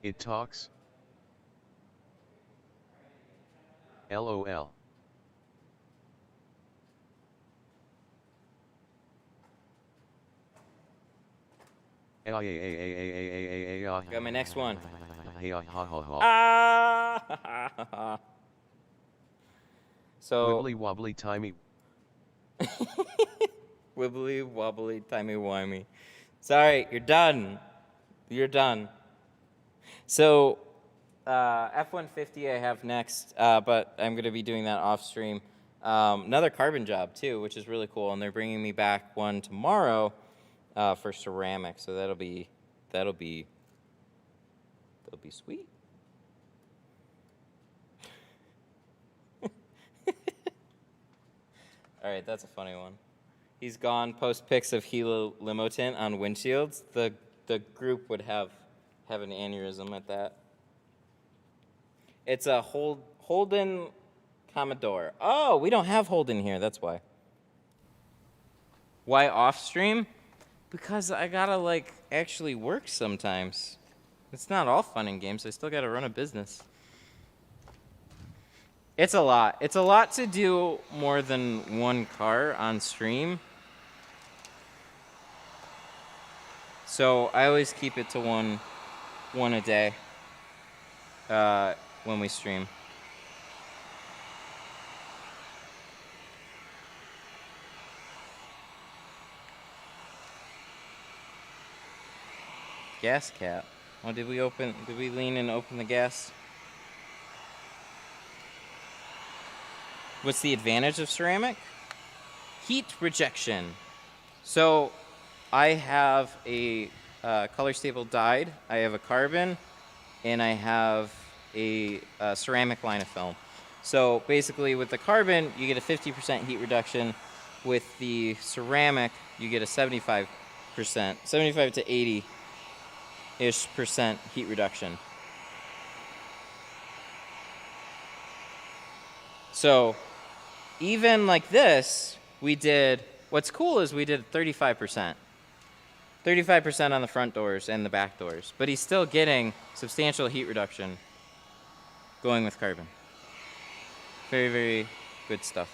It talks? LOL. Got my next one. So Wibbly wobbly timey. wibbly wobbly timey wimey. Sorry, you're done. You're done. So F-150 I have next, but I'm going to be doing that off stream. Another carbon job too, which is really cool, and they're bringing me back one tomorrow for ceramic. So that'll be sweet. All right, that's a funny one. He's gone. Post pics of Hilo limo tint on windshields. The group would have an aneurysm at that. It's a Holden Commodore. Oh, we don't have Holden here. That's why. Why off stream? Because I gotta like actually work sometimes. It's not all fun and games. I still gotta run a business. It's a lot. It's a lot to do more than one car on stream. So I always keep it to one a day when we stream. Gas cap. Oh, did we lean and open the gas? What's the advantage of ceramic? Heat rejection. So I have a color stable dyed, I have a carbon, and I have a ceramic line of film. So basically with the carbon, you get a 50% heat reduction. With the ceramic, you get a 75%, 75 to 80-ish percent heat reduction. So even like this, what's cool is we did 35%. 35% on the front doors and the back doors. But he's still getting substantial heat reduction going with carbon. Very, very good stuff.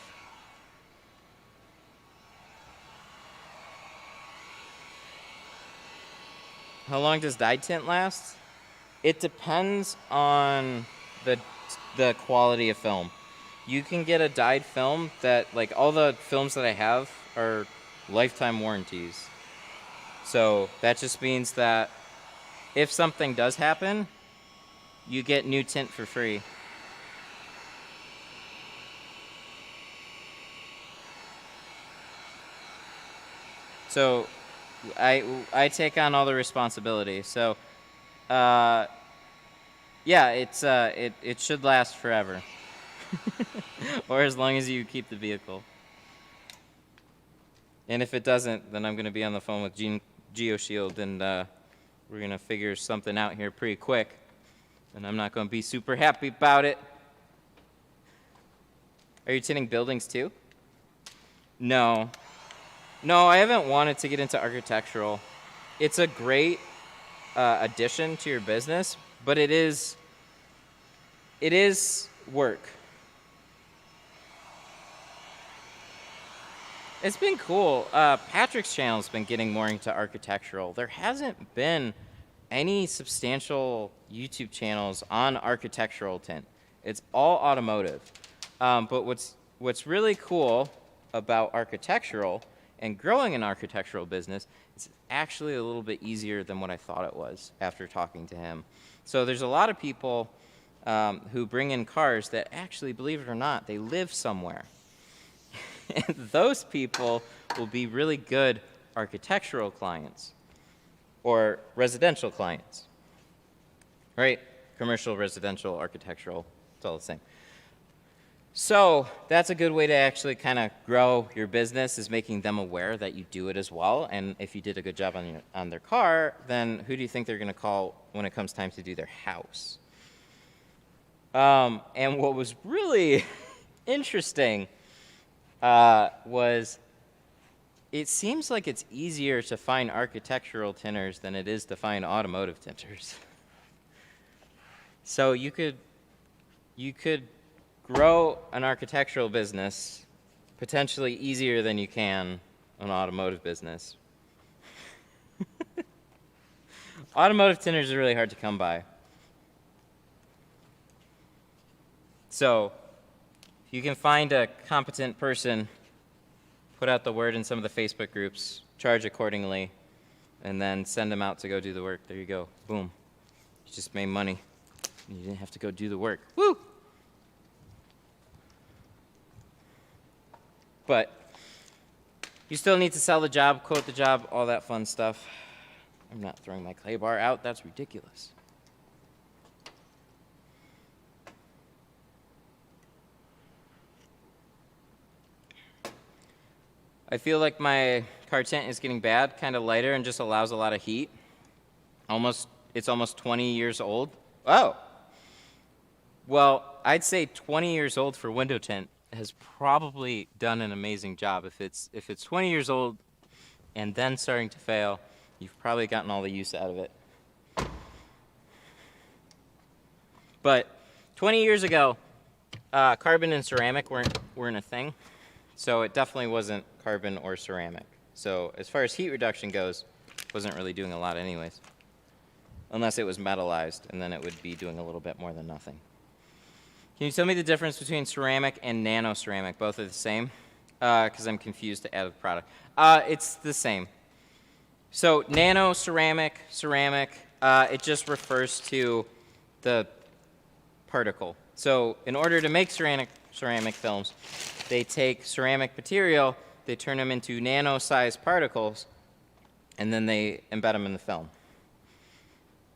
How long does dyed tint last? It depends on the quality of film. You can get a dyed film that, like, all the films that I have are lifetime warranties. So that just means that if something does happen, you get new tint for free. So I take on all the responsibility. So yeah, it should last forever. Or as long as you keep the vehicle. And if it doesn't, then I'm going to be on the phone with GeoShield, and we're going to figure something out here pretty quick. And I'm not going to be super happy about it. Are you tinting buildings too? No. No, I haven't wanted to get into architectural. It's a great addition to your business, but it is work. It's been cool. Patrick's channel's been getting more into architectural. There hasn't been any substantial YouTube channels on architectural tint. It's all automotive. But what's really cool about architectural and growing an architectural business is actually a little bit easier than what I thought it was after talking to him. So there's a lot of people who bring in cars that actually, believe it or not, they live somewhere. And those people will be really good architectural clients or residential clients, right? Commercial, residential, architectural, it's all the same. So that's a good way to actually kind of grow your business, is making them aware that you do it as well. And if you did a good job on their car, then who do you think they're going to call when it comes time to do their house? And what was really interesting was it seems like it's easier to find architectural tinters than it is to find automotive tinters. So you could grow an architectural business potentially easier than you can an automotive business. Automotive tinters are really hard to come by. So if you can find a competent person, put out the word in some of the Facebook groups, charge accordingly, and then send them out to go do the work. There you go. Boom. You just made money. You didn't have to go do the work. Woo! But you still need to sell the job, quote the job, all that fun stuff. I'm not throwing my clay bar out. That's ridiculous. I feel like my car tint is getting bad, kind of lighter, and just allows a lot of heat. It's almost 20 years old. Oh. Well, I'd say 20 years old for window tint has probably done an amazing job. If it's 20 years old and then starting to fail, you've probably gotten all the use out of it. But 20 years ago, carbon and ceramic weren't a thing, so it definitely wasn't carbon or ceramic. So as far as heat reduction goes, it wasn't really doing a lot anyways, unless it was metallized, and then it would be doing a little bit more than nothing. Can you tell me the difference between ceramic and nano ceramic? Both are the same? Because I'm confused to add a product. It's the same. So nano ceramic, it just refers to the particle. So in order to make ceramic films, they take ceramic material, they turn them into nano-sized particles, and then they embed them in the film.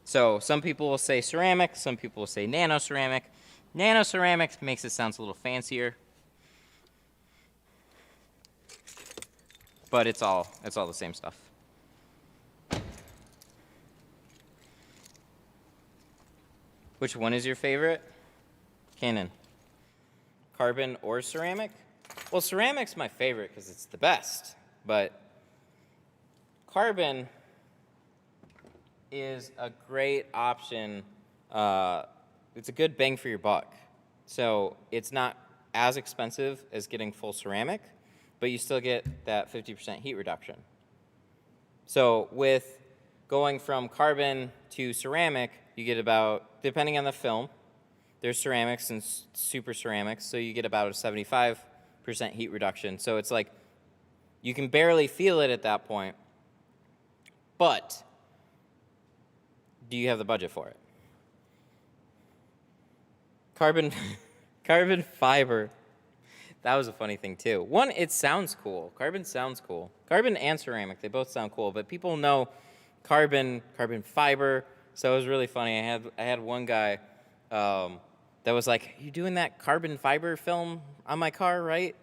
So some people will say ceramic, some people will say nano ceramic. Nano ceramic makes it sound a little fancier, but it's all the same stuff. Which one is your favorite? Canon. Carbon or ceramic? Well, ceramic's my favorite because it's the best, but carbon is a great option. It's a good bang for your buck. So it's not as expensive as getting full ceramic, but you still get that 50% heat reduction. So with going from carbon to ceramic, you get about, depending on the film, there's ceramics and super ceramics, so you get about a 75% heat reduction. So it's like you can barely feel it at that point, but do you have the budget for it? Carbon fiber. That was a funny thing too. One, it sounds cool. Carbon sounds cool. Carbon and ceramic, they both sound cool, but people know carbon fiber. So it was really funny. I had one guy that was like, "You doing that carbon fiber film on my car, right?"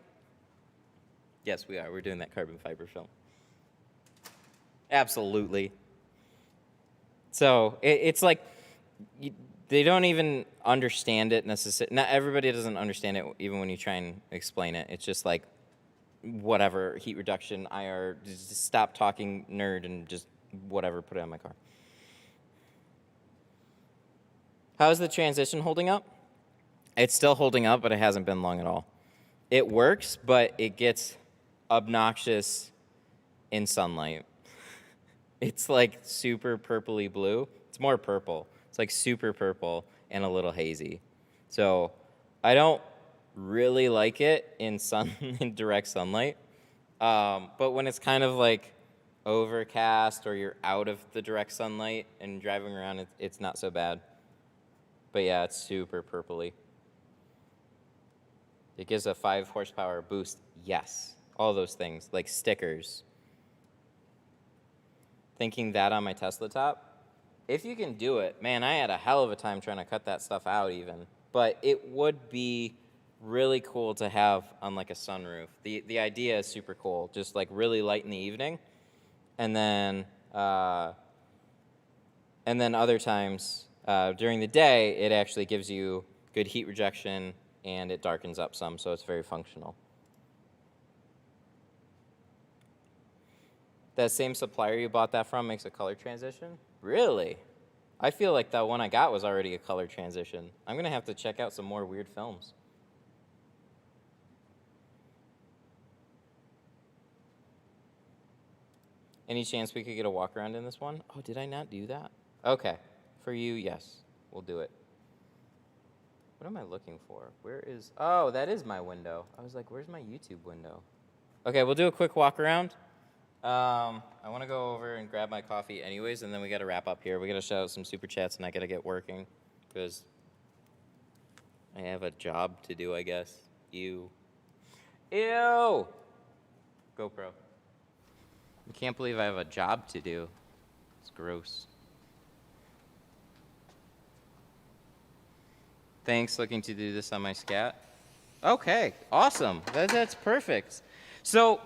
Yes, we are. We're doing that carbon fiber film. Absolutely. So it's like they don't even understand it necessarily. Not everybody doesn't understand it, even when you try and explain it. It's just like, whatever, heat reduction, IR, just stop talking nerd and just whatever, put it on my car. How's the transition holding up? It's still holding up, but it hasn't been long at all. It works, but it gets obnoxious in sunlight. It's like super purpley blue. It's more purple. It's like super purple and a little hazy. So I don't really like it in in direct sunlight. But when it's kind of like overcast or you're out of the direct sunlight and driving around, it's not so bad. But yeah, it's super purpley. It gives a 5 horsepower boost. Yes, all those things, like stickers. Thinking that on my Tesla top. If you can do it, man, I had a hell of a time trying to cut that stuff out even. But it would be really cool to have on like a sunroof. The idea is super cool, just like really light in the evening, and then other times during the day it actually gives you good heat rejection and it darkens up some, so it's very functional. That same supplier you bought that from makes a color transition? Really? I feel like the one I got was already a color transition. I'm gonna have to check out some more weird films. Any chance we could get a walk around in this one? Oh, did I not do that? Okay. For you, yes. We'll do it. What am I looking for? Where is... Oh, that is my window. I was like, where's my YouTube window? Okay, we'll do a quick walk around. I want to go over and grab my coffee anyways, and then we got to wrap up here. We got to shout out some super chats, and I got to get working because I have a job to do, I guess. Ew. GoPro. I can't believe I have a job to do. It's gross. Thanks, looking to do this on my scat. Okay, awesome. That's perfect. So,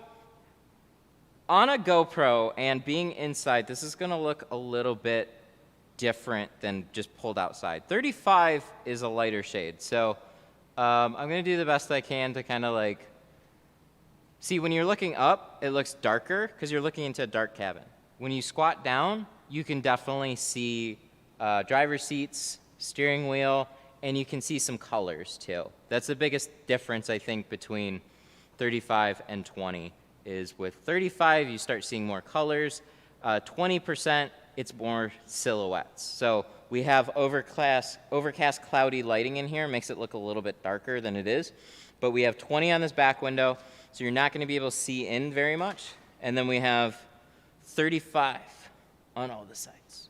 on a GoPro and being inside, this is going to look a little bit different than just pulled outside. 35 is a lighter shade, so I'm going to do the best I can to kind of like... See, when you're looking up, it looks darker because you're looking into a dark cabin. When you squat down, you can definitely see driver's seats, steering wheel, and you can see some colors too. That's the biggest difference, I think, between 35 and 20 is with 35, you start seeing more colors. 20%, it's more silhouettes. So we have overcast, cloudy lighting in here, makes it look a little bit darker than it is. But we have 20 on this back window, so you're not going to be able to see in very much. And then we have 35 on all the sides.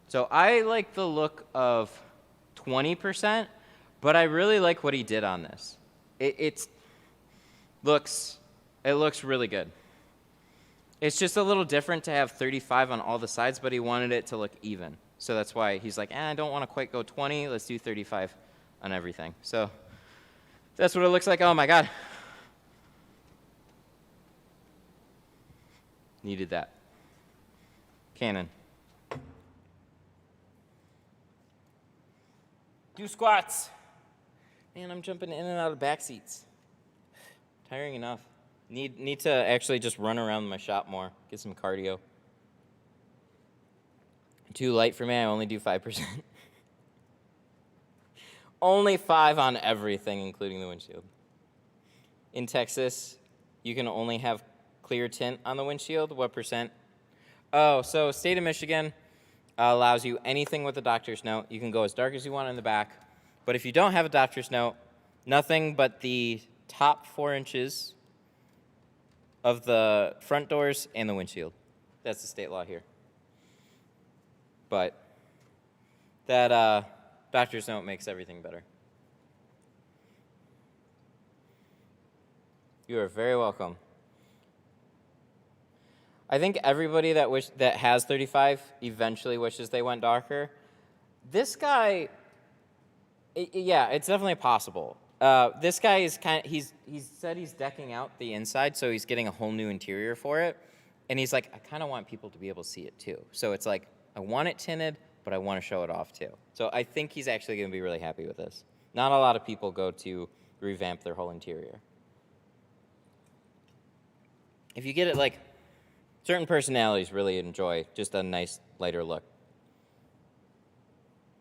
So I like the look of 20%, but I really like what he did on this. It looks really good. It's just a little different to have 35 on all the sides, but he wanted it to look even. So that's why he's like, I don't want to quite go 20. Let's do 35 on everything. So that's what it looks like. Oh, my God. Needed that. Canon. Do squats. Man, I'm jumping in and out of back seats. Tiring enough. Need to actually just run around my shop more. Get some cardio. Too light for me. I only do 5%. Only 5 on everything, including the windshield. In Texas, you can only have clear tint on the windshield. What percent? Oh, so state of Michigan allows you anything with a doctor's note. You can go as dark as you want in the back. But if you don't have a doctor's note, nothing but the top 4 inches of the front doors and the windshield. That's the state law here. But that doctor's note makes everything better. You are very welcome. I think everybody that has 35 eventually wishes they went darker. This guy, yeah, it's definitely possible. This guy is he's said he's decking out the inside, so he's getting a whole new interior for it. And he's like, I kind of want people to be able to see it too. So it's like, I want it tinted, but I want to show it off too. So I think he's actually going to be really happy with this. Not a lot of people go to revamp their whole interior. If you get it like, certain personalities really enjoy just a nice lighter look.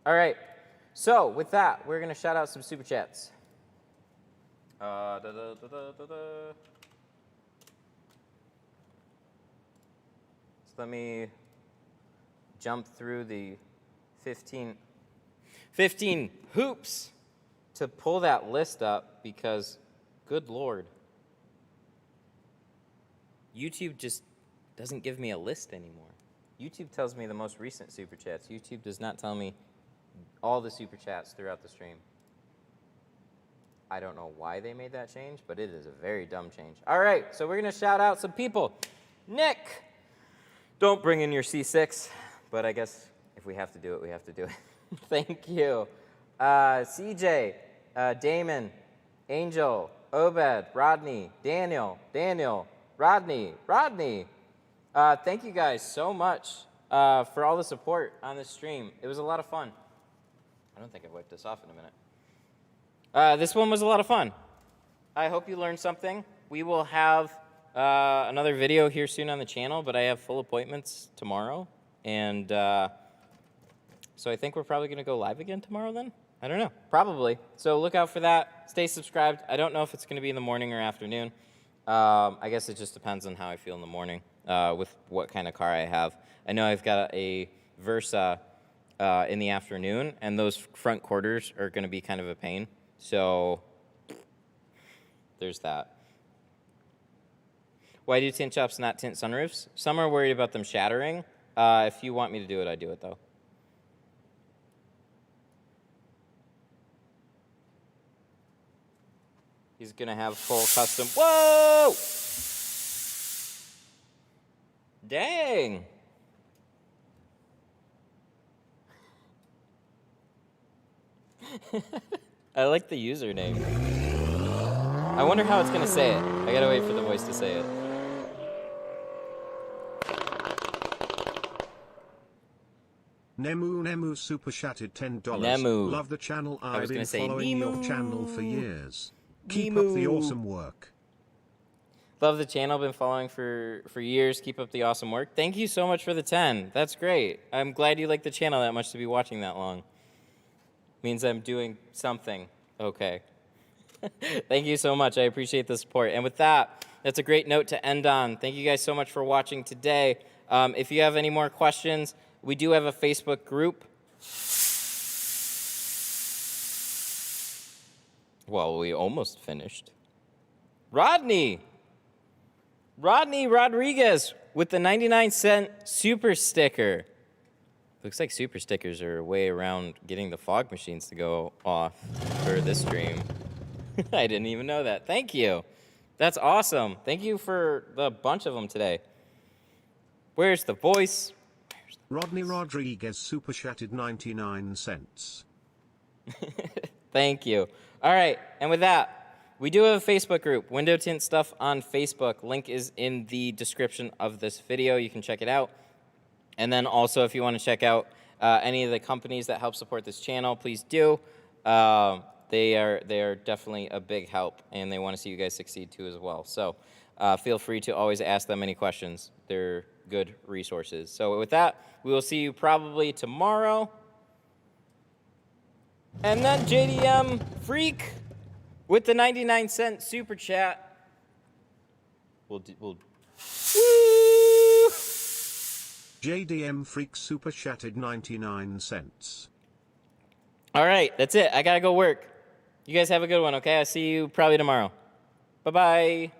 All right, so with that, we're going to shout out some super chats. So let me jump through the 15 hoops to pull that list up because, good Lord, YouTube just doesn't give me a list anymore. YouTube tells me the most recent super chats. YouTube does not tell me all the super chats throughout the stream. I don't know why they made that change, but it is a very dumb change. All right, so we're going to shout out some people. Nick, don't bring in your C6, but I guess if we have to do it, we have to do it. Thank you. CJ, Damon, Angel, Obed, Rodney, Daniel, Rodney. Thank you guys so much for all the support on this stream. It was a lot of fun. I don't think I've wiped this off in a minute. This one was a lot of fun. I hope you learned something. We will have another video here soon on the channel, but I have full appointments tomorrow. And so I think we're probably going to go live again tomorrow then? I don't know. Probably. So look out for that. Stay subscribed. I don't know if it's going to be in the morning or afternoon. I guess it just depends on how I feel in the morning with what kind of car I have. I know I've got a Versa in the afternoon, and those front quarters are going to be kind of a pain. So there's that. Why do tint shops not tint sunroofs? Some are worried about them shattering. If you want me to do it, I do it, though. He's going to have full custom. Whoa! Dang. I like the username. I wonder how it's going to say it. I got to wait for the voice to say it. Nemu super chatted $10. Nemu. Love the channel. I was I've been gonna say following your Nemu. channel for years. Keep up the awesome work. Love the channel. Been following for years. Keep up the awesome work. Thank you so much for the 10. That's great. I'm glad you like the channel that much to be watching that long. Means I'm doing something okay. Thank you so much. I appreciate the support. And with that, that's a great note to end on. Thank you guys so much for watching today. If you have any more questions, we do have a Facebook group. Well, we almost finished. Rodney Rodriguez with the 99-cent super sticker. Looks like super stickers are a way around getting the fog machines to go off for this stream. I didn't even know that. Thank you. That's awesome. Thank you for the bunch of them today. Where's the voice? Rodney Rodriguez super chatted 99 cents. Thank you. All right, and with that, we do have a Facebook group, Window Tint Stuff on Facebook. Link is in the description of this video. You can check it out. And then also, if you want to check out any of the companies that help support this channel, please do. They are definitely a big help, and they want to see you guys succeed too as well. So feel free to always ask them any questions. They're good resources. So with that, we will see you probably tomorrow. And then JDM Freak with the 99-cent super chat. We'll Woo! JDM Freak super chatted 99 cents. All right, that's it. I gotta go work. You guys have a good one, okay? I'll see you probably tomorrow. Bye-bye.